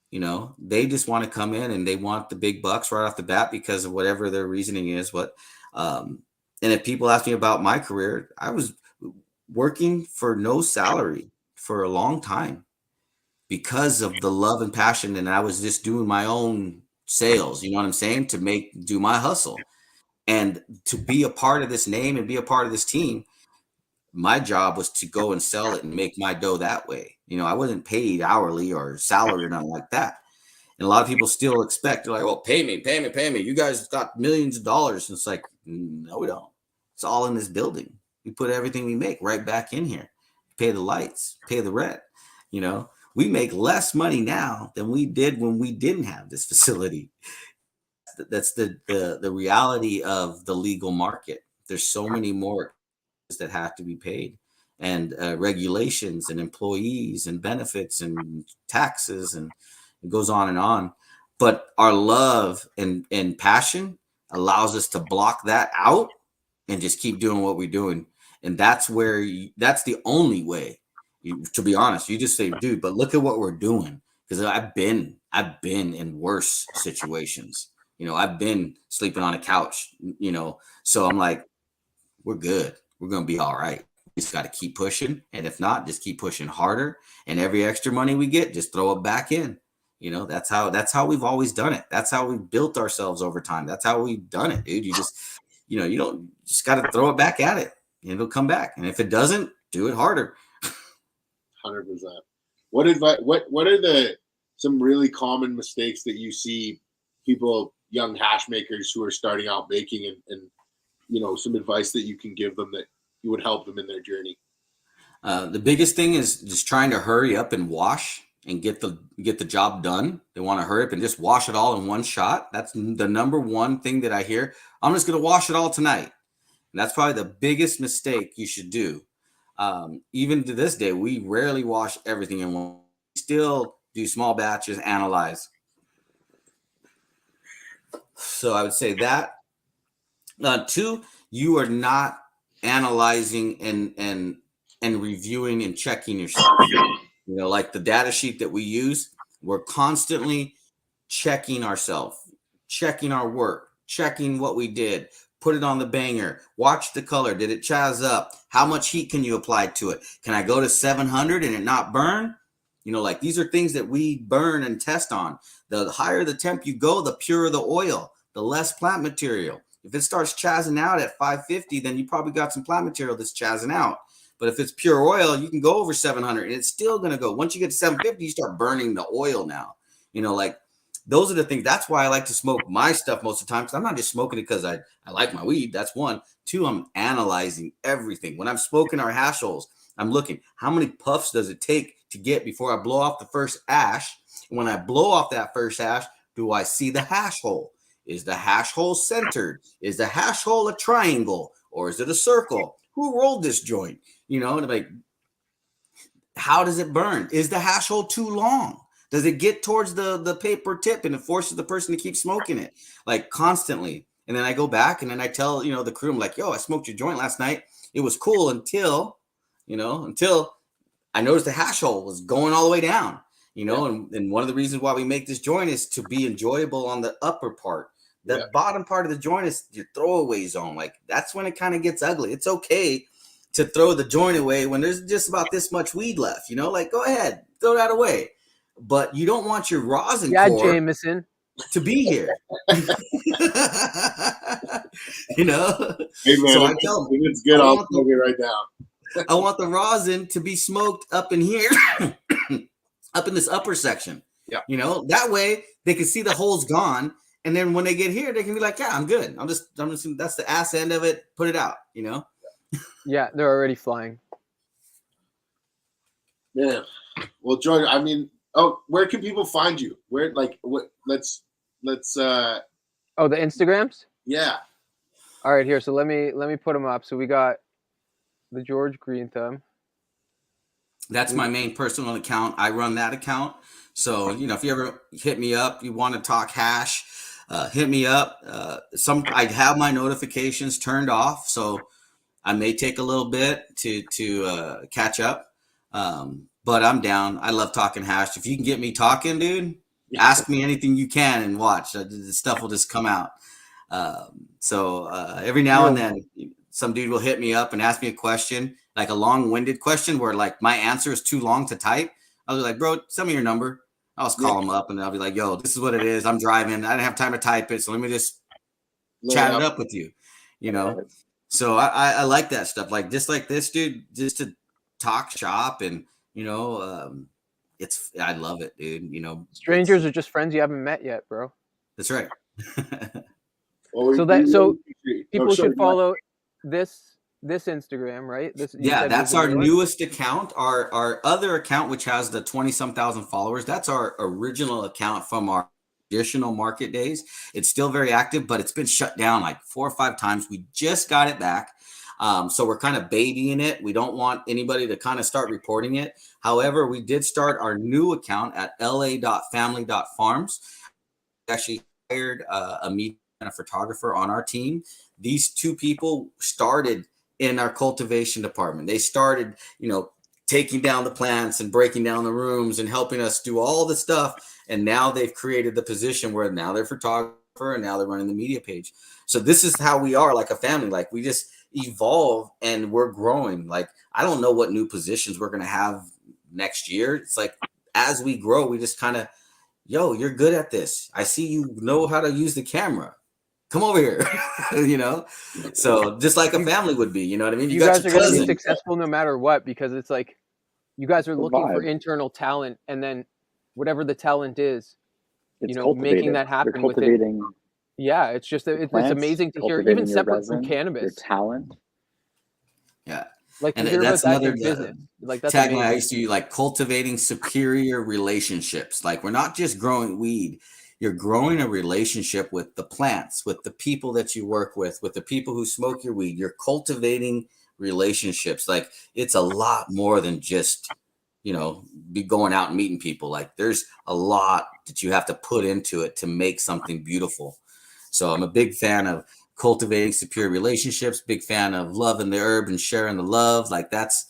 You know, they just want to come in and they want the big bucks right off the bat because of whatever their reasoning is. And if people ask me about my career, I was working for no salary for a long time because of the love and passion, and I was just doing my own sales, you know what I'm saying, to do my hustle. And to be a part of this name and be a part of this team, my job was to go and sell it and make my dough that way. You know, I wasn't paid hourly or salary or nothing like that. And a lot of people still expect, they're like, well, pay me. You guys got millions of dollars. And it's like, no, we don't. It's all in this building. We put everything we make right back in here. Pay the lights, pay the rent, you know. We make less money now than we did when we didn't have this facility. That's the reality of the legal market. There's so many more that have to be paid. and regulations and employees and benefits and taxes, and it goes on and on. But our love and passion allows us to block that out and just keep doing what we're doing. And that's where that's the only way. To be honest, you just say, dude, but look at what we're doing. Because I've been in worse situations. I've been sleeping on a couch, so I'm like, we're good. We're going to be all right. We just got to keep pushing. And if not, just keep pushing harder. And every extra money we get, just throw it back in. That's how we've always done it. That's how we've built ourselves over time. That's how we've done it, dude. You just got to throw it back at it and it'll come back. And if it doesn't, do it harder. 100%. What advice? What are some really common mistakes that you see people, young hash makers who are starting out making, and some advice that you can give them that you would help them in their journey? The biggest thing is just trying to hurry up and wash and get the job done. They want to hurry up and just wash it all in one shot. That's the number one thing that I hear. I'm just going to wash it all tonight. And that's probably the biggest mistake you should do. Even to this day, we rarely wash everything in one. We still do small batches, analyze. So I would say that. Two, you are not analyzing and reviewing and checking yourself. Like the data sheet that we use, we're constantly checking ourselves, checking our work, checking what we did, put it on the banger, watch the color. Did it chaz up? How much heat can you apply to it? Can I go to 700 and it not burn? Like these are things that we burn and test on. The higher the temp you go, the purer the oil, the less plant material. If it starts chazzing out at 550, then you probably got some plant material that's chazzing out. But if it's pure oil, you can go over 700 and it's still going to go. Once you get to 750, you start burning the oil now. Like those are the things. That's why I like to smoke my stuff most of the time, because I'm not just smoking it because I like my weed. That's one. Two, I'm analyzing everything. When I'm smoking our hash holes, I'm looking, how many puffs does it take to get before I blow off the first ash? And when I blow off that first ash, do I see the hash hole? Is the hash hole centered? Is the hash hole a triangle or is it a circle? Who rolled this joint? And like, how does it burn? Is the hash hole too long? Does it get towards the paper tip and it forces the person to keep smoking it like constantly? And then I go back and then I tell, the crew, I'm like, yo, I smoked your joint last night. It was cool until I noticed the hash hole was going all the way down, and one of the reasons why we make this joint is to be enjoyable on the upper part. The bottom part of the joint is your throwaway zone. Like that's when it kind of gets ugly. It's okay to throw the joint away when there's just about this much weed left, like go ahead, throw that away. But you don't want your rosin core Jameson, to be here. Hey man, So I tell them, if it's good, I'll smoke it right down. I want the rosin to be smoked up in here, up in this upper section. Yeah. That way they can see the hole's gone. And then when they get here, they can be like, yeah, I'm good. I'm just, that's the ass end of it. Put it out, Yeah, they're already flying. Yeah. Well, George, where can people find you? Where, let's the Instagrams? Yeah. All right, here. So let me put them up. So we got the George.Greenthumb. That's my main personal account. I run that account. So, if you ever hit me up, you want to talk hash, hit me up. I have my notifications turned off, so I may take a little bit to catch up. But I'm down. I love talking hash. If you can get me talking, dude, ask me anything you can and watch. The stuff will just come out. So every now and then, some dude will hit me up and ask me a question, like a long-winded question where like my answer is too long to type. I'll be like, bro, send me your number. I'll just call him up and I'll be like, yo, this is what it is. I'm driving. I didn't have time to type it. So let me just chat it up with you, So I like that stuff. Like, just like this, dude, just to talk shop and, I love it, dude. Strangers are just friends you haven't met yet, bro. That's right. So people should follow this Instagram, right? That's our newest account. Our other account, which has the 20-some thousand followers, that's our original account from our traditional market days. It's still very active, but it's been shut down like 4 or 5 times. We just got it back. So we're kind of babying it. We don't want anybody to kind of start reporting it. However, we did start our new account at la.family.farms. We actually hired a media and a photographer on our team. These two people started in our cultivation department. They started, taking down the plants and breaking down the rooms and helping us do all the stuff. And now they've created the position where now they're photographer and now they're running the media page. So this is how we are, like a family. Like, we just evolve and we're growing. Like, I don't know what new positions we're going to have next year. It's like, as we grow, we just kind of, yo, you're good at this. I see you know how to use the camera. Come over here, So just like a family would be, you know what I mean? You guys are going to be successful no matter what, because it's like you guys are looking for internal talent, and then whatever the talent is, making that happen with it. Yeah, it's just it's amazing to hear, even separate from cannabis. Your talent. Yeah. Like, to hear about that in business. Like, that's tagline amazing. I used to use, like, cultivating superior relationships. Like, we're not just growing weed. You're growing a relationship with the plants, with the people that you work with the people who smoke your weed. You're cultivating relationships. Like, it's a lot more than just, be going out and meeting people. Like, there's a lot that you have to put into it to make something beautiful. So I'm a big fan of cultivating superior relationships, big fan of loving the herb and sharing the love. Like, that's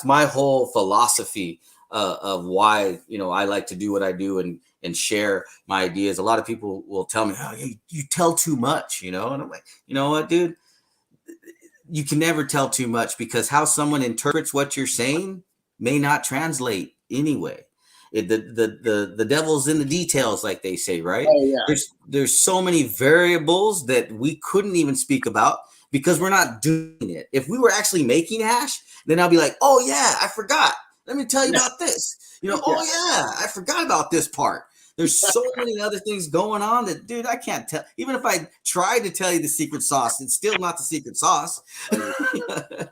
my whole philosophy of why, I like to do what I do and share my ideas. A lot of people will tell me, oh, you tell too much, and I'm like, you know what, dude? You can never tell too much, because how someone interprets what you're saying may not translate anyway. The devil's in the details, like they say, right? Oh, yeah. There's so many variables that we couldn't even speak about because we're not doing it. If we were actually making hash, then I'll be like, oh yeah, I forgot. Let me tell you about this. Oh yeah, I forgot about this part. There's so many other things going on that, dude, I can't tell. Even if I tried to tell you the secret sauce, it's still not the secret sauce. 100%,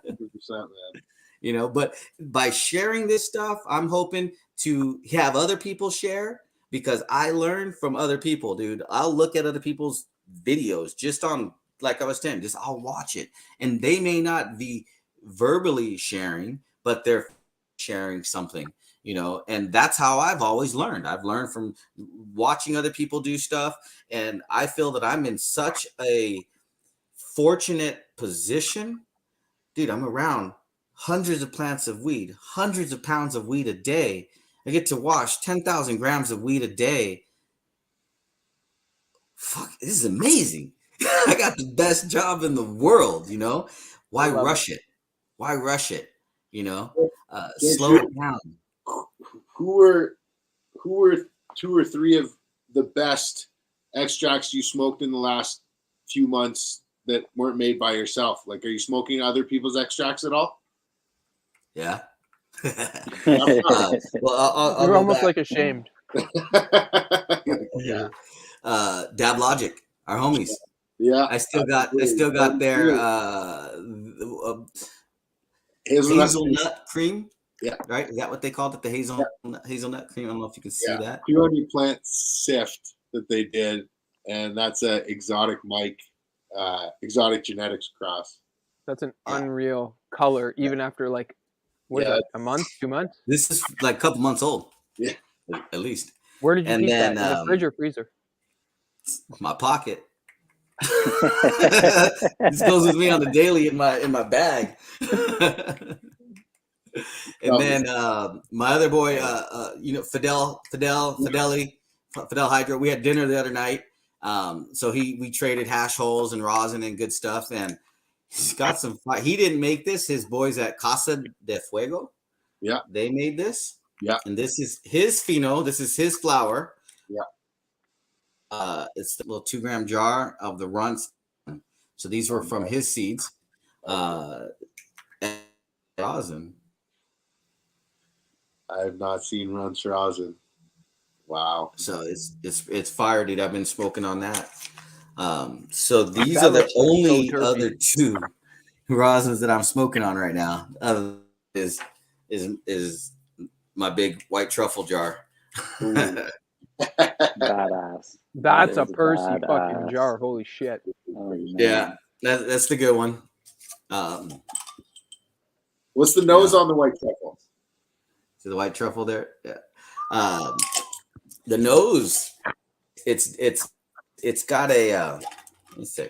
man. But by sharing this stuff, I'm hoping to have other people share, because I learn from other people, dude. I'll look at other people's videos just on, like I was saying, just I'll watch it. And they may not be verbally sharing, but they're sharing something. And that's how I've always learned. I've learned from watching other people do stuff. And I feel that I'm in such a fortunate position. Dude, I'm around hundreds of plants of weed, hundreds of pounds of weed a day. I get to wash 10,000 grams of weed a day. Fuck, this is amazing. I got the best job in the world, Why rush it? Why rush it? Slow it down. Who were 2 or 3 of the best extracts you smoked in the last few months that weren't made by yourself? Like, are you smoking other people's extracts at all? Yeah. Well, you're almost like ashamed. Yeah. Dab Logic, our homies. Yeah. I still got their hazelnut cream. Yeah. Right? Is that what they called it? The hazelnut cream. I don't know if you can see that. 200 plant sift that they did, and that's a exotic genetics cross. That's an unreal color, even after like a month, 2 months. This is like a couple months old. Yeah, at least. Where did you keep that? In the fridge or freezer? My pocket. This goes with me on the daily in my bag. And then my other boy, Fidel Hydro. We had dinner the other night. So we traded hash holes and rosin and good stuff, and he's got some. He didn't make this. His boys at Casa de Fuego. Yeah, they made this. Yeah, and this is his pheno. This is his flower. Yeah. It's the little 2-gram jar of the runts. So these were from his seeds. And rosin. I have not seen runts rosin. Wow. So it's fire, dude. I've been smoking on that. So these are the only other 2 rosins that I'm smoking on right now. Is my big white truffle jar. Badass. That's a Percy fucking jar. Holy shit. Oh, yeah, that's the good one. What's the nose on the white truffle? See the white truffle there? Yeah. The nose, it's got a let me see.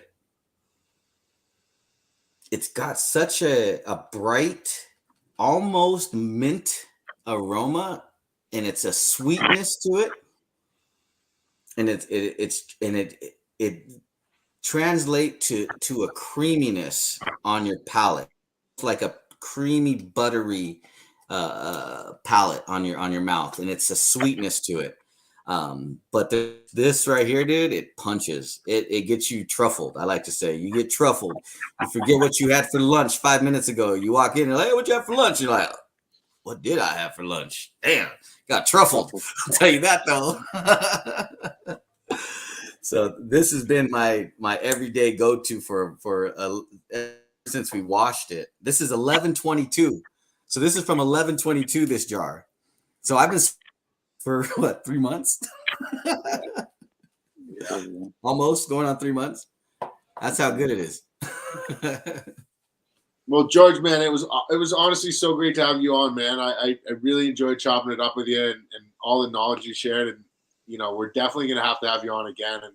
It's got such a bright, almost mint aroma, and it's a sweetness to it, and it translate to a creaminess on your palate. It's like a creamy, buttery palate on your mouth, and it's a sweetness to it. But this right here, dude, it punches. It gets you truffled. I like to say you get truffled. You forget what you had for lunch 5 minutes ago. You walk in and like, hey, what you have for lunch? You're like, what did I have for lunch? Damn, got truffled. I'll tell you that though. So this has been my everyday go-to for since we washed it. This is 11/22. So this is from 11/22, this jar. So I've been for what, 3 months? Almost going on 3 months. That's how good it is. Well, George, man, it was honestly so great to have you on, man. I really enjoyed chopping it up with you and all the knowledge you shared. And, we're definitely going to have you on again and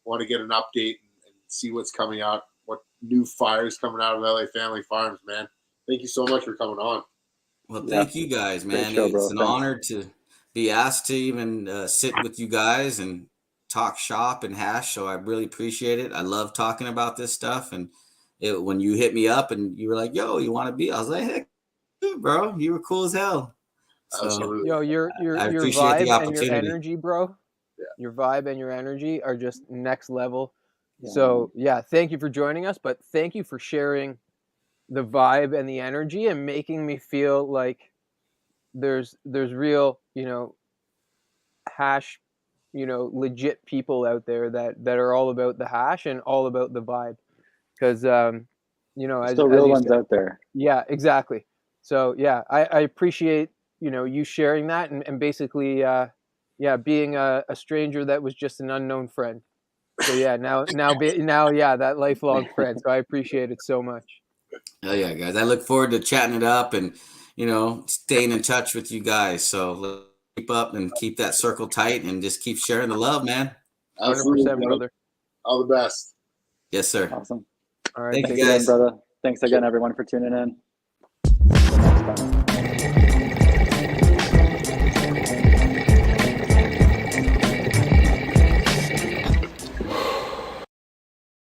want to get an update and see what's coming out, what new fires coming out of LA Family Farms, man. Thank you so much for coming on. Well, thank you guys, man. Show, it's an honor to be asked to even sit with you guys and talk shop and hash. So I really appreciate it. I love talking about this stuff. And when you hit me up and you were like, yo, you want to be? I was like, heck, dude, bro, you were cool as hell. So, absolutely. Yo, your appreciate the vibe and your opportunity. energy, bro. Yeah. Your vibe and your energy are just next level. Yeah. So yeah, thank you for joining us, but thank you for sharing the vibe and the energy and making me feel like there's real, hash, legit people out there that are all about the hash and all about the vibe. Because as Still real you ones said, out there. yeah, exactly. So yeah, I appreciate you sharing that and basically being a stranger that was just an unknown friend. So yeah, now that lifelong friend. So I appreciate it so much. Oh yeah, guys. I look forward to chatting it up and staying in touch with you guys. So let's keep up and keep that circle tight and just keep sharing the love, man. 100%, brother. All the best. Yes, sir. Awesome. All right, Thank Thanks you, guys. again, brother. Thanks again, everyone, for tuning in. Until next time.